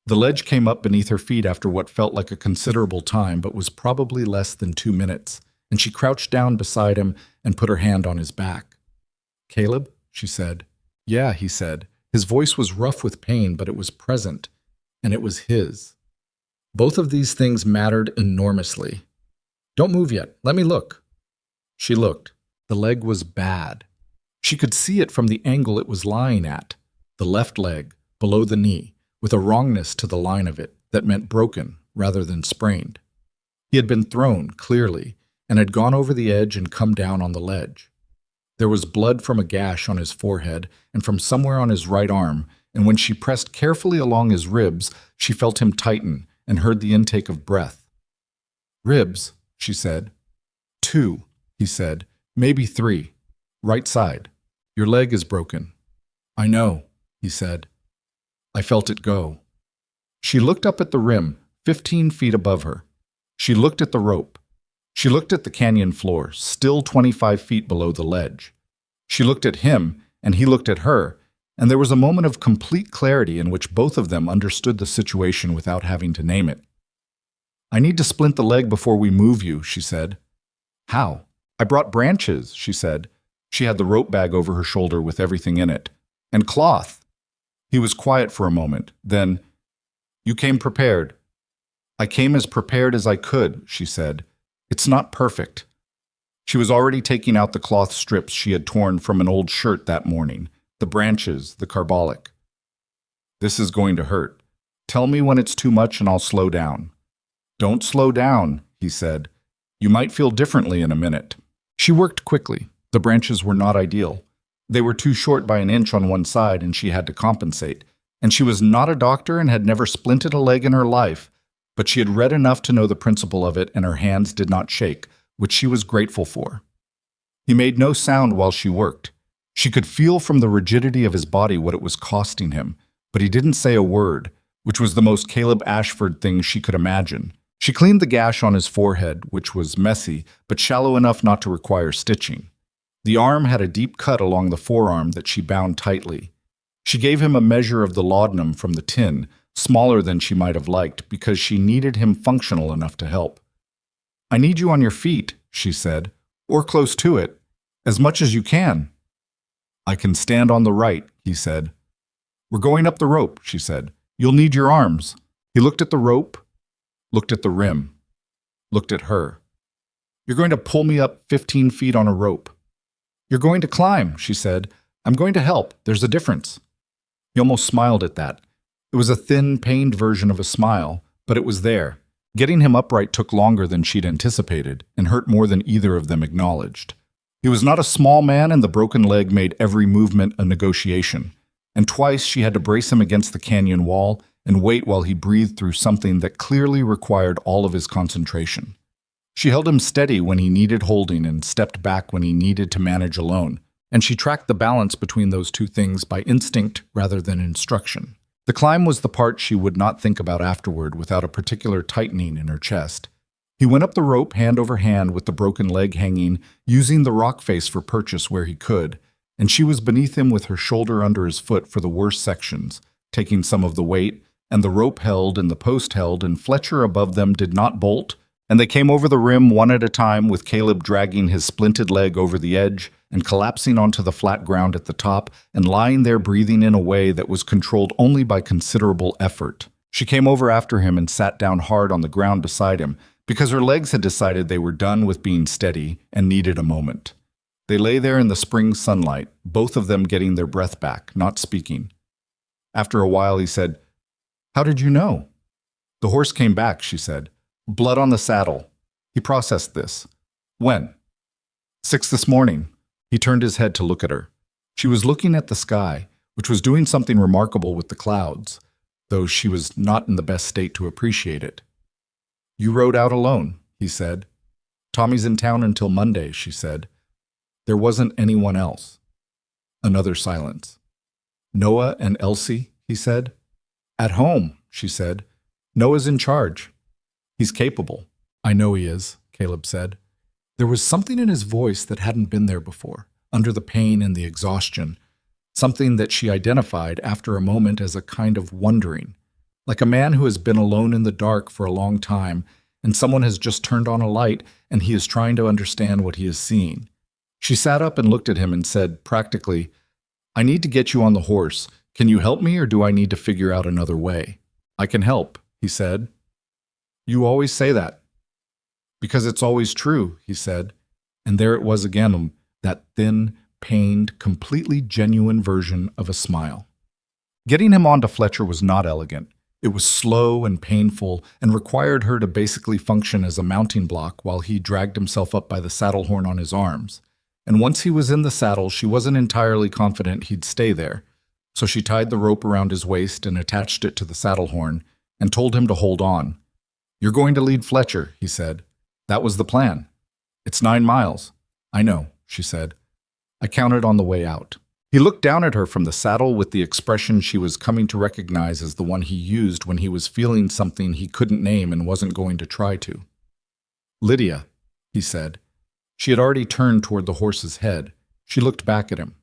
The ledge came up beneath her feet after what felt like a considerable time, but was probably less than 2 minutes, and she crouched down beside him and put her hand on his back. Caleb, she said. Yeah, he said. His voice was rough with pain, but it was present, and it was his. Both of these things mattered enormously. Don't move yet. Let me look. She looked. The leg was bad. She could see it from the angle it was lying at, the left leg, below the knee, with a wrongness to the line of it that meant broken rather than sprained. He had been thrown, clearly, and had gone over the edge and come down on the ledge. There was blood from a gash on his forehead and from somewhere on his right arm, and when she pressed carefully along his ribs, she felt him tighten and heard the intake of breath. Ribs, she said. 2, he said. Maybe 3. Right side. Your leg is broken. I know, he said. I felt it go. She looked up at the rim, 15 feet above her. She looked at the rope. She looked at the canyon floor, still 25 feet below the ledge. She looked at him, and he looked at her, and there was a moment of complete clarity in which both of them understood the situation without having to name it. I need to splint the leg before we move you, she said. How? I brought branches, she said. She had the rope bag over her shoulder with everything in it. And cloth. He was quiet for a moment. Then, you came prepared. I came as prepared as I could, she said. It's not perfect. She was already taking out the cloth strips she had torn from an old shirt that morning, the branches, the carbolic. This is going to hurt. Tell me when it's too much and I'll slow down. Don't slow down, he said. You might feel differently in a minute. She worked quickly. The branches were not ideal. They were too short by an inch on one side and she had to compensate. And she was not a doctor and had never splinted a leg in her life, but she had read enough to know the principle of it and her hands did not shake, which she was grateful for. He made no sound while she worked. She could feel from the rigidity of his body what it was costing him, but he didn't say a word, which was the most Caleb Ashford thing she could imagine. She cleaned the gash on his forehead, which was messy, but shallow enough not to require stitching. The arm had a deep cut along the forearm that she bound tightly. She gave him a measure of the laudanum from the tin, smaller than she might have liked, because she needed him functional enough to help. "I need you on your feet," she said, "or close to it, as much as you can." "I can stand on the right," he said. "We're going up the rope," she said. "You'll need your arms." He looked at the rope, looked at the rim, looked at her. "You're going to pull me up 15 feet on a rope." "You're going to climb," she said. "I'm going to help. There's a difference." He almost smiled at that. It was a thin, pained version of a smile, but it was there. Getting him upright took longer than she'd anticipated, and hurt more than either of them acknowledged. He was not a small man, and the broken leg made every movement a negotiation. And twice she had to brace him against the canyon wall and wait while he breathed through something that clearly required all of his concentration. She held him steady when he needed holding and stepped back when he needed to manage alone, and she tracked the balance between those two things by instinct rather than instruction. The climb was the part she would not think about afterward without a particular tightening in her chest. He went up the rope hand over hand with the broken leg hanging, using the rock face for purchase where he could, and she was beneath him with her shoulder under his foot for the worst sections, taking some of the weight, and the rope held and the post held, and Fletcher above them did not bolt, and they came over the rim one at a time with Caleb dragging his splinted leg over the edge and collapsing onto the flat ground at the top and lying there breathing in a way that was controlled only by considerable effort. She came over after him and sat down hard on the ground beside him because her legs had decided they were done with being steady and needed a moment. They lay there in the spring sunlight, both of them getting their breath back, not speaking. After a while he said, "How did you know?" "The horse came back," she said. "Blood on the saddle." He processed this. "When?" "6 this morning." He turned his head to look at her. She was looking at the sky, which was doing something remarkable with the clouds, though she was not in the best state to appreciate it. "You rode out alone," he said. "Tommy's in town until Monday," she said. "There wasn't anyone else." Another silence. "Noah and Elsie," he said. "At home," she said. "Noah's in charge. He's capable." "I know he is," Caleb said. There was something in his voice that hadn't been there before, under the pain and the exhaustion, something that she identified after a moment as a kind of wondering, like a man who has been alone in the dark for a long time, and someone has just turned on a light, and he is trying to understand what he is seeing. She sat up and looked at him and said, practically, "I need to get you on the horse. Can you help me, or do I need to figure out another way?" "I can help," he said. "You always say that." "Because it's always true," he said. And there it was again, that thin, pained, completely genuine version of a smile. Getting him onto Fletcher was not elegant. It was slow and painful and required her to basically function as a mounting block while he dragged himself up by the saddle horn on his arms. And once he was in the saddle, she wasn't entirely confident he'd stay there. So she tied the rope around his waist and attached it to the saddle horn and told him to hold on. "You're going to lead Fletcher," he said. "That was the plan." "It's 9 miles. "I know," she said. "I counted on the way out." He looked down at her from the saddle with the expression she was coming to recognize as the one he used when he was feeling something he couldn't name and wasn't going to try to. "Lydia," he said. She had already turned toward the horse's head. She looked back at him.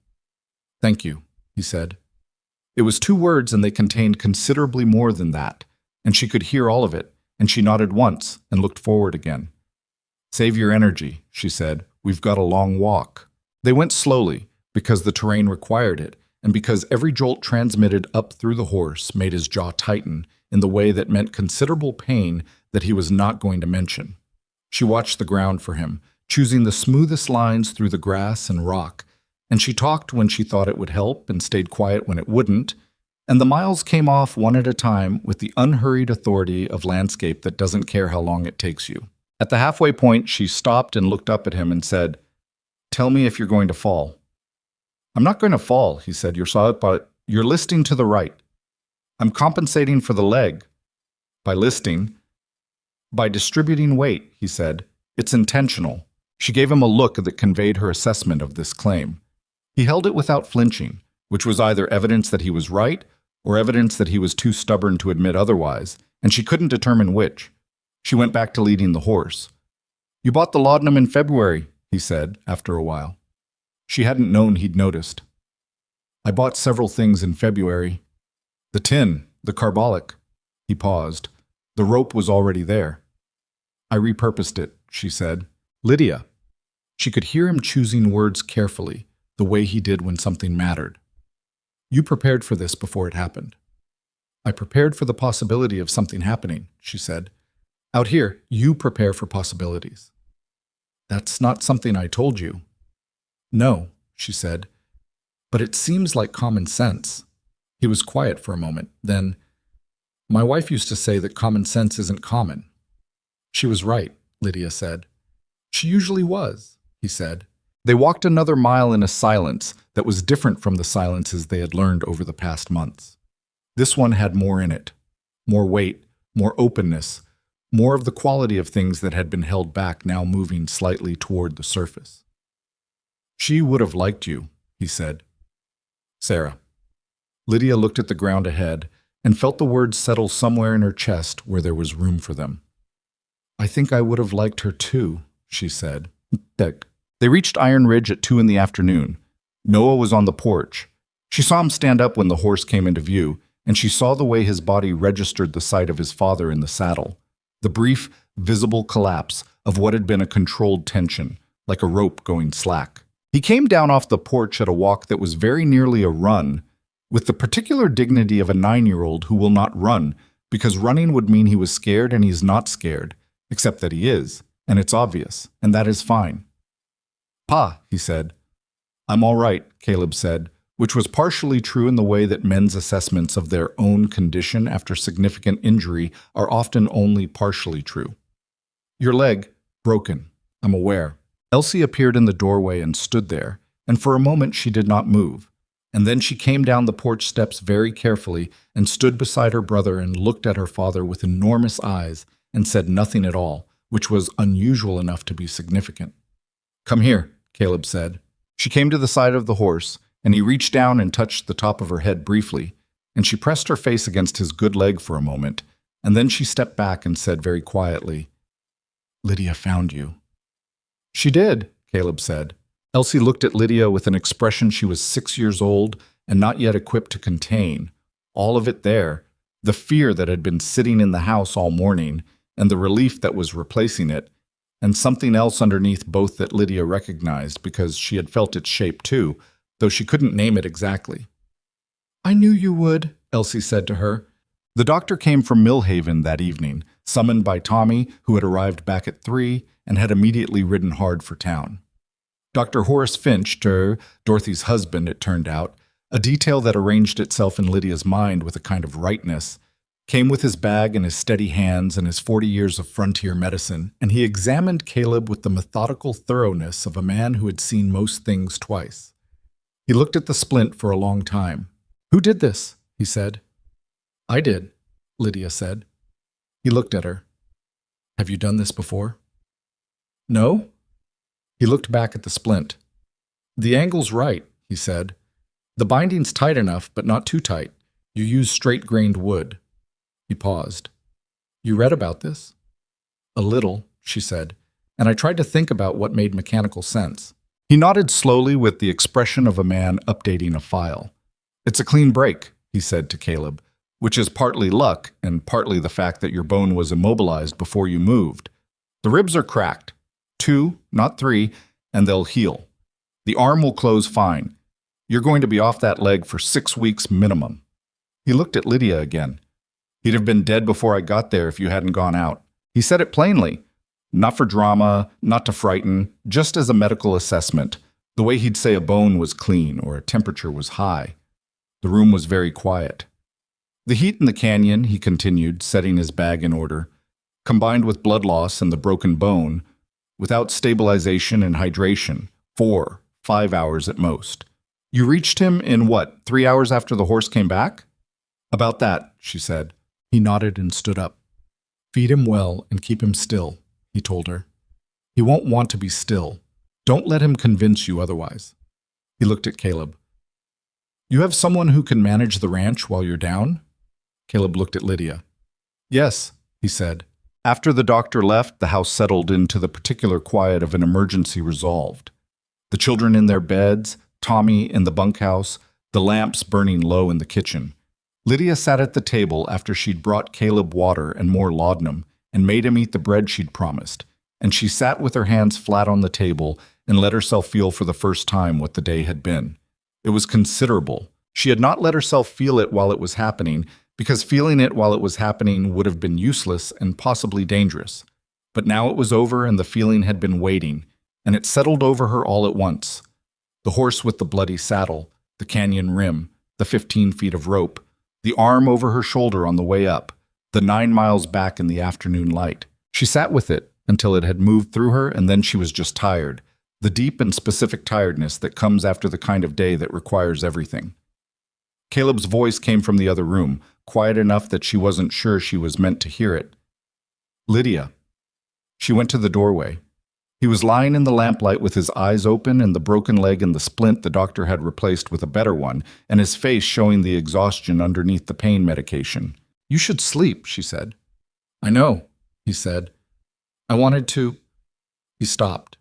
"Thank you," he said. It was 2 words, and they contained considerably more than that, and she could hear all of it, and she nodded once and looked forward again. "Save your energy," she said. "We've got a long walk." They went slowly, because the terrain required it, and because every jolt transmitted up through the horse made his jaw tighten in the way that meant considerable pain that he was not going to mention. She watched the ground for him, choosing the smoothest lines through the grass and rock, and she talked when she thought it would help and stayed quiet when it wouldn't, and the miles came off one at a time with the unhurried authority of landscape that doesn't care how long it takes you. At the halfway point, she stopped and looked up at him and said, "Tell me if you're going to fall." "I'm not going to fall," he said. You're listing to the right." "I'm compensating for the leg." "By listing?" "By distributing weight," he said. "It's intentional." She gave him a look that conveyed her assessment of this claim. He held it without flinching, which was either evidence that he was right or evidence that he was too stubborn to admit otherwise, and she couldn't determine which. She went back to leading the horse. "You bought the laudanum in February," he said, after a while. She hadn't known he'd noticed. "I bought several things in February. The tin, the carbolic." He paused. The rope was already there. "I repurposed it," she said. "Lydia." She could hear him choosing words carefully, the way he did when something mattered. "You prepared for this before it happened." "I prepared for the possibility of something happening," she said. "Out here, you prepare for possibilities." "That's not something I told you." "No," she said, "but it seems like common sense." He was quiet for a moment. Then, "My wife used to say that common sense isn't common." "She was right," Lydia said. "She usually was," he said. They walked another mile in a silence that was different from the silences they had learned over the past months. This one had more in it, more weight, more openness, more of the quality of things that had been held back now moving slightly toward the surface. "She would have liked you," he said. "Sarah." Lydia looked at the ground ahead and felt the words settle somewhere in her chest where there was room for them. "I think I would have liked her too," she said. They reached Iron Ridge at 2 in the afternoon. Noah was on the porch. She saw him stand up when the horse came into view, and she saw the way his body registered the sight of his father in the saddle. The brief, visible collapse of what had been a controlled tension, like a rope going slack. He came down off the porch at a walk that was very nearly a run, with the particular dignity of a 9-year-old who will not run, because running would mean he was scared and he's not scared, except that he is, and it's obvious, and that is fine. "Pa," he said. "I'm all right," Caleb said, which was partially true in the way that men's assessments of their own condition after significant injury are often only partially true. "Your leg, broken, I'm aware." Elsie appeared in the doorway and stood there, and for a moment she did not move. And then she came down the porch steps very carefully and stood beside her brother and looked at her father with enormous eyes and said nothing at all, which was unusual enough to be significant. "Come here," Caleb said. She came to the side of the horse, and he reached down and touched the top of her head briefly, and she pressed her face against his good leg for a moment, and then she stepped back and said very quietly, "Lydia found you." "She did," Caleb said. Elsie looked at Lydia with an expression she was 6 years old and not yet equipped to contain. All of it there, the fear that had been sitting in the house all morning, and the relief that was replacing it, and something else underneath both that Lydia recognized because she had felt its shape too, though she couldn't name it exactly. "I knew you would," Elsie said to her. The doctor came from Millhaven that evening, summoned by Tommy, who had arrived back at 3 and had immediately ridden hard for town. Dr. Horace Finch, Dorothy's husband, it turned out, a detail that arranged itself in Lydia's mind with a kind of rightness, came with his bag and his steady hands and his 40 years of frontier medicine, and he examined Caleb with the methodical thoroughness of a man who had seen most things twice. He looked at the splint for a long time. "Who did this?" he said. "I did," Lydia said. He looked at her. "Have you done this before?" "No." He looked back at the splint. "The angle's right," he said. "The binding's tight enough, but not too tight. You use straight-grained wood." He paused. "You read about this?" "A little," she said, "and I tried to think about what made mechanical sense." He nodded slowly with the expression of a man updating a file. "It's a clean break," he said to Caleb, "which is partly luck and partly the fact that your bone was immobilized before you moved. The ribs are cracked. 2, not 3, and they'll heal. The arm will close fine. You're going to be off that leg for 6 weeks minimum." He looked at Lydia again. "He'd have been dead before I got there if you hadn't gone out." He said it plainly, not for drama, not to frighten, just as a medical assessment, the way he'd say a bone was clean or a temperature was high. The room was very quiet. "The heat in the canyon," he continued, setting his bag in order, "combined with blood loss and the broken bone, without stabilization and hydration, 4, 5 hours at most. You reached him in what, 3 hours after the horse came back?" "About that," she said. He nodded and stood up. "Feed him well and keep him still," he told her. "He won't want to be still. Don't let him convince you otherwise." He looked at Caleb. You have someone who can manage the ranch while you're down? Caleb looked at Lydia. Yes, he said. After the doctor left, the house settled into the particular quiet of an emergency resolved. The children in their beds, Tommy in the bunkhouse, the lamps burning low in the kitchen. Lydia sat at the table after she'd brought Caleb water and more laudanum and made him eat the bread she'd promised, and she sat with her hands flat on the table and let herself feel for the first time what the day had been. It was considerable. She had not let herself feel it while it was happening, because feeling it while it was happening would have been useless and possibly dangerous. But now it was over and the feeling had been waiting, and it settled over her all at once. The horse with the bloody saddle, the canyon rim, the 15 feet of rope, the arm over her shoulder on the way up, the 9 miles back in the afternoon light. She sat with it until it had moved through her, and then she was just tired, the deep and specific tiredness that comes after the kind of day that requires everything. Caleb's voice came from the other room, quiet enough that she wasn't sure she was meant to hear it. Lydia. She went to the doorway. He was lying in the lamplight with his eyes open and the broken leg in the splint the doctor had replaced with a better one, and his face showing the exhaustion underneath the pain medication. You should sleep, she said. I know, he said. I wanted to. He stopped.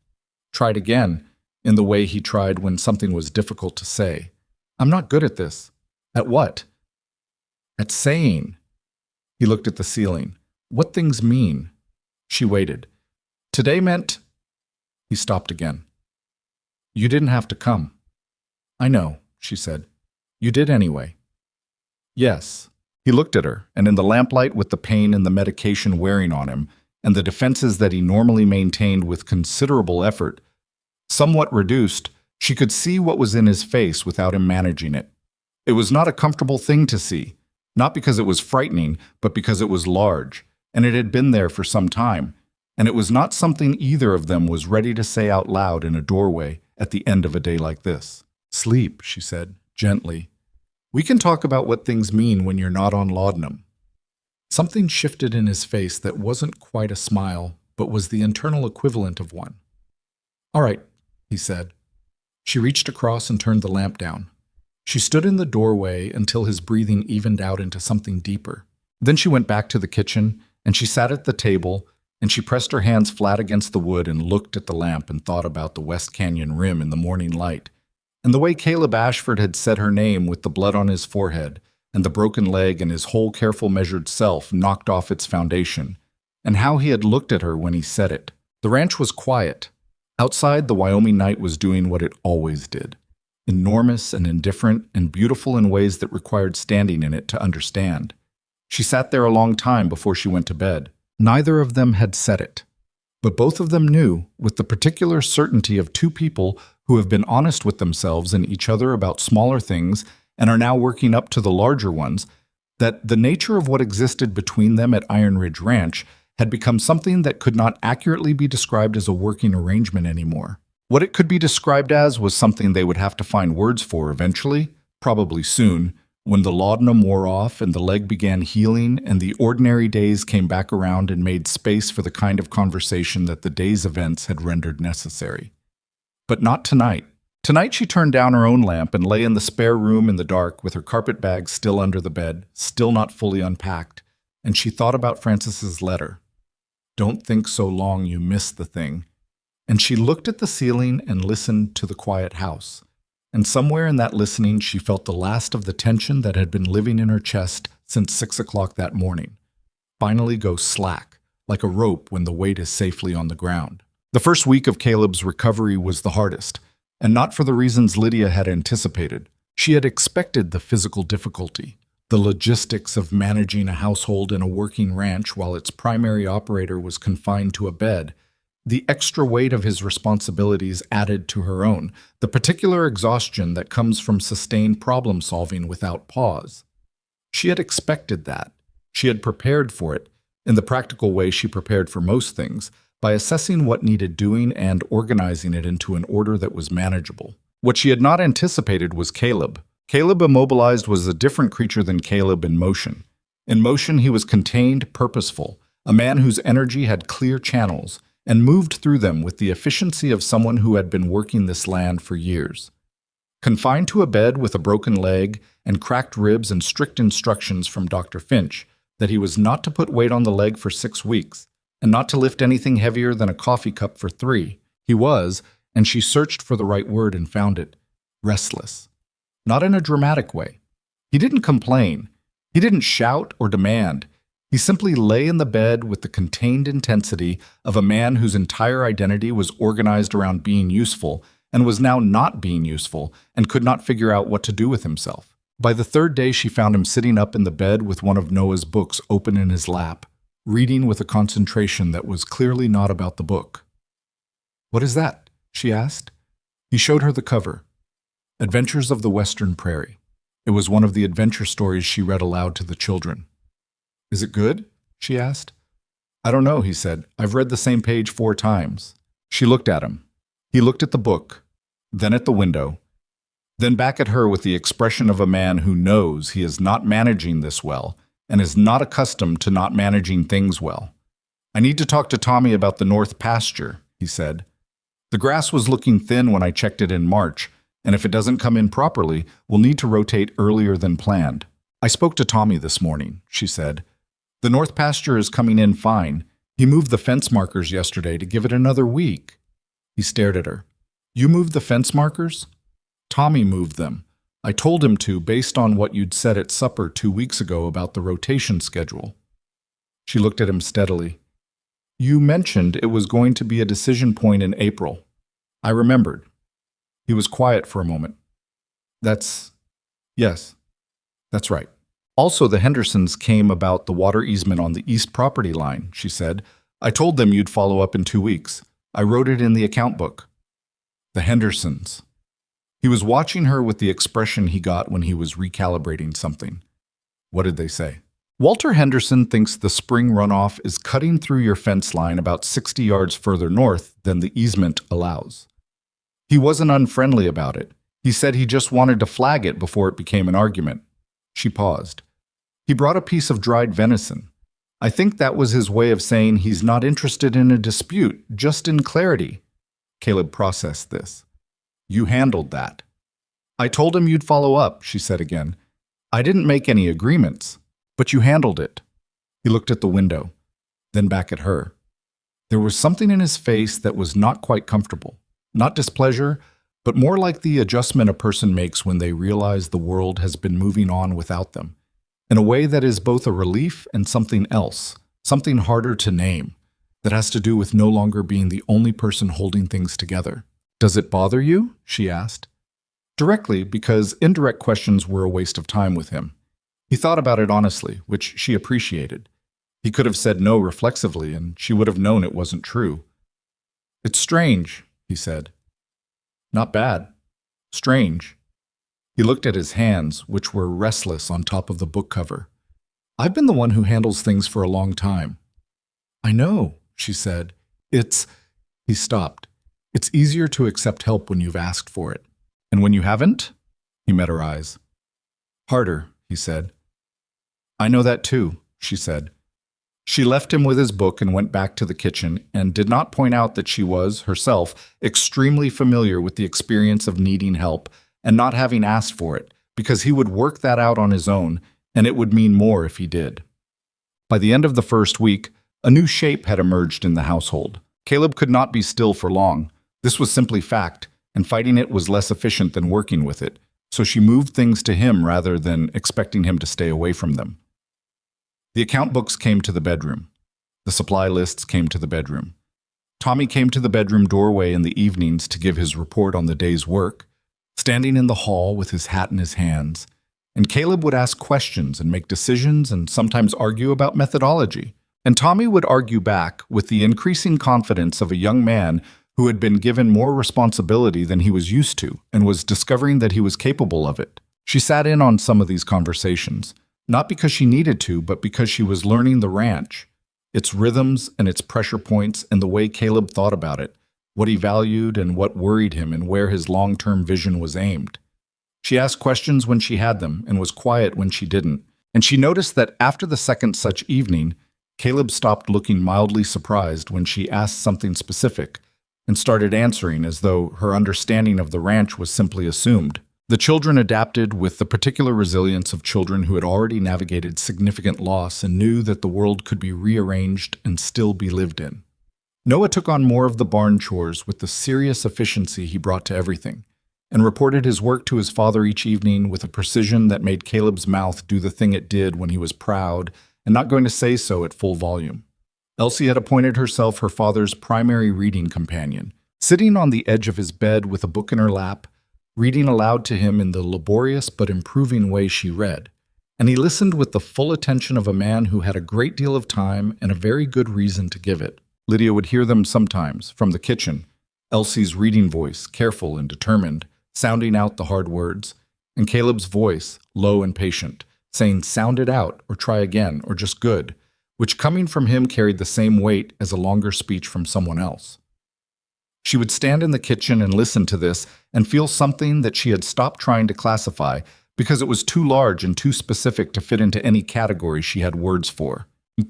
Tried again, in the way he tried when something was difficult to say. I'm not good at this. At what? At saying. He looked at the ceiling. What things mean? She waited. Today meant... He stopped again. You didn't have to come. I know, she said. You did anyway. Yes. He looked at her, and in the lamplight with the pain and the medication wearing on him, and the defenses that he normally maintained with considerable effort, somewhat reduced, she could see what was in his face without him managing it. It was not a comfortable thing to see, not because it was frightening, but because it was large, and it had been there for some time, and it was not something either of them was ready to say out loud in a doorway at the end of a day like this. Sleep, she said, gently. We can talk about what things mean when you're not on laudanum. Something shifted in his face that wasn't quite a smile, but was the internal equivalent of one. All right, he said. She reached across and turned the lamp down. She stood in the doorway until his breathing evened out into something deeper. Then she went back to the kitchen, and she sat at the table, and she pressed her hands flat against the wood and looked at the lamp and thought about the West Canyon rim in the morning light, and the way Caleb Ashford had said her name with the blood on his forehead, and the broken leg and his whole careful measured self knocked off its foundation, and how he had looked at her when he said it. The ranch was quiet. Outside, the Wyoming night was doing what it always did. Enormous and indifferent and beautiful in ways that required standing in it to understand. She sat there a long time before she went to bed. Neither of them had said it, but both of them knew, with the particular certainty of two people who have been honest with themselves and each other about smaller things and are now working up to the larger ones, that the nature of what existed between them at Iron Ridge Ranch had become something that could not accurately be described as a working arrangement anymore. What it could be described as was something they would have to find words for eventually, probably soon, when the laudanum wore off and the leg began healing and the ordinary days came back around and made space for the kind of conversation that the day's events had rendered necessary. But not tonight. Tonight she turned down her own lamp and lay in the spare room in the dark with her carpet bag still under the bed, still not fully unpacked, and she thought about Francis's letter. Don't think so long you miss the thing. And she looked at the ceiling and listened to the quiet house. And somewhere in that listening she felt the last of the tension that had been living in her chest since 6 o'clock that morning finally go slack, like a rope when the weight is safely on the ground. The first week of Caleb's recovery was the hardest, and not for the reasons Lydia had anticipated. She had expected the physical difficulty, the logistics of managing a household in a working ranch while its primary operator was confined to a bed, the extra weight of his responsibilities added to her own, the particular exhaustion that comes from sustained problem-solving without pause. She had expected that. She had prepared for it, in the practical way she prepared for most things, by assessing what needed doing and organizing it into an order that was manageable. What she had not anticipated was Caleb. Caleb immobilized was a different creature than Caleb in motion. In motion he was contained, purposeful, a man whose energy had clear channels, and moved through them with the efficiency of someone who had been working this land for years. Confined to a bed with a broken leg and cracked ribs and strict instructions from Dr. Finch that he was not to put weight on the leg for 6 weeks and not to lift anything heavier than a coffee cup for 3. He was, and she searched for the right word and found it, restless. Not in a dramatic way. He didn't complain. He didn't shout or demand. He simply lay in the bed with the contained intensity of a man whose entire identity was organized around being useful and was now not being useful and could not figure out what to do with himself. By the 3rd day, she found him sitting up in the bed with one of Noah's books open in his lap, reading with a concentration that was clearly not about the book. "What is that?" she asked. He showed her the cover. Adventures of the Western Prairie. It was one of the adventure stories she read aloud to the children. "Is it good?" she asked. "I don't know," he said. "I've read the same page 4 times. She looked at him. He looked at the book, then at the window, then back at her with the expression of a man who knows he is not managing this well and is not accustomed to not managing things well. "I need to talk to Tommy about the north pasture," he said. "The grass was looking thin when I checked it in March, and if it doesn't come in properly, we'll need to rotate earlier than planned." "I spoke to Tommy this morning," she said. "The north pasture is coming in fine. He moved the fence markers yesterday to give it another week." He stared at her. "You moved the fence markers?" "Tommy moved them. I told him to based on what you'd said at supper 2 weeks ago about the rotation schedule." She looked at him steadily. "You mentioned it was going to be a decision point in April." "I remembered." He was quiet for a moment. Yes, that's right. "Also, the Hendersons came about the water easement on the east property line," she said. "I told them you'd follow up in 2 weeks. I wrote it in the account book." The Hendersons. He was watching her with the expression he got when he was recalibrating something. What did they say? "Walter Henderson thinks the spring runoff is cutting through your fence line about 60 yards further north than the easement allows. He wasn't unfriendly about it. He said he just wanted to flag it before it became an argument." She paused. "He brought a piece of dried venison. I think that was his way of saying he's not interested in a dispute, just in clarity." Caleb processed this. "You handled that." "I told him you'd follow up," she said again. "I didn't make any agreements, but you handled it." He looked at the window, then back at her. There was something in his face that was not quite comfortable. Not displeasure, but more like the adjustment a person makes when they realize the world has been moving on without them, in a way that is both a relief and something else, something harder to name, that has to do with no longer being the only person holding things together. "Does it bother you?" she asked. Directly, because indirect questions were a waste of time with him. He thought about it honestly, which she appreciated. He could have said no reflexively, and she would have known it wasn't true. "It's strange," he said. "Not bad. Strange." He looked at his hands, which were restless on top of the book cover. "I've been the one who handles things for a long time." "I know," she said. He stopped. "It's easier to accept help when you've asked for it. And when you haven't?" He met her eyes. "Harder," he said. "I know that too," she said. She left him with his book and went back to the kitchen and did not point out that she was, herself, extremely familiar with the experience of needing help and not having asked for it, because he would work that out on his own, and it would mean more if he did. By the end of the first week, a new shape had emerged in the household. Caleb could not be still for long. This was simply fact, and fighting it was less efficient than working with it, so she moved things to him rather than expecting him to stay away from them. The account books came to the bedroom. The supply lists came to the bedroom. Tommy came to the bedroom doorway in the evenings to give his report on the day's work, standing in the hall with his hat in his hands, and Caleb would ask questions and make decisions and sometimes argue about methodology. And Tommy would argue back with the increasing confidence of a young man who had been given more responsibility than he was used to and was discovering that he was capable of it. She sat in on some of these conversations, not because she needed to, but because she was learning the ranch, its rhythms and its pressure points and the way Caleb thought about it, what he valued and what worried him and where his long-term vision was aimed. She asked questions when she had them and was quiet when she didn't, and she noticed that after the second such evening, Caleb stopped looking mildly surprised when she asked something specific and started answering as though her understanding of the ranch was simply assumed. The children adapted with the particular resilience of children who had already navigated significant loss and knew that the world could be rearranged and still be lived in. Noah took on more of the barn chores with the serious efficiency he brought to everything, and reported his work to his father each evening with a precision that made Caleb's mouth do the thing it did when he was proud and not going to say so at full volume. Elsie had appointed herself her father's primary reading companion, sitting on the edge of his bed with a book in her lap, reading aloud to him in the laborious but improving way she read, and he listened with the full attention of a man who had a great deal of time and a very good reason to give it. Lydia would hear them sometimes, from the kitchen, Elsie's reading voice, careful and determined, sounding out the hard words, and Caleb's voice, low and patient, saying sound it out, or try again, or just good, which coming from him carried the same weight as a longer speech from someone else. She would stand in the kitchen and listen to this and feel something that she had stopped trying to classify because it was too large and too specific to fit into any category she had words for. It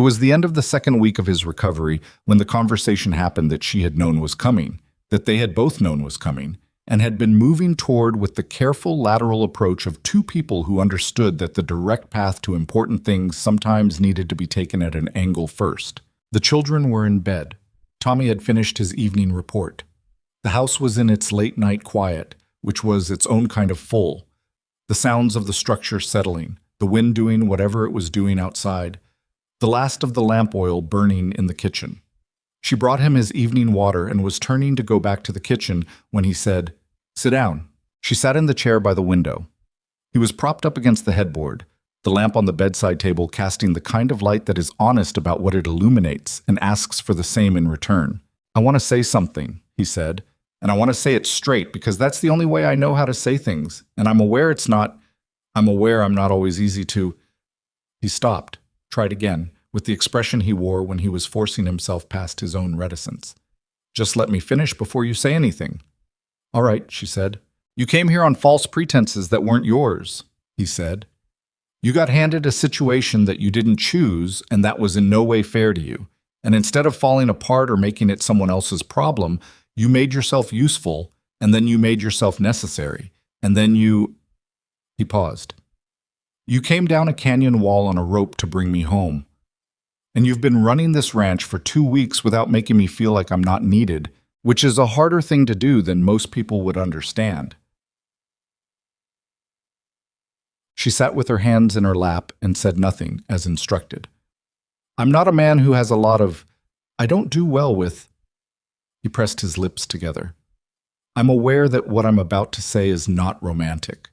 was the end of the second week of his recovery when the conversation happened that she had known was coming, that they had both known was coming, and had been moving toward with the careful lateral approach of two people who understood that the direct path to important things sometimes needed to be taken at an angle first. The children were in bed. Tommy had finished his evening report. The house was in its late-night quiet, which was its own kind of full. The sounds of the structure settling, the wind doing whatever it was doing outside, the last of the lamp oil burning in the kitchen. She brought him his evening water and was turning to go back to the kitchen when he said, "Sit down." She sat in the chair by the window. He was propped up against the headboard, the lamp on the bedside table casting the kind of light that is honest about what it illuminates and asks for the same in return. "I want to say something," he said, "and I want to say it straight because that's the only way I know how to say things, and I'm aware I'm not always easy to—" He stopped, tried again, with the expression he wore when he was forcing himself past his own reticence. "Just let me finish before you say anything." "All right," she said. "You came here on false pretenses that weren't yours," he said. "You got handed a situation that you didn't choose, and that was in no way fair to you. And instead of falling apart or making it someone else's problem, you made yourself useful, and then you made yourself necessary, and then you—" He paused. "You came down a canyon wall on a rope to bring me home. And you've been running this ranch for 2 weeks without making me feel like I'm not needed, which is a harder thing to do than most people would understand." She sat with her hands in her lap and said nothing, as instructed. "I'm not a man who has a lot of— I don't do well with—" He pressed his lips together. "I'm aware that what I'm about to say is not romantic.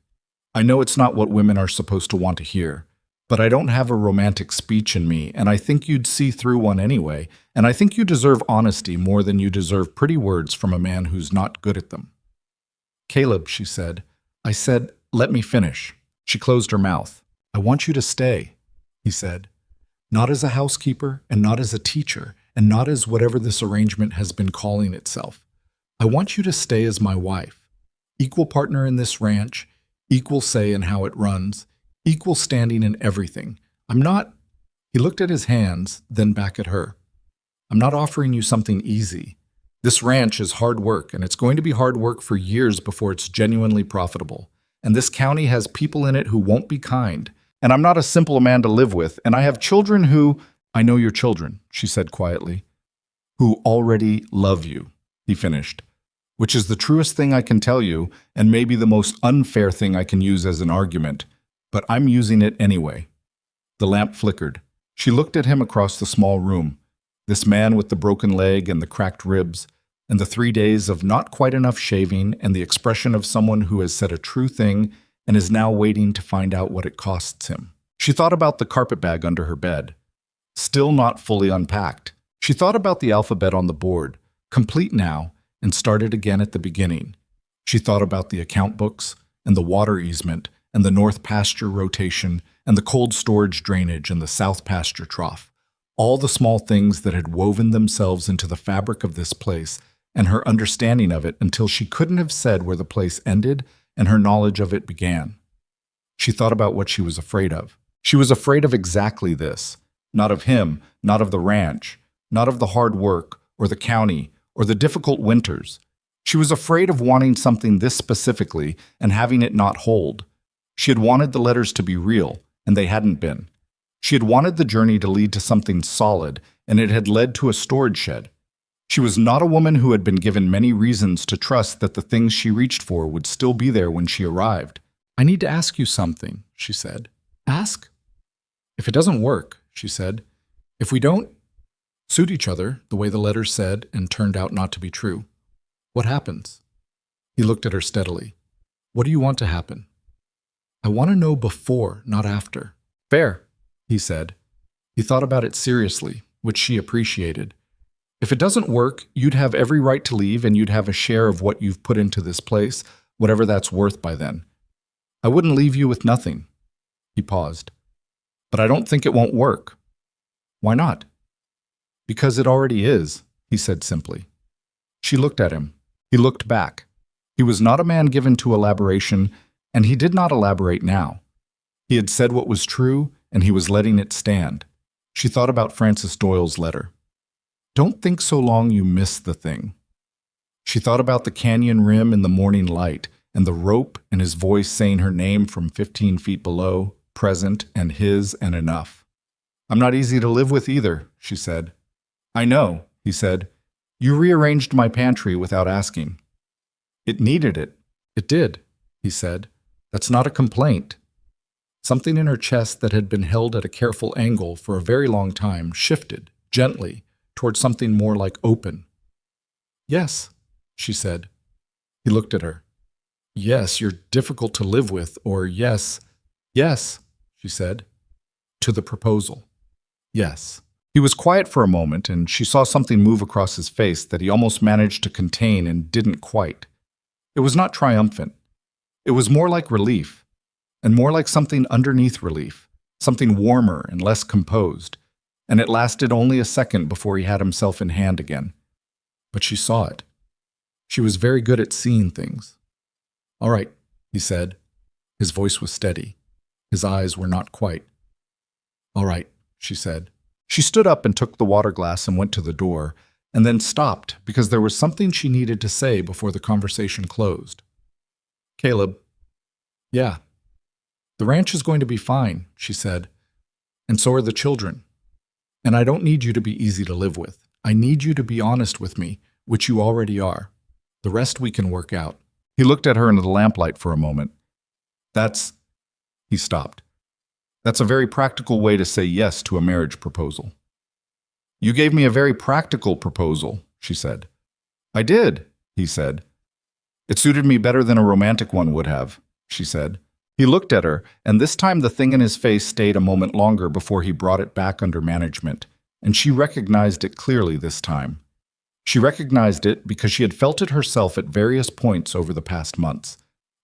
I know it's not what women are supposed to want to hear, but I don't have a romantic speech in me, and I think you'd see through one anyway, and I think you deserve honesty more than you deserve pretty words from a man who's not good at them." "Caleb," she said. "I said, let me finish." She closed her mouth. "I want you to stay," he said. "Not as a housekeeper, and not as a teacher, and not as whatever this arrangement has been calling itself. I want you to stay as my wife. Equal partner in this ranch, equal say in how it runs, equal standing in everything. I'm not—" He looked at his hands, then back at her. "I'm not offering you something easy. This ranch is hard work, and it's going to be hard work for years before it's genuinely profitable. And this county has people in it who won't be kind. And I'm not a simple man to live with, and I have children who—" "I know your children," she said quietly. "Who already love you," he finished. "Which is the truest thing I can tell you, and maybe the most unfair thing I can use as an argument. But I'm using it anyway." The lamp flickered. She looked at him across the small room. This man with the broken leg and the cracked ribs, and the 3 days of not quite enough shaving, and the expression of someone who has said a true thing and is now waiting to find out what it costs him. She thought about the carpet bag under her bed, still not fully unpacked. She thought about the alphabet on the board, complete now, and started again at the beginning. She thought about the account books, and the water easement, and the north pasture rotation, and the cold storage drainage and the south pasture trough. All the small things that had woven themselves into the fabric of this place, and her understanding of it until she couldn't have said where the place ended and her knowledge of it began. She thought about what she was afraid of. She was afraid of exactly this. Not of him, not of the ranch, not of the hard work, or the county, or the difficult winters. She was afraid of wanting something this specifically and having it not hold. She had wanted the letters to be real, and they hadn't been. She had wanted the journey to lead to something solid, and it had led to a storage shed. She was not a woman who had been given many reasons to trust that the things she reached for would still be there when she arrived. "I need to ask you something," she said. "Ask?" "If it doesn't work," she said, "if we don't suit each other the way the letters said and turned out not to be true, what happens?" He looked at her steadily. "What do you want to happen?" "I want to know before, not after." "Fair," he said. He thought about it seriously, which she appreciated. "If it doesn't work, you'd have every right to leave and you'd have a share of what you've put into this place, whatever that's worth by then. I wouldn't leave you with nothing." He paused. "But I don't think it won't work." "Why not?" "Because it already is," he said simply. She looked at him. He looked back. He was not a man given to elaboration, and he did not elaborate now. He had said what was true, and he was letting it stand. She thought about Francis Doyle's letter. "Don't think so long you miss the thing." She thought about the canyon rim in the morning light, and the rope and his voice saying her name from 15 feet below, present and his and enough. "I'm not easy to live with either," she said. "I know," he said. "You rearranged my pantry without asking." "It needed it." "It did," he said. "That's not a complaint." Something in her chest that had been held at a careful angle for a very long time shifted, gently, toward something more like open. "Yes," she said. He looked at her. "Yes, you're difficult to live with," or "Yes, yes," she said. "To the proposal." "Yes." He was quiet for a moment, and she saw something move across his face that he almost managed to contain and didn't quite. It was not triumphant. It was more like relief, and more like something underneath relief, something warmer and less composed, and it lasted only a second before he had himself in hand again. But she saw it. She was very good at seeing things. "All right," he said. His voice was steady. His eyes were not quite. "All right," she said. She stood up and took the water glass and went to the door, and then stopped because there was something she needed to say before the conversation closed. "Caleb." "Yeah." "The ranch is going to be fine," she said. "And so are the children. And I don't need you to be easy to live with. I need you to be honest with me, which you already are. The rest we can work out." He looked at her into the lamplight for a moment. He stopped. "That's a very practical way to say yes to a marriage proposal." "You gave me a very practical proposal," she said. "I did," he said. "It suited me better than a romantic one would have," she said. He looked at her, and this time the thing in his face stayed a moment longer before he brought it back under management, and she recognized it clearly this time. She recognized it because she had felt it herself at various points over the past months,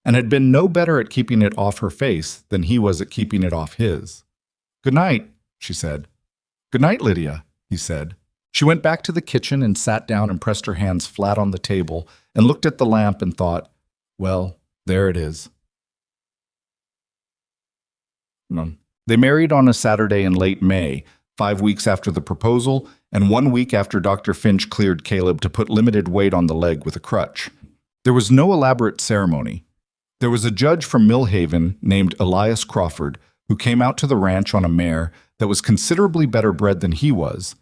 and had been no better at keeping it off her face than he was at keeping it off his. "Good night," she said. "Good night, Lydia," he said. She went back to the kitchen and sat down and pressed her hands flat on the table and looked at the lamp and thought, well, there it is. They married on a Saturday in late May, 5 weeks after the proposal, and 1 week after Dr. Finch cleared Caleb to put limited weight on the leg with a crutch. There was no elaborate ceremony. There was a judge from Millhaven named Elias Crawford who came out to the ranch on a mare that was considerably better bred than he was,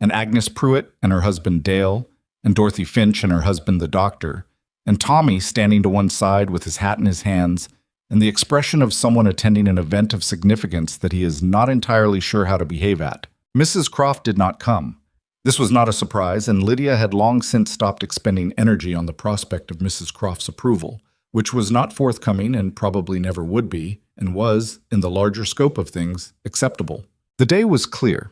and Agnes Pruitt and her husband Dale, and Dorothy Finch and her husband the doctor, and Tommy standing to one side with his hat in his hands, and the expression of someone attending an event of significance that he is not entirely sure how to behave at. Mrs. Croft did not come. This was not a surprise, and Lydia had long since stopped expending energy on the prospect of Mrs. Croft's approval, which was not forthcoming and probably never would be, and was, in the larger scope of things, acceptable. The day was clear.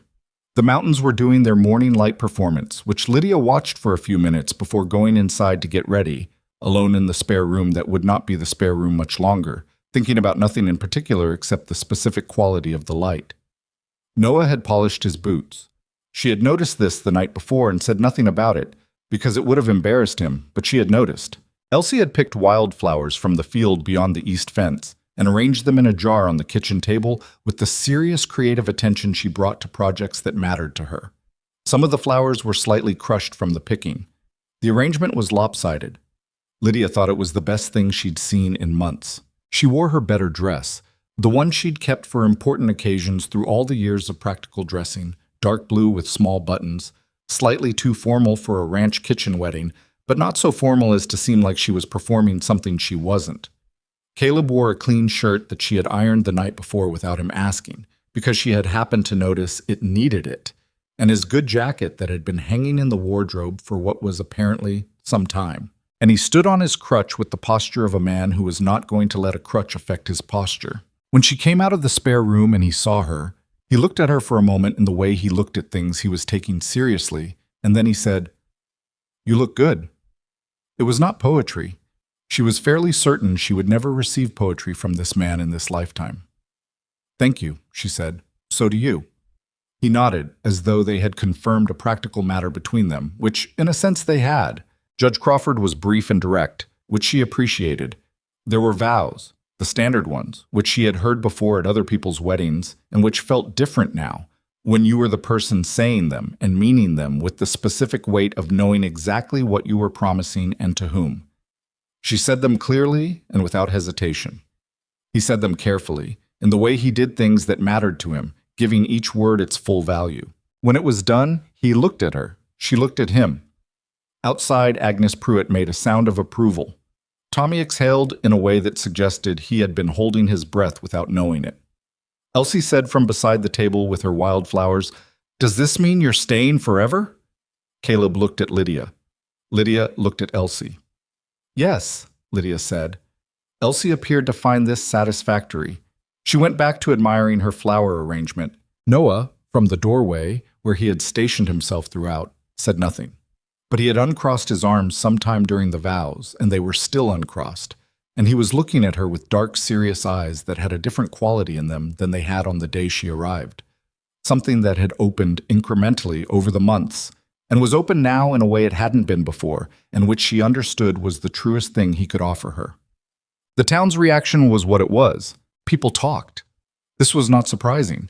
The mountains were doing their morning light performance, which Lydia watched for a few minutes before going inside to get ready, alone in the spare room that would not be the spare room much longer, thinking about nothing in particular except the specific quality of the light. Noah had polished his boots. She had noticed this the night before and said nothing about it, because it would have embarrassed him, but she had noticed. Elsie had picked wildflowers from the field beyond the east fence and arranged them in a jar on the kitchen table with the serious creative attention she brought to projects that mattered to her. Some of the flowers were slightly crushed from the picking. The arrangement was lopsided. Lydia thought it was the best thing she'd seen in months. She wore her better dress, the one she'd kept for important occasions through all the years of practical dressing, dark blue with small buttons, slightly too formal for a ranch kitchen wedding, but not so formal as to seem like she was performing something she wasn't. Caleb wore a clean shirt that she had ironed the night before without him asking, because she had happened to notice it needed it, and his good jacket that had been hanging in the wardrobe for what was apparently some time. And he stood on his crutch with the posture of a man who was not going to let a crutch affect his posture. When she came out of the spare room and he saw her, he looked at her for a moment in the way he looked at things he was taking seriously, and then he said, "You look good." It was not poetry. She was fairly certain she would never receive poetry from this man in this lifetime. "Thank you," she said. "So do you." He nodded, as though they had confirmed a practical matter between them, which, in a sense, they had. Judge Crawford was brief and direct, which she appreciated. There were vows, the standard ones, which she had heard before at other people's weddings, and which felt different now, when you were the person saying them and meaning them with the specific weight of knowing exactly what you were promising and to whom. She said them clearly and without hesitation. He said them carefully, in the way he did things that mattered to him, giving each word its full value. When it was done, he looked at her. She looked at him. Outside, Agnes Pruitt made a sound of approval. Tommy exhaled in a way that suggested he had been holding his breath without knowing it. Elsie said from beside the table with her wildflowers, "Does this mean you're staying forever?" Caleb looked at Lydia. Lydia looked at Elsie. "Yes," Lydia said. Elsie appeared to find this satisfactory. She went back to admiring her flower arrangement. Noah, from the doorway, where he had stationed himself throughout, said nothing. But he had uncrossed his arms sometime during the vows, and they were still uncrossed, and he was looking at her with dark, serious eyes that had a different quality in them than they had on the day she arrived. Something that had opened incrementally over the months, and was open now in a way it hadn't been before, and which she understood was the truest thing he could offer her. The town's reaction was what it was. People talked. This was not surprising.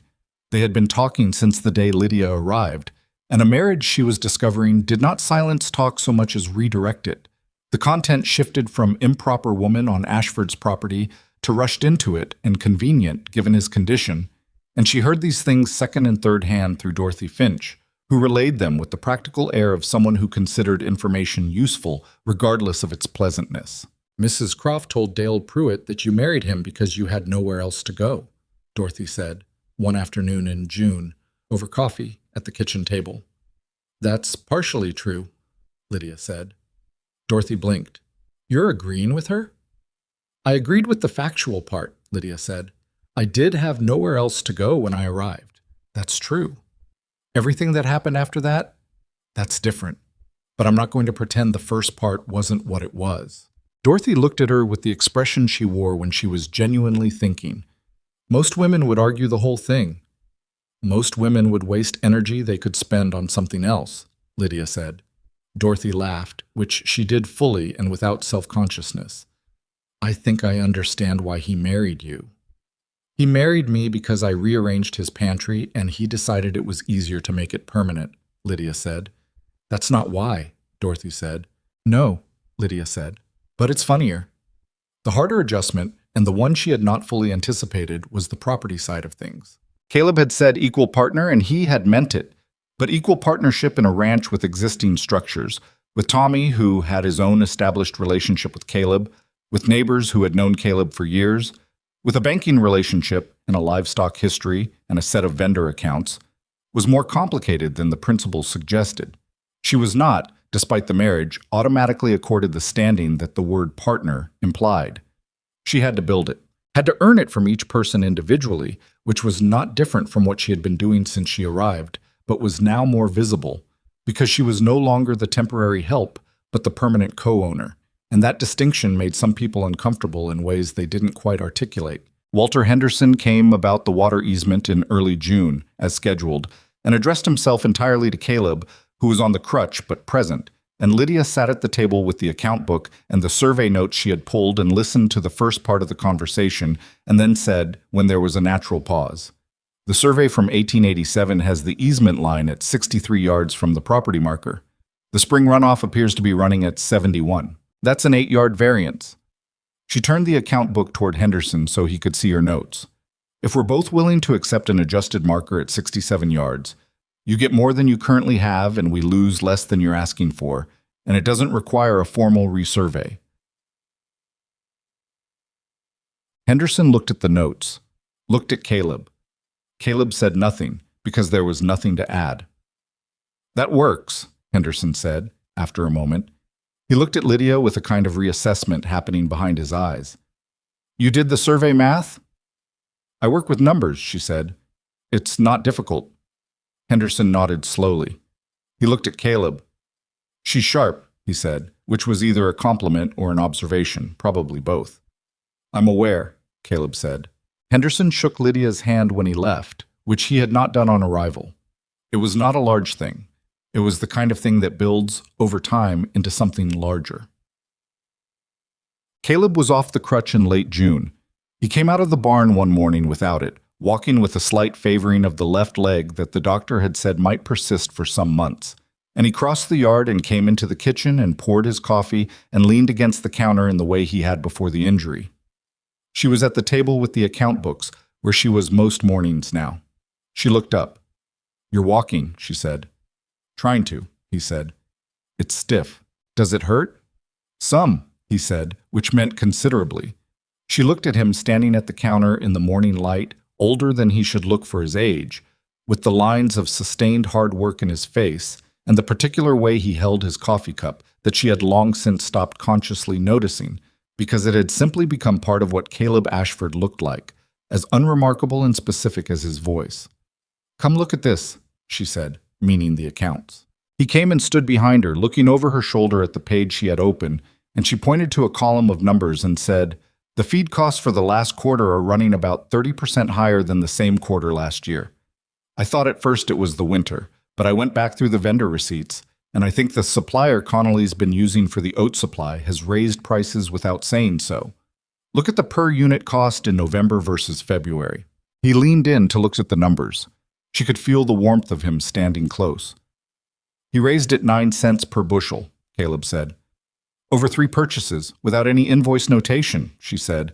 They had been talking since the day Lydia arrived, and a marriage she was discovering did not silence talk so much as redirect it. The content shifted from improper woman on Ashford's property to rushed into it and convenient given his condition, and she heard these things second and third hand through Dorothy Finch, who relayed them with the practical air of someone who considered information useful regardless of its pleasantness. "Mrs. Croft told Dale Pruitt that you married him because you had nowhere else to go," Dorothy said, one afternoon in June, over coffee at the kitchen table. "That's partially true," Lydia said. Dorothy blinked. "You're agreeing with her?" "I agreed with the factual part," Lydia said. "I did have nowhere else to go when I arrived. That's true. Everything that happened after that, that's different. But I'm not going to pretend the first part wasn't what it was." Dorothy looked at her with the expression she wore when she was genuinely thinking. Most women would argue the whole thing. Most women would waste energy they could spend on something else, Lydia said. Dorothy laughed, which she did fully and without self-consciousness. "I think I understand why he married you." "He married me because I rearranged his pantry and he decided it was easier to make it permanent," Lydia said. "That's not why," Dorothy said. "No," Lydia said. "But it's funnier." The harder adjustment, and the one she had not fully anticipated, was the property side of things. Caleb had said equal partner, and he had meant it, but equal partnership in a ranch with existing structures, with Tommy, who had his own established relationship with Caleb, with neighbors who had known Caleb for years, with a banking relationship and a livestock history and a set of vendor accounts, was more complicated than the principles suggested. She was not, despite the marriage, automatically accorded the standing that the word partner implied. She had to build it, had to earn it from each person individually, which was not different from what she had been doing since she arrived, but was now more visible, because she was no longer the temporary help, but the permanent co-owner, and that distinction made some people uncomfortable in ways they didn't quite articulate. Walter Henderson came about the water easement in early June, as scheduled, and addressed himself entirely to Caleb, who was on the crutch but present, and Lydia sat at the table with the account book and the survey notes she had pulled and listened to the first part of the conversation, and then said, when there was a natural pause, "The survey from 1887 has the easement line at 63 yards from the property marker. The spring runoff appears to be running at 71. That's an 8-yard variance. She turned the account book toward Henderson so he could see her notes. If we're both willing to accept an adjusted marker at 67 yards, you get more than you currently have and we lose less than you're asking for, and it doesn't require a formal resurvey. Henderson looked at the notes, looked at Caleb. Caleb said nothing because there was nothing to add. That works, Henderson said, after a moment. He looked at Lydia with a kind of reassessment happening behind his eyes. You did the survey math? I work with numbers, she said. It's not difficult. Henderson nodded slowly. He looked at Caleb. She's sharp, he said, which was either a compliment or an observation, probably both. I'm aware, Caleb said. Henderson shook Lydia's hand when he left, which he had not done on arrival. It was not a large thing. It was the kind of thing that builds, over time, into something larger. Caleb was off the crutch in late June. He came out of the barn one morning without it, walking with a slight favoring of the left leg that the doctor had said might persist for some months. And he crossed the yard and came into the kitchen and poured his coffee and leaned against the counter in the way he had before the injury. She was at the table with the account books, where she was most mornings now. She looked up. You're walking, she said. Trying to, he said. It's stiff. Does it hurt? Some, he said, which meant considerably. She looked at him standing at the counter in the morning light, older than he should look for his age, with the lines of sustained hard work in his face and the particular way he held his coffee cup that she had long since stopped consciously noticing, because it had simply become part of what Caleb Ashford looked like, as unremarkable and specific as his voice. Come look at this, she said, meaning the accounts. He came and stood behind her, looking over her shoulder at the page she had open, and she pointed to a column of numbers and said, the feed costs for the last quarter are running about 30% higher than the same quarter last year. I thought at first it was the winter, but I went back through the vendor receipts, and I think the supplier Connolly's been using for the oat supply has raised prices without saying so. Look at the per-unit cost in November versus February. He leaned in to look at the numbers. She could feel the warmth of him standing close. He raised it 9 cents per bushel, Caleb said. Over 3 purchases, without any invoice notation, she said.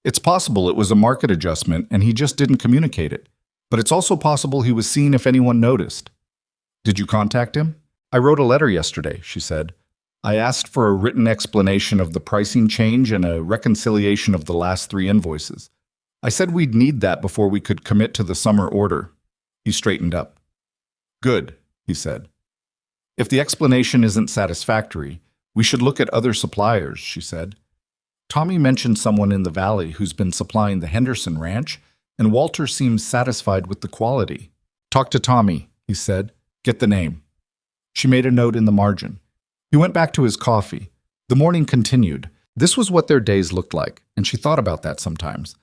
It's possible it was a market adjustment and he just didn't communicate it, but it's also possible he was seeing if anyone noticed. Did you contact him? I wrote a letter yesterday, she said. I asked for a written explanation of the pricing change and a reconciliation of the last 3 invoices. I said we'd need that before we could commit to the summer order. He straightened up. Good, he said. If the explanation isn't satisfactory, we should look at other suppliers, she said. Tommy mentioned someone in the valley who's been supplying the Henderson ranch, and Walter seems satisfied with the quality. Talk to Tommy, he said. Get the name. She made a note in the margin. He went back to his coffee. The morning continued. This was what their days looked like, and she thought about that sometimes.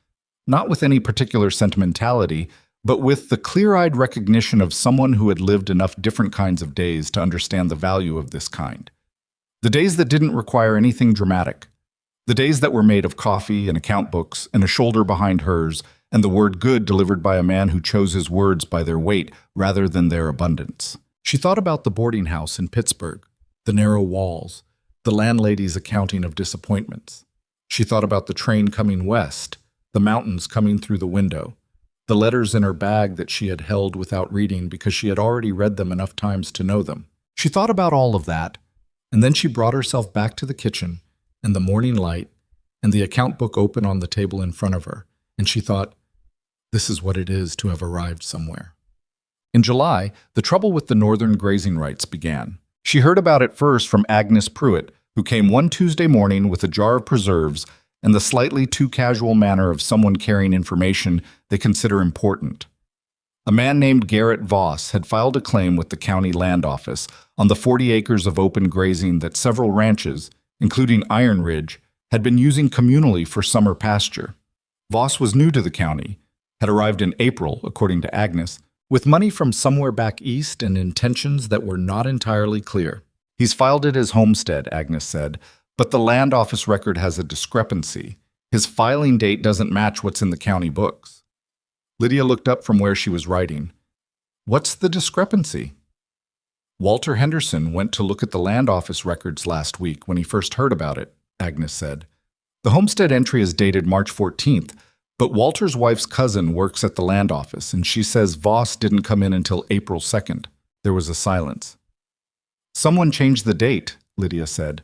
Not with any particular sentimentality, but with the clear-eyed recognition of someone who had lived enough different kinds of days to understand the value of this kind. The days that didn't require anything dramatic. The days that were made of coffee and account books and a shoulder behind hers, and the word good delivered by a man who chose his words by their weight rather than their abundance. She thought about the boarding house in Pittsburgh, the narrow walls, the landlady's accounting of disappointments. She thought about the train coming west, the mountains coming through the window, the letters in her bag that she had held without reading because she had already read them enough times to know them. She thought about all of that, and then she brought herself back to the kitchen and the morning light and the account book open on the table in front of her, and she thought, this is what it is to have arrived somewhere. In July, the trouble with the northern grazing rights began. She heard about it first from Agnes Pruitt, who came one Tuesday morning with a jar of preserves and the slightly too casual manner of someone carrying information they consider important. A man named Garrett Voss had filed a claim with the county land office on the 40 acres of open grazing that several ranches, including Iron Ridge, had been using communally for summer pasture. Voss was new to the county, had arrived in April, according to Agnes, with money from somewhere back east and intentions that were not entirely clear. He's filed it as homestead, Agnes said, but the land office record has a discrepancy. His filing date doesn't match what's in the county books. Lydia looked up from where she was writing. What's the discrepancy? Walter Henderson went to look at the land office records last week when he first heard about it, Agnes said. The homestead entry is dated March 14th, but Walter's wife's cousin works at the land office, and she says Voss didn't come in until April 2nd. There was a silence. Someone changed the date, Lydia said.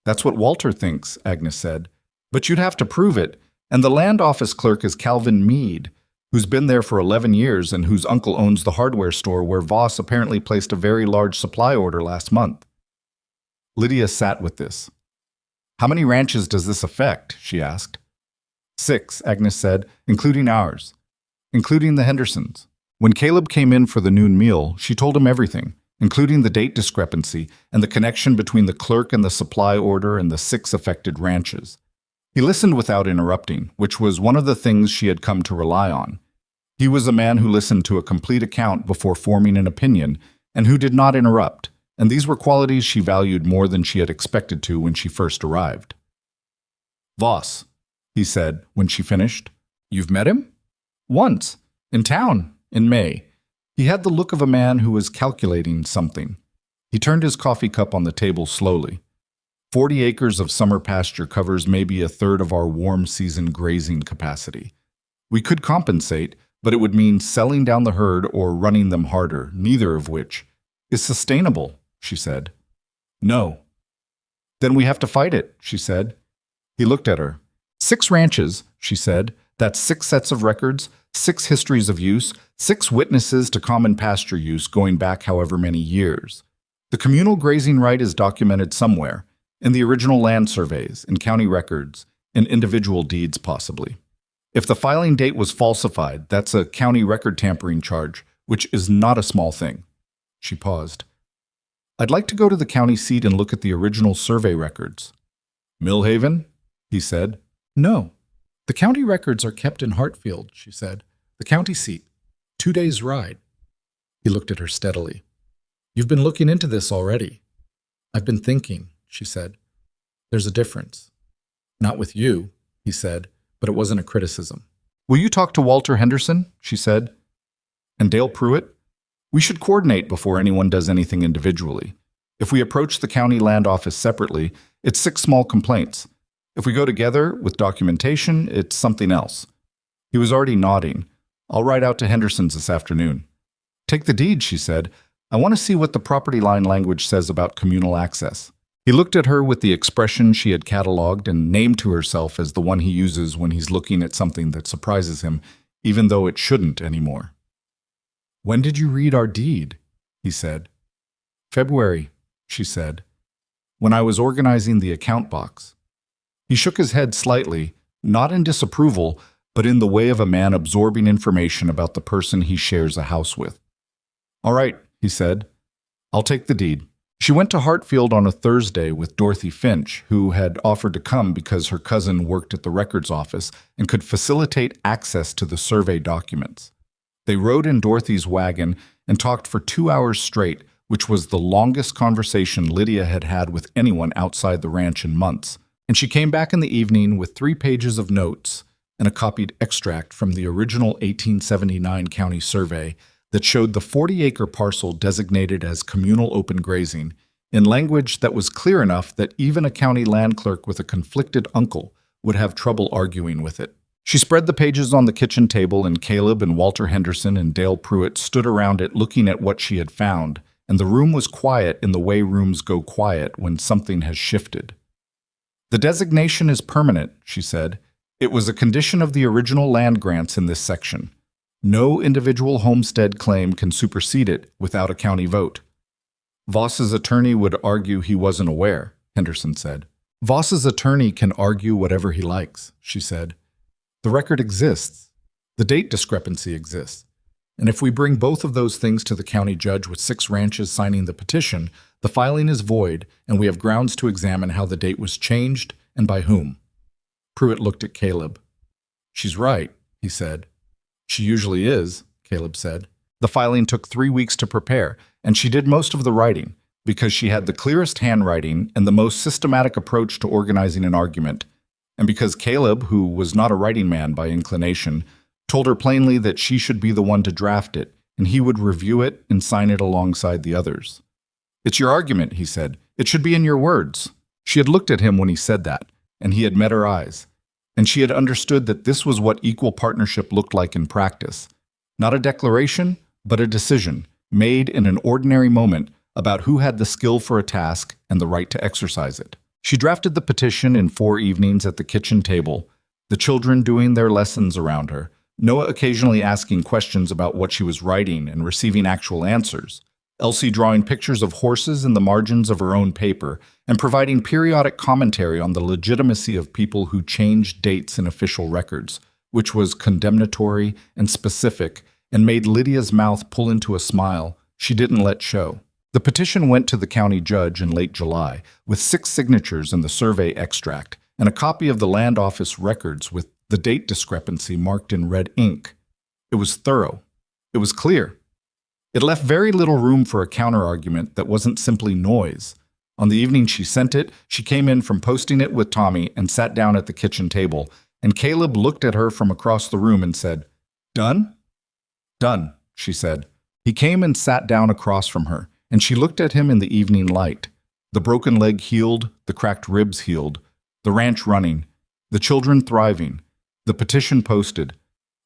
That's what Walter thinks, Agnes said. But you'd have to prove it, and the land office clerk is Calvin Mead, who's been there for 11 years and whose uncle owns the hardware store where Voss apparently placed a very large supply order last month. Lydia sat with this. How many ranches does this affect? She asked. 6, Agnes said, including ours, including the Hendersons. When Caleb came in for the noon meal, she told him everything, including the date discrepancy and the connection between the clerk and the supply order and the 6 affected ranches. He listened without interrupting, which was one of the things she had come to rely on. He was a man who listened to a complete account before forming an opinion and who did not interrupt, and these were qualities she valued more than she had expected to when she first arrived. Voss, he said when she finished. You've met him? Once. In town, in May. He had the look of a man who was calculating something. He turned his coffee cup on the table slowly. 40 acres of summer pasture covers maybe a third of our warm season grazing capacity. We could compensate, but it would mean selling down the herd or running them harder, neither of which is sustainable, she said. No. Then we have to fight it, she said. He looked at her. 6 ranches, she said. That's 6 sets of records, 6 histories of use, 6 witnesses to common pasture use going back however many years. The communal grazing right is documented somewhere, in the original land surveys, in county records, in individual deeds possibly. If the filing date was falsified, that's a county record tampering charge, which is not a small thing. She paused. I'd like to go to the county seat and look at the original survey records. Millhaven? He said. No. The county records are kept in Hartfield, she said. The county seat. 2 days' ride. He looked at her steadily. You've been looking into this already. I've been thinking, she said. There's a difference. Not with you, he said, but it wasn't a criticism. Will you talk to Walter Henderson? She said. And Dale Pruitt? We should coordinate before anyone does anything individually. If we approach the county land office separately, it's 6 small complaints. If we go together with documentation, it's something else. He was already nodding. I'll ride out to Henderson's this afternoon. Take the deed, she said. I want to see what the property line language says about communal access. He looked at her with the expression she had catalogued and named to herself as the one he uses when he's looking at something that surprises him, even though it shouldn't anymore. When did you read our deed? He said. February, she said. When I was organizing the account box. He shook his head slightly, not in disapproval, but in the way of a man absorbing information about the person he shares a house with. All right, he said. I'll take the deed. She went to Hartfield on a Thursday with Dorothy Finch, who had offered to come because her cousin worked at the records office and could facilitate access to the survey documents. They rode in Dorothy's wagon and talked for 2 hours straight, which was the longest conversation Lydia had had with anyone outside the ranch in months. And she came back in the evening with 3 pages of notes and a copied extract from the original 1879 county survey that showed the 40-acre parcel designated as communal open grazing in language that was clear enough that even a county land clerk with a conflicted uncle would have trouble arguing with it. She spread the pages on the kitchen table, and Caleb and Walter Henderson and Dale Pruitt stood around it looking at what she had found, and the room was quiet in the way rooms go quiet when something has shifted. The designation is permanent, she said. It was a condition of the original land grants in this section. No individual homestead claim can supersede it without a county vote. Voss's attorney would argue he wasn't aware, Henderson said. Voss's attorney can argue whatever he likes, she said. The record exists. The date discrepancy exists. And if we bring both of those things to the county judge with 6 ranches signing the petition, the filing is void, and we have grounds to examine how the date was changed and by whom. Pruitt looked at Caleb. She's right, he said. She usually is, Caleb said. The filing took 3 weeks to prepare, and she did most of the writing, because she had the clearest handwriting and the most systematic approach to organizing an argument, and because Caleb, who was not a writing man by inclination, told her plainly that she should be the one to draft it, and he would review it and sign it alongside the others. It's your argument, he said. It should be in your words. She had looked at him when he said that, and he had met her eyes. And she had understood that this was what equal partnership looked like in practice. Not a declaration, but a decision, made in an ordinary moment about who had the skill for a task and the right to exercise it. She drafted the petition in 4 evenings at the kitchen table, the children doing their lessons around her, Noah occasionally asking questions about what she was writing and receiving actual answers, Elsie drawing pictures of horses in the margins of her own paper and providing periodic commentary on the legitimacy of people who changed dates in official records, which was condemnatory and specific and made Lydia's mouth pull into a smile she didn't let show. The petition went to the county judge in late July, with 6 signatures in the survey extract and a copy of the land office records with the date discrepancy marked in red ink. It was thorough. It was clear. It left very little room for a counterargument that wasn't simply noise. On the evening she sent it, she came in from posting it with Tommy and sat down at the kitchen table, and Caleb looked at her from across the room and said, "Done?" "Done," she said. He came and sat down across from her, and she looked at him in the evening light. The broken leg healed, the cracked ribs healed, the ranch running, the children thriving, the petition posted,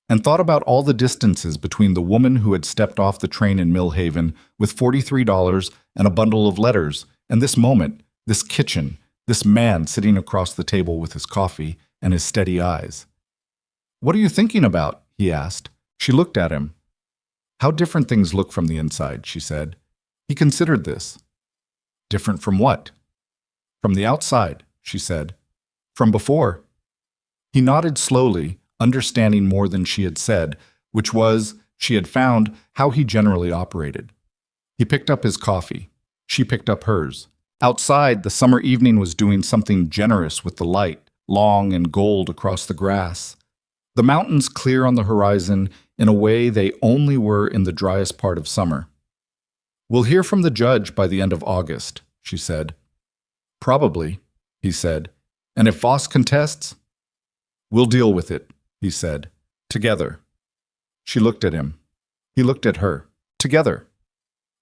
and thought about all the distances between the woman who had stepped off the train in Millhaven with $43 and a bundle of letters, and this moment, this kitchen, this man sitting across the table with his coffee and his steady eyes. "What are you thinking about?" he asked. She looked at him. "How different things look from the inside," she said. He considered this. "Different from what?" "From the outside," she said. "From before." He nodded slowly, understanding more than she had said, which was, she had found, how he generally operated. He picked up his coffee. She picked up hers. Outside, the summer evening was doing something generous with the light, long and gold across the grass. The mountains clear on the horizon in a way they only were in the driest part of summer. "We'll hear from the judge by the end of August," she said. "Probably," he said. "And if Voss contests?" "We'll deal with it," he said. "Together." She looked at him. He looked at her. "Together."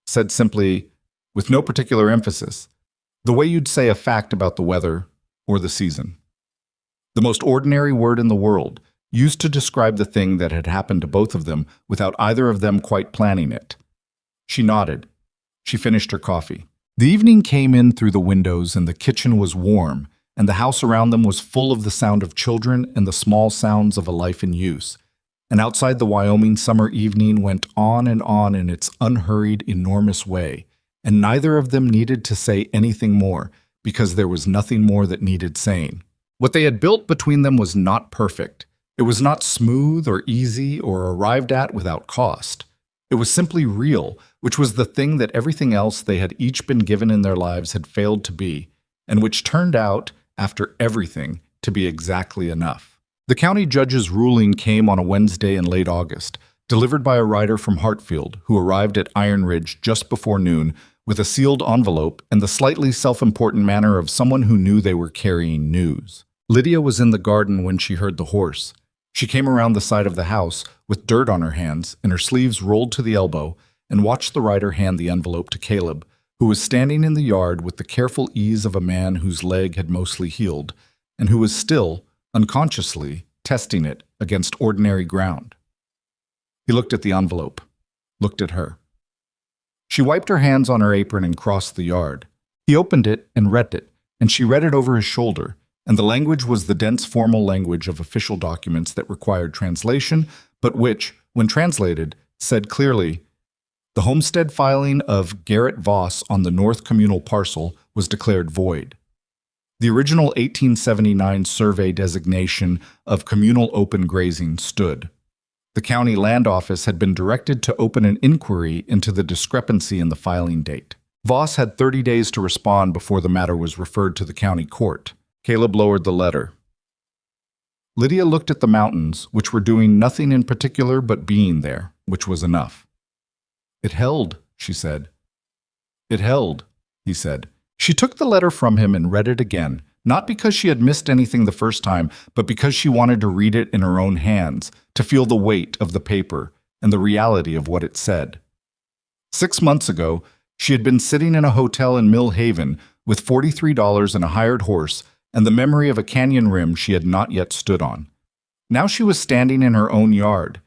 Said simply, with no particular emphasis, the way you'd say a fact about the weather or the season. The most ordinary word in the world, used to describe the thing that had happened to both of them without either of them quite planning it. She nodded. She finished her coffee. The evening came in through the windows and the kitchen was warm, and the house around them was full of the sound of children and the small sounds of a life in use. And outside the Wyoming summer evening went on in its unhurried, enormous way, and neither of them needed to say anything more, because there was nothing more that needed saying. What they had built between them was not perfect. It was not smooth or easy or arrived at without cost. It was simply real, which was the thing that everything else they had each been given in their lives had failed to be, and which turned out, after everything, to be exactly enough. The county judge's ruling came on a Wednesday in late August, delivered by a rider from Hartfield who arrived at Iron Ridge just before noon with a sealed envelope and the slightly self-important manner of someone who knew they were carrying news. Lydia was in the garden when she heard the horse. She came around the side of the house with dirt on her hands and her sleeves rolled to the elbow and watched the rider hand the envelope to Caleb, who was standing in the yard with the careful ease of a man whose leg had mostly healed, and who was still, unconsciously, testing it against ordinary ground. He looked at the envelope, looked at her. She wiped her hands on her apron and crossed the yard. He opened it and read it, and she read it over his shoulder, and the language was the dense formal language of official documents that required translation, but which, when translated, said clearly, "The homestead filing of Garrett Voss on the North Communal parcel was declared void. The original 1879 survey designation of communal open grazing stood. The county land office had been directed to open an inquiry into the discrepancy in the filing date. Voss had 30 days to respond before the matter was referred to the county court." Caleb lowered the letter. Lydia looked at the mountains, which were doing nothing in particular but being there, which was enough. "It held," she said. "It held," he said. She took the letter from him and read it again, not because she had missed anything the first time, but because she wanted to read it in her own hands, to feel the weight of the paper and the reality of what it said. 6 months ago, She had been sitting in a hotel in Mill Haven with $43 and a hired horse and the memory of a canyon rim she had not yet stood on. Now she was standing in her own yard.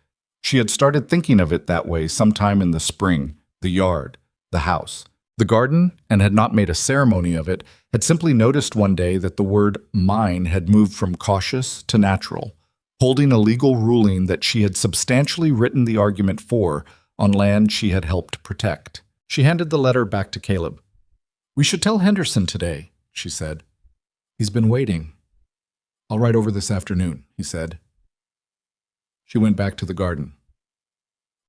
She had started thinking of it that way sometime in the spring, the yard, the house, the garden, and had not made a ceremony of it, had simply noticed one day that the word mine had moved from cautious to natural, holding a legal ruling that she had substantially written the argument for on land she had helped protect. She handed the letter back to Caleb. "We should tell Henderson today," she said. "He's been waiting." "I'll write over this afternoon," he said. She went back to the garden.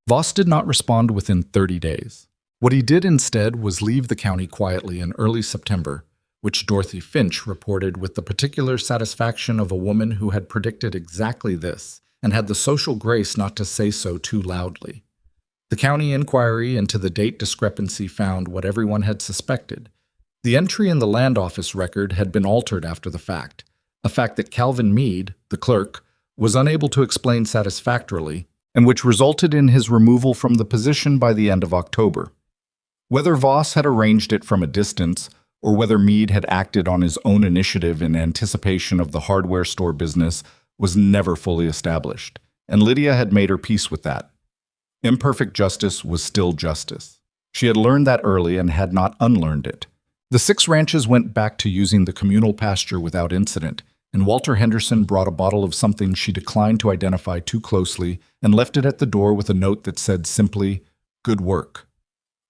Voss did not respond within 30 days. What he did instead was leave the county quietly in early September, which Dorothy Finch reported with the particular satisfaction of a woman who had predicted exactly this and had the social grace not to say so too loudly. The county inquiry into the date discrepancy found what everyone had suspected. The entry in the land office record had been altered after the fact, a fact that Calvin Meade, the clerk, was unable to explain satisfactorily, and which resulted in his removal from the position by the end of October. Whether Voss had arranged it from a distance, or whether Meade had acted on his own initiative in anticipation of the hardware store business, was never fully established, and Lydia had made her peace with that. Imperfect justice was still justice. She had learned that early and had not unlearned it. The 6 ranches went back to using the communal pasture without incident, and Walter Henderson brought a bottle of something she declined to identify too closely and left it at the door with a note that said simply, "Good work."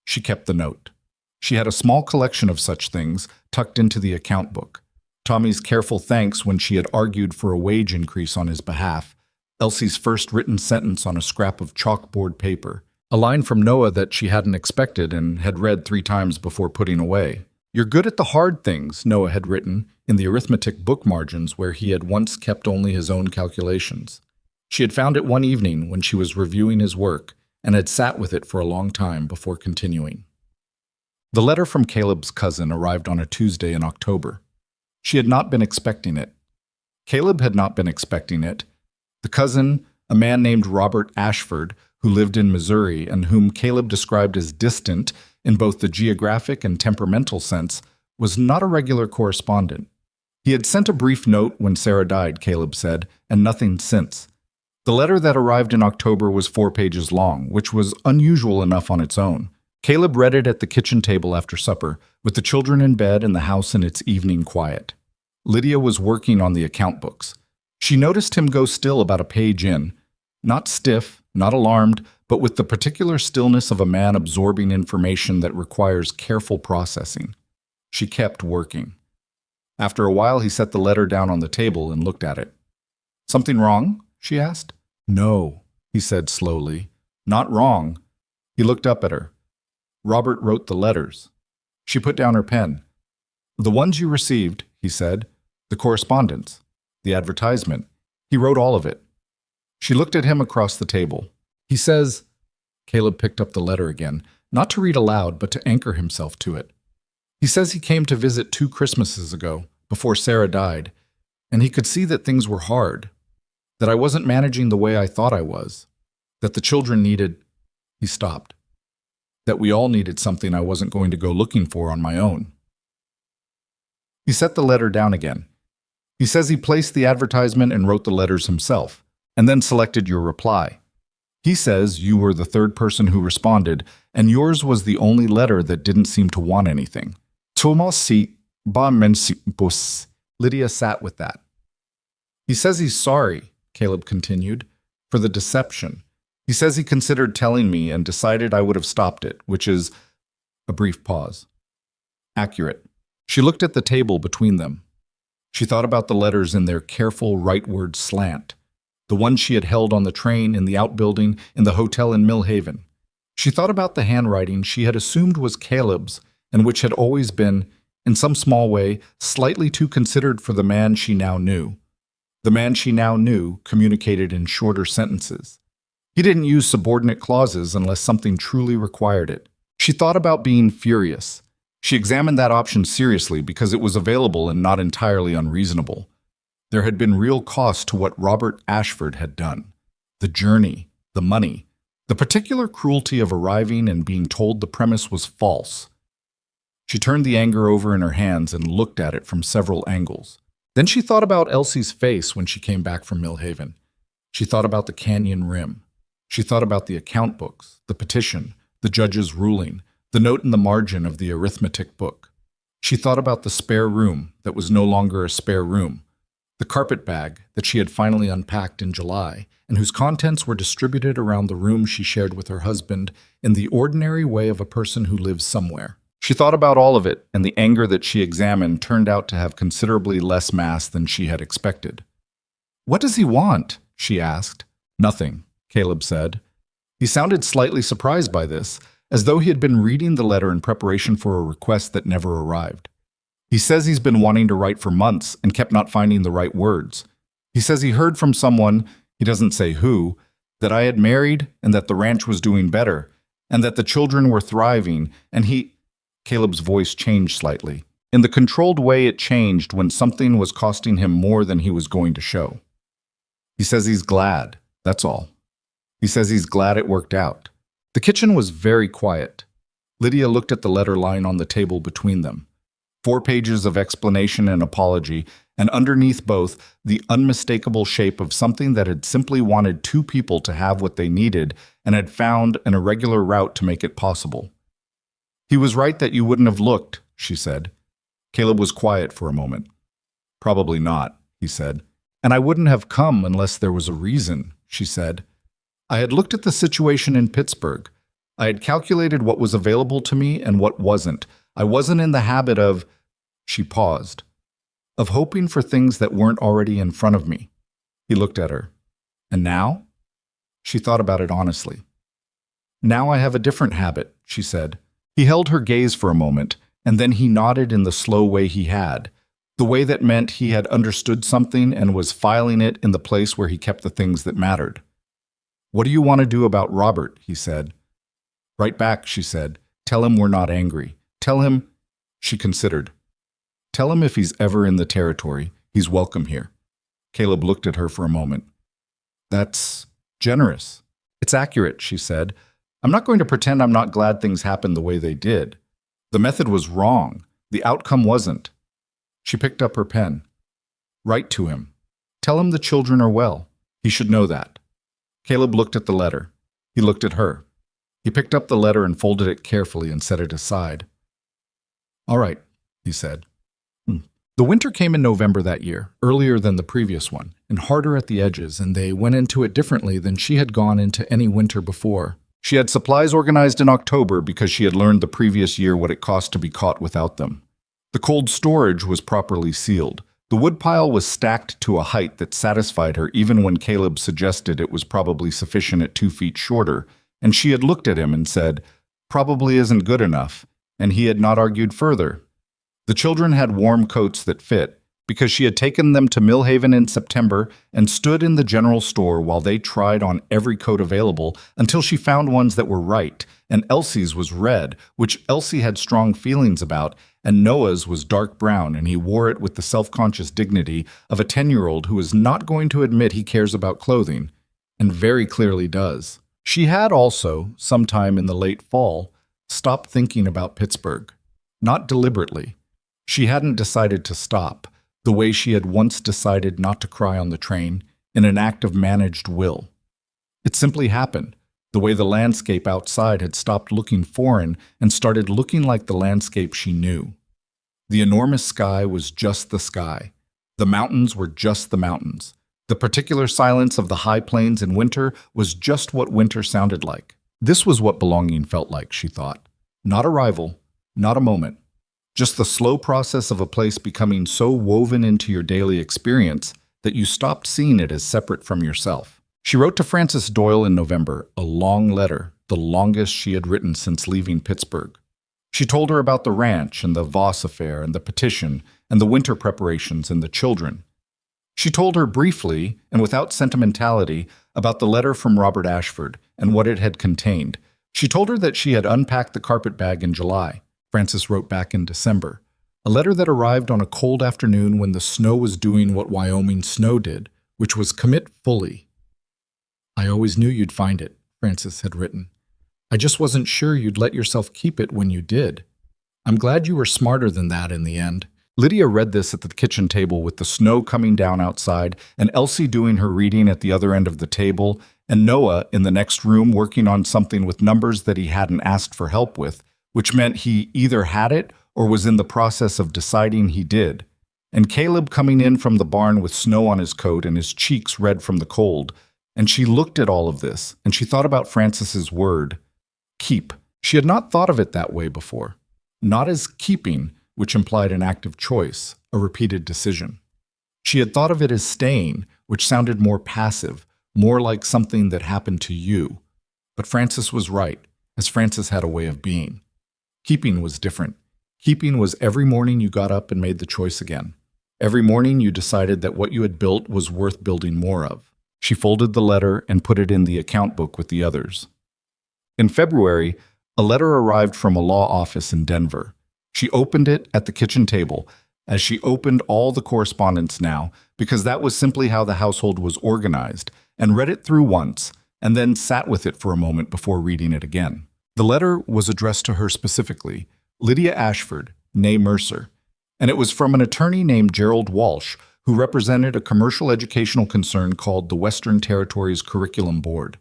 She kept the note. She had a small collection of such things tucked into the account book. Tommy's careful thanks when she had argued for a wage increase on his behalf, Elsie's first written sentence on a scrap of chalkboard paper, a line from Noah that she hadn't expected and had read 3 times before putting away. "You're good at the hard things," Noah had written in the arithmetic book margins where he had once kept only his own calculations. She had found it one evening when she was reviewing his work and had sat with it for a long time before continuing. The letter from Caleb's cousin arrived on a Tuesday in October. She had not been expecting it. Caleb had not been expecting it. The cousin, a man named Robert Ashford, who lived in Missouri and whom Caleb described as distant in both the geographic and temperamental sense, was not a regular correspondent. He had sent a brief note when Sarah died, Caleb said, and nothing since. The letter that arrived in October was 4 pages long, which was unusual enough on its own. Caleb read it at the kitchen table after supper, with the children in bed and the house in its evening quiet. Lydia was working on the account books. She noticed him go still about a page in, not stiff, not alarmed, but with the particular stillness of a man absorbing information that requires careful processing. She kept working. After a while, he set the letter down on the table and looked at it. "Something wrong?" she asked. "No," he said slowly. "Not wrong." He looked up at her. "Robert wrote the letters." She put down her pen. "The ones you received," he said. "The correspondence. The advertisement. He wrote all of it." She looked at him across the table. "He says," Caleb picked up the letter again, not to read aloud, but to anchor himself to it. "He says he came to visit 2 Christmases ago, before Sarah died, and he could see that things were hard, that I wasn't managing the way I thought I was, that the children needed—" He stopped. "That we all needed something I wasn't going to go looking for on my own." He set the letter down again. "He says he placed the advertisement and wrote the letters himself, and then selected your reply. He says you were the 3rd person who responded, and yours was the only letter that didn't seem to want anything." Lydia sat with that. "He says he's sorry," Caleb continued, "for the deception. He says he considered telling me and decided I would have stopped it, which is—" A brief pause. "Accurate." She looked at the table between them. She thought about the letters in their careful rightward slant, the ones she had held on the train, in the outbuilding, in the hotel in Mill Haven. She thought about the handwriting she had assumed was Caleb's, and which had always been, in some small way, slightly too considered for the man she now knew. The man she now knew communicated in shorter sentences. He didn't use subordinate clauses unless something truly required it. She thought about being furious. She examined that option seriously because it was available and not entirely unreasonable. There had been real cost to what Robert Ashford had done. The journey, the money, the The particular cruelty of arriving and being told the premise was false. She turned the anger over in her hands and looked at it from several angles. Then she thought about Elsie's face when she came back from Millhaven. She thought about the canyon rim. She thought about the account books, the petition, the judge's ruling, the note in the margin of the arithmetic book. She thought about the spare room that was no longer a spare room, the carpet bag that she had finally unpacked in July and whose contents were distributed around the room she shared with her husband in the ordinary way of a person who lives somewhere. She thought about all of it, and the anger that she examined turned out to have considerably less mass than she had expected. "What does he want?" she asked. "Nothing," Caleb said. He sounded slightly surprised by this, as though he had been reading the letter in preparation for a request that never arrived. "He says he's been wanting to write for months and kept not finding the right words. He says he heard from someone, he doesn't say who, that I had married and that the ranch was doing better, and that the children were thriving, and he—" Caleb's voice changed slightly, in the controlled way it changed when something was costing him more than he was going to show. "He says he's glad, that's all. He says he's glad it worked out." The kitchen was very quiet. Lydia looked at the letter lying on the table between them. 4 pages of explanation and apology, and underneath both, the unmistakable shape of something that had simply wanted 2 people to have what they needed and had found an irregular route to make it possible. "He was right that you wouldn't have looked," she said. Caleb was quiet for a moment. "Probably not," he said. "And I wouldn't have come unless there was a reason," she said. "I had looked at the situation in Pittsburgh. I had calculated what was available to me and what wasn't. I wasn't in the habit of—" She paused. "Of hoping for things that weren't already in front of me." He looked at her. "And now?" She thought about it honestly. "Now I have a different habit," she said. He held her gaze for a moment, and then he nodded in the slow way he had, the way that meant he had understood something and was filing it in the place where he kept the things that mattered. "What do you want to do about Robert?" he said. "Right back," she said. "Tell him we're not angry. Tell him—" She considered. "Tell him if he's ever in the territory, he's welcome here." Caleb looked at her for a moment. "That's generous." "It's accurate," she said. "I'm not going to pretend I'm not glad things happened the way they did. The method was wrong. The outcome wasn't." She picked up her pen. "Write to him. Tell him the children are well. He should know that." Caleb looked at the letter. He looked at her. He picked up the letter and folded it carefully and set it aside. "All right," he said. The winter came in November that year, earlier than the previous one, and harder at the edges, and they went into it differently than she had gone into any winter before. She had supplies organized in October because she had learned the previous year what it cost to be caught without them. The cold storage was properly sealed. The woodpile was stacked to a height that satisfied her even when Caleb suggested it was probably sufficient at 2 feet shorter, and she had looked at him and said, "Probably isn't good enough," and he had not argued further. The children had warm coats that fit, because she had taken them to Millhaven in September and stood in the general store while they tried on every coat available until she found ones that were right, and Elsie's was red, which Elsie had strong feelings about, and Noah's was dark brown, and he wore it with the self-conscious dignity of a 10-year-old who is not going to admit he cares about clothing, and very clearly does. She had also, sometime in the late fall, stopped thinking about Pittsburgh. Not deliberately. She hadn't decided to stop, the way she had once decided not to cry on the train, in an act of managed will. It simply happened, the way the landscape outside had stopped looking foreign and started looking like the landscape she knew. The enormous sky was just the sky. The mountains were just the mountains. The particular silence of the high plains in winter was just what winter sounded like. This was what belonging felt like, she thought. Not arrival, not a moment. Just the slow process of a place becoming so woven into your daily experience that you stopped seeing it as separate from yourself. She wrote to Frances Doyle in November, a long letter, the longest she had written since leaving Pittsburgh. She told her about the ranch and the Voss affair and the petition and the winter preparations and the children. She told her briefly and without sentimentality about the letter from Robert Ashford and what it had contained. She told her that she had unpacked the carpet bag in July. Frances wrote back in December, a letter that arrived on a cold afternoon when the snow was doing what Wyoming snow did, which was commit fully. "I always knew you'd find it," Frances had written. I just wasn't sure you'd let yourself keep it when you did. I'm glad you were smarter than that in the end. Lydia read this at the kitchen table with the snow coming down outside and Elsie doing her reading at the other end of the table and Noah in the next room working on something with numbers that he hadn't asked for help with, which meant he either had it or was in the process of deciding he did. And Caleb coming in from the barn with snow on his coat and his cheeks red from the cold. And she looked at all of this, and she thought about Frances's word, keep. She had not thought of it that way before. Not as keeping, which implied an active choice, a repeated decision. She had thought of it as staying, which sounded more passive, more like something that happened to you. But Frances was right, as Frances had a way of being. Keeping was different. Keeping was every morning you got up and made the choice again. Every morning you decided that what you had built was worth building more of. She folded the letter and put it in the account book with the others. In February, a letter arrived from a law office in Denver. She opened it at the kitchen table, as she opened all the correspondence now, because that was simply how the household was organized, and read it through once, and then sat with it for a moment before reading it again. The letter was addressed to her specifically, Lydia Ashford, née Mercer, and it was from an attorney named Gerald Walsh, who represented a commercial educational concern called the Western Territories Curriculum Board.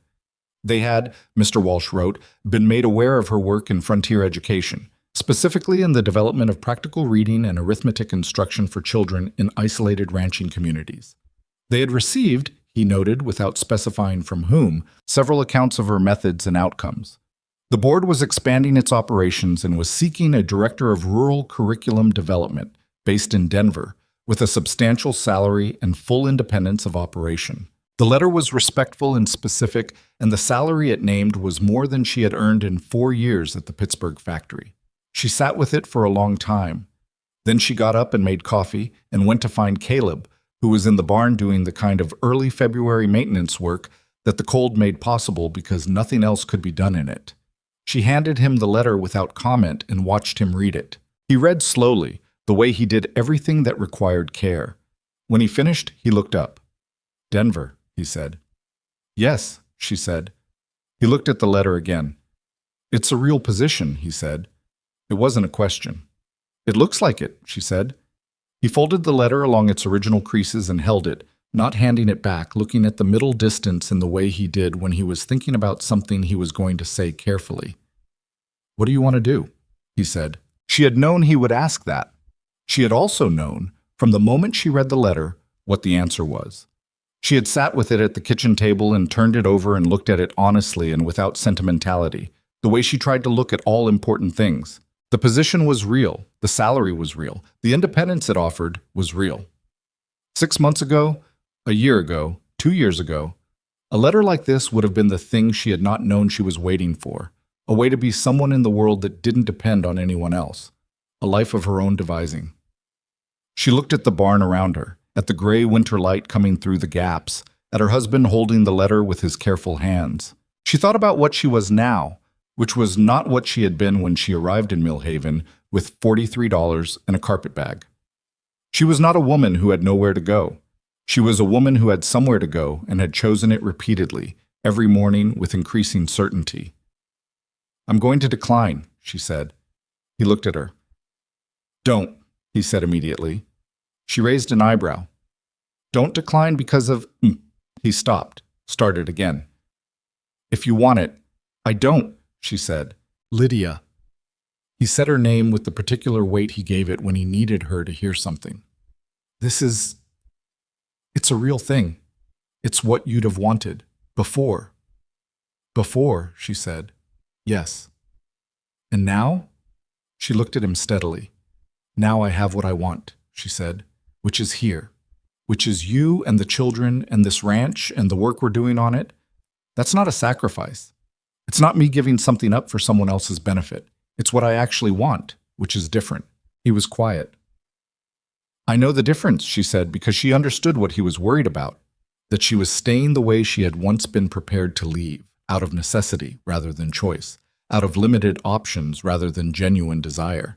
They had, Mr. Walsh wrote, been made aware of her work in frontier education, specifically in the development of practical reading and arithmetic instruction for children in isolated ranching communities. They had received, he noted without specifying from whom, several accounts of her methods and outcomes. The board was expanding its operations and was seeking a director of rural curriculum development based in Denver, with a substantial salary and full independence of operation. The letter was respectful and specific, and the salary it named was more than she had earned in 4 years at the Pittsburgh factory. She sat with it for a long time. Then she got up and made coffee and went to find Caleb, who was in the barn doing the kind of early February maintenance work that the cold made possible because nothing else could be done in it. She handed him the letter without comment and watched him read it. He read slowly, the way he did everything that required care. When he finished, he looked up. Denver, he said. Yes, she said. He looked at the letter again. It's a real position, he said. It wasn't a question. It looks like it, she said. He folded the letter along its original creases and held it, not handing it back, looking at the middle distance in the way he did when he was thinking about something he was going to say carefully. What do you want to do? He said. She had known he would ask that. She had also known, from the moment she read the letter, what the answer was. She had sat with it at the kitchen table and turned it over and looked at it honestly and without sentimentality, the way she tried to look at all important things. The position was real, the salary was real, the independence it offered was real. 6 months ago, a year ago, 2 years ago, a letter like this would have been the thing she had not known she was waiting for, a way to be someone in the world that didn't depend on anyone else, a life of her own devising. She looked at the barn around her, at the gray winter light coming through the gaps, at her husband holding the letter with his careful hands. She thought about what she was now, which was not what she had been when she arrived in Millhaven with $43 and a carpet bag. She was not a woman who had nowhere to go. She was a woman who had somewhere to go and had chosen it repeatedly, every morning with increasing certainty. I'm going to decline, she said. He looked at her. Don't, he said immediately. She raised an eyebrow. Don't decline because of... He stopped, started again. If you want it, I don't, she said. Lydia. He said her name with the particular weight he gave it when he needed her to hear something. It's a real thing. It's what you'd have wanted. Before. Before, she said. Yes. And now? She looked at him steadily. Now I have what I want, she said, which is here, which is you and the children and this ranch and the work we're doing on it. That's not a sacrifice. It's not me giving something up for someone else's benefit. It's what I actually want, which is different. He was quiet. I know the difference, she said, because she understood what he was worried about, that she was staying the way she had once been prepared to leave, out of necessity rather than choice, out of limited options rather than genuine desire.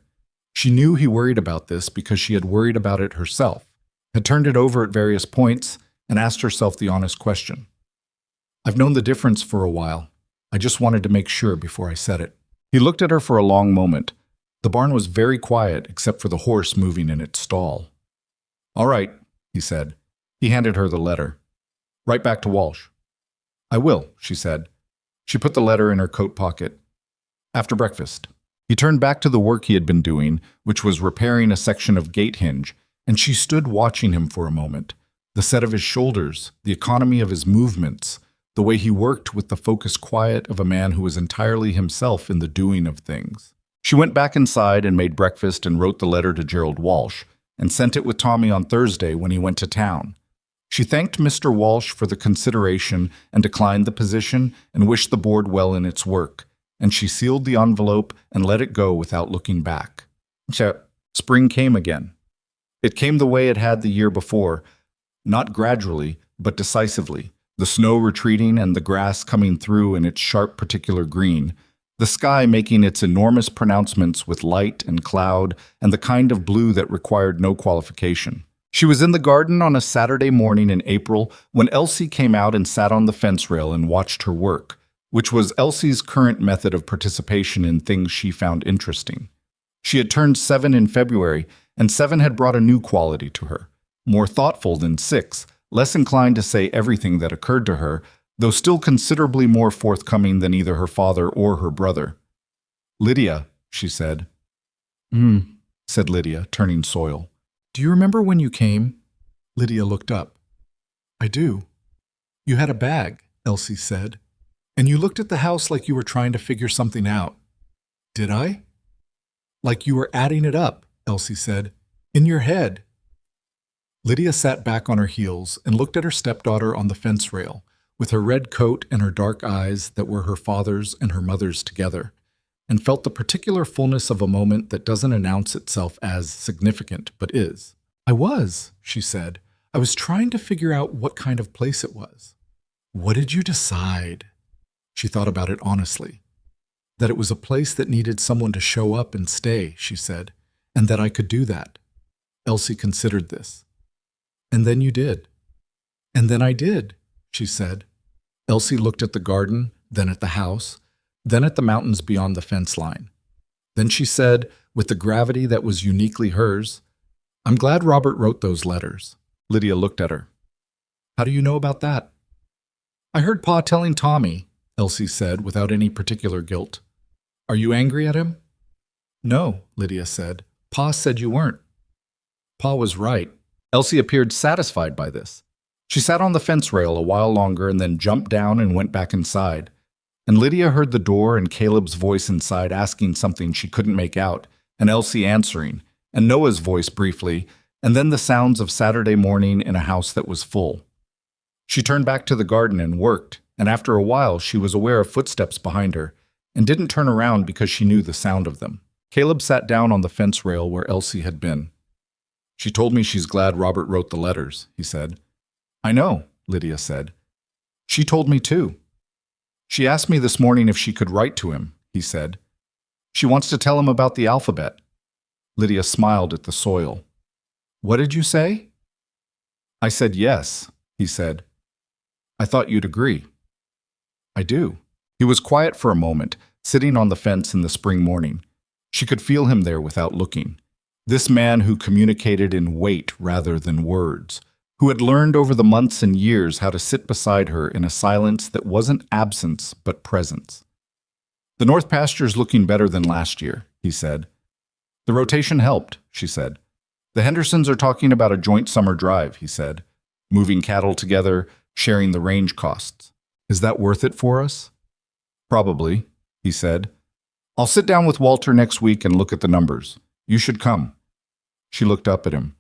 She knew he worried about this because she had worried about it herself, had turned it over at various points, and asked herself the honest question. I've known the difference for a while. I just wanted to make sure before I said it. He looked at her for a long moment. The barn was very quiet except for the horse moving in its stall. All right, he said. He handed her the letter. Right back to Walsh. I will, she said. She put the letter in her coat pocket. After breakfast. He turned back to the work he had been doing, which was repairing a section of gate hinge, and she stood watching him for a moment. The set of his shoulders, the economy of his movements, the way he worked with the focused quiet of a man who was entirely himself in the doing of things. She went back inside and made breakfast and wrote the letter to Gerald Walsh, and sent it with Tommy on Thursday when he went to town. She thanked Mr. Walsh for the consideration and declined the position and wished the board well in its work, and she sealed the envelope and let it go without looking back. Spring came again. It came the way it had the year before, not gradually, but decisively, the snow retreating and the grass coming through in its sharp particular green, the sky making its enormous pronouncements with light and cloud and the kind of blue that required no qualification. She was in the garden on a Saturday morning in April when Elsie came out and sat on the fence rail and watched her work, which was Elsie's current method of participation in things she found interesting. She had turned 7 in February, and 7 had brought a new quality to her, more thoughtful than 6, less inclined to say everything that occurred to her, though still considerably more forthcoming than either her father or her brother. Lydia, she said. Said Lydia, turning soil. Do you remember when you came? Lydia looked up. I do. You had a bag, Elsie said, and you looked at the house like you were trying to figure something out. Did I? Like you were adding it up, Elsie said, in your head. Lydia sat back on her heels and looked at her stepdaughter on the fence rail, with her red coat and her dark eyes that were her father's and her mother's together, and felt the particular fullness of a moment that doesn't announce itself as significant, but is. I was, she said. I was trying to figure out what kind of place it was. What did you decide? She thought about it honestly. That it was a place that needed someone to show up and stay, she said, and that I could do that. Elsie considered this. And then you did. And then I did, she said. Elsie looked at the garden, then at the house, then at the mountains beyond the fence line. Then she said, with the gravity that was uniquely hers, I'm glad Robert wrote those letters. Lydia looked at her. How do you know about that? I heard Pa telling Tommy, Elsie said without any particular guilt. Are you angry at him? No, Lydia said. Pa said you weren't. Pa was right. Elsie appeared satisfied by this. She sat on the fence rail a while longer and then jumped down and went back inside. And Lydia heard the door and Caleb's voice inside asking something she couldn't make out, and Elsie answering, and Noah's voice briefly, and then the sounds of Saturday morning in a house that was full. She turned back to the garden and worked, and after a while she was aware of footsteps behind her, and didn't turn around because she knew the sound of them. Caleb sat down on the fence rail where Elsie had been. She told me she's glad Robert wrote the letters, he said. I know, Lydia said. She told me too. She asked me this morning if she could write to him, he said. She wants to tell him about the alphabet. Lydia smiled at the soil. What did you say? I said yes, he said. I thought you'd agree. I do. He was quiet for a moment, sitting on the fence in the spring morning. She could feel him there without looking. This man who communicated in weight rather than words, who had learned over the months and years how to sit beside her in a silence that wasn't absence but presence. The North Pasture's looking better than last year, he said. The rotation helped, she said. The Hendersons are talking about a joint summer drive, he said. Moving cattle together, sharing the range costs. Is that worth it for us? Probably, he said. I'll sit down with Walter next week and look at the numbers. You should come. She looked up at him.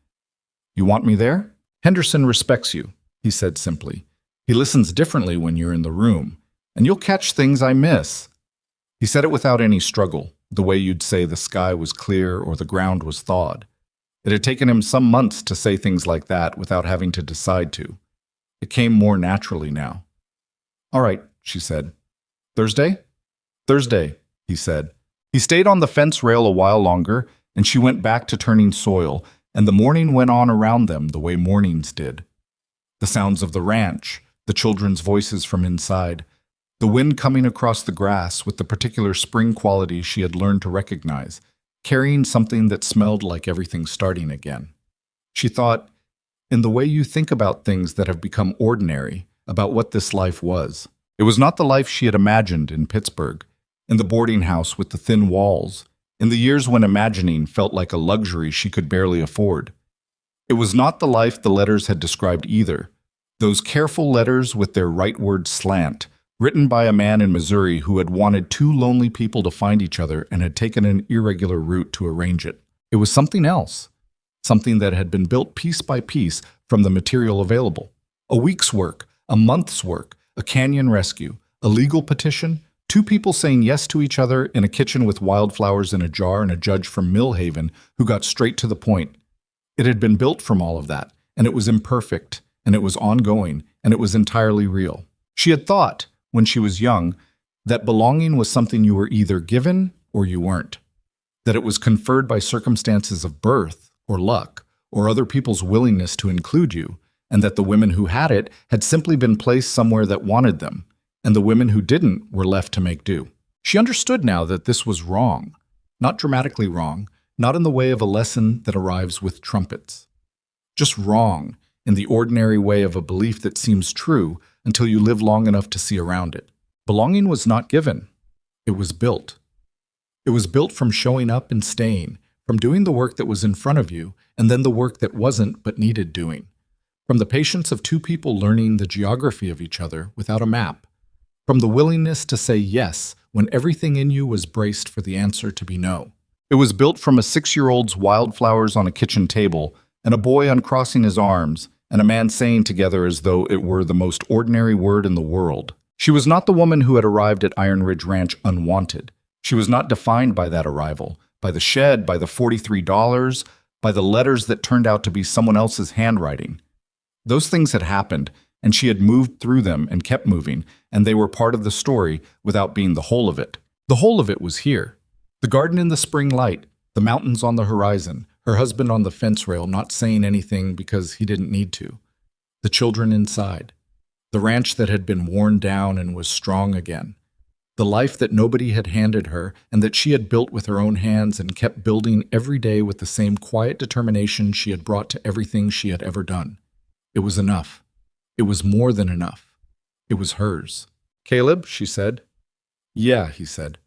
You want me there? Henderson respects you, he said simply. He listens differently when you're in the room, and you'll catch things I miss. He said it without any struggle, the way you'd say the sky was clear or the ground was thawed. It had taken him some months to say things like that without having to decide to. It came more naturally now. All right, she said. Thursday? Thursday, he said. He stayed on the fence rail a while longer, and she went back to turning soil, and the morning went on around them the way mornings did. The sounds of the ranch, the children's voices from inside, The wind coming across the grass with the particular spring quality she had learned to recognize, carrying something that smelled like everything starting again. She thought, in the way you think about things that have become ordinary, about what this life was. It was not the life she had imagined in Pittsburgh, in the boarding house with the thin walls, in the years when imagining felt like a luxury she could barely afford. It was not the life the letters had described either, those careful letters with their rightward slant, written by a man in Missouri who had wanted two lonely people to find each other and had taken an irregular route to arrange it. It was something else, something that had been built piece by piece from the material available. A week's work, a month's work, a canyon rescue, a legal petition, two people saying yes to each other in a kitchen with wildflowers in a jar and a judge from Millhaven who got straight to the point. It had been built from all of that, and it was imperfect, and it was ongoing, and it was entirely real. She had thought, when she was young, that belonging was something you were either given or you weren't, that it was conferred by circumstances of birth or luck or other people's willingness to include you, and that the women who had it had simply been placed somewhere that wanted them, and the women who didn't were left to make do. She understood now that this was wrong, not dramatically wrong, not in the way of a lesson that arrives with trumpets. Just wrong in the ordinary way of a belief that seems true until you live long enough to see around it. Belonging was not given. It was built. It was built from showing up and staying, from doing the work that was in front of you, and then the work that wasn't but needed doing. From the patience of two people learning the geography of each other without a map. From the willingness to say yes when everything in you was braced for the answer to be no. It was built from a 6-year-old's wildflowers on a kitchen table, and a boy uncrossing his arms, and a man saying together as though it were the most ordinary word in the world. She was not the woman who had arrived at Iron Ridge Ranch unwanted. She was not defined by that arrival, by the shed, by the $43, by the letters that turned out to be someone else's handwriting. Those things had happened, and she had moved through them and kept moving, and they were part of the story without being the whole of it. The whole of it was here. The garden in the spring light, the mountains on the horizon, her husband on the fence rail not saying anything because he didn't need to, the children inside, the ranch that had been worn down and was strong again, the life that nobody had handed her and that she had built with her own hands and kept building every day with the same quiet determination she had brought to everything she had ever done. It was enough. It was more than enough. It was hers. "Caleb," she said. "Yeah," he said.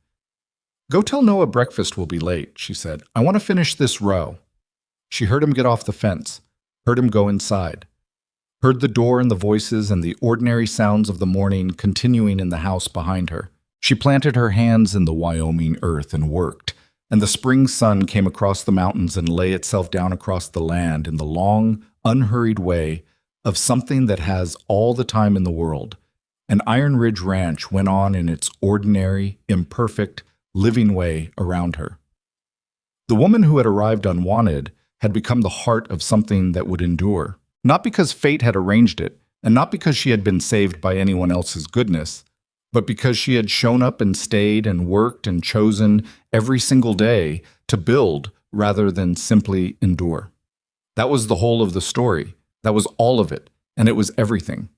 "Go tell Noah breakfast will be late," she said. "I want to finish this row." She heard him get off the fence, heard him go inside, heard the door and the voices and the ordinary sounds of the morning continuing in the house behind her. She planted her hands in the Wyoming earth and worked, and the spring sun came across the mountains and lay itself down across the land in the long, unhurried way of something that has all the time in the world. And Iron Ridge Ranch went on in its ordinary, imperfect, living way around her. The woman who had arrived unwanted had become the heart of something that would endure, not because fate had arranged it, and not because she had been saved by anyone else's goodness, but because she had shown up and stayed and worked and chosen every single day to build rather than simply endure. That was the whole of the story. That was all of it, and it was everything.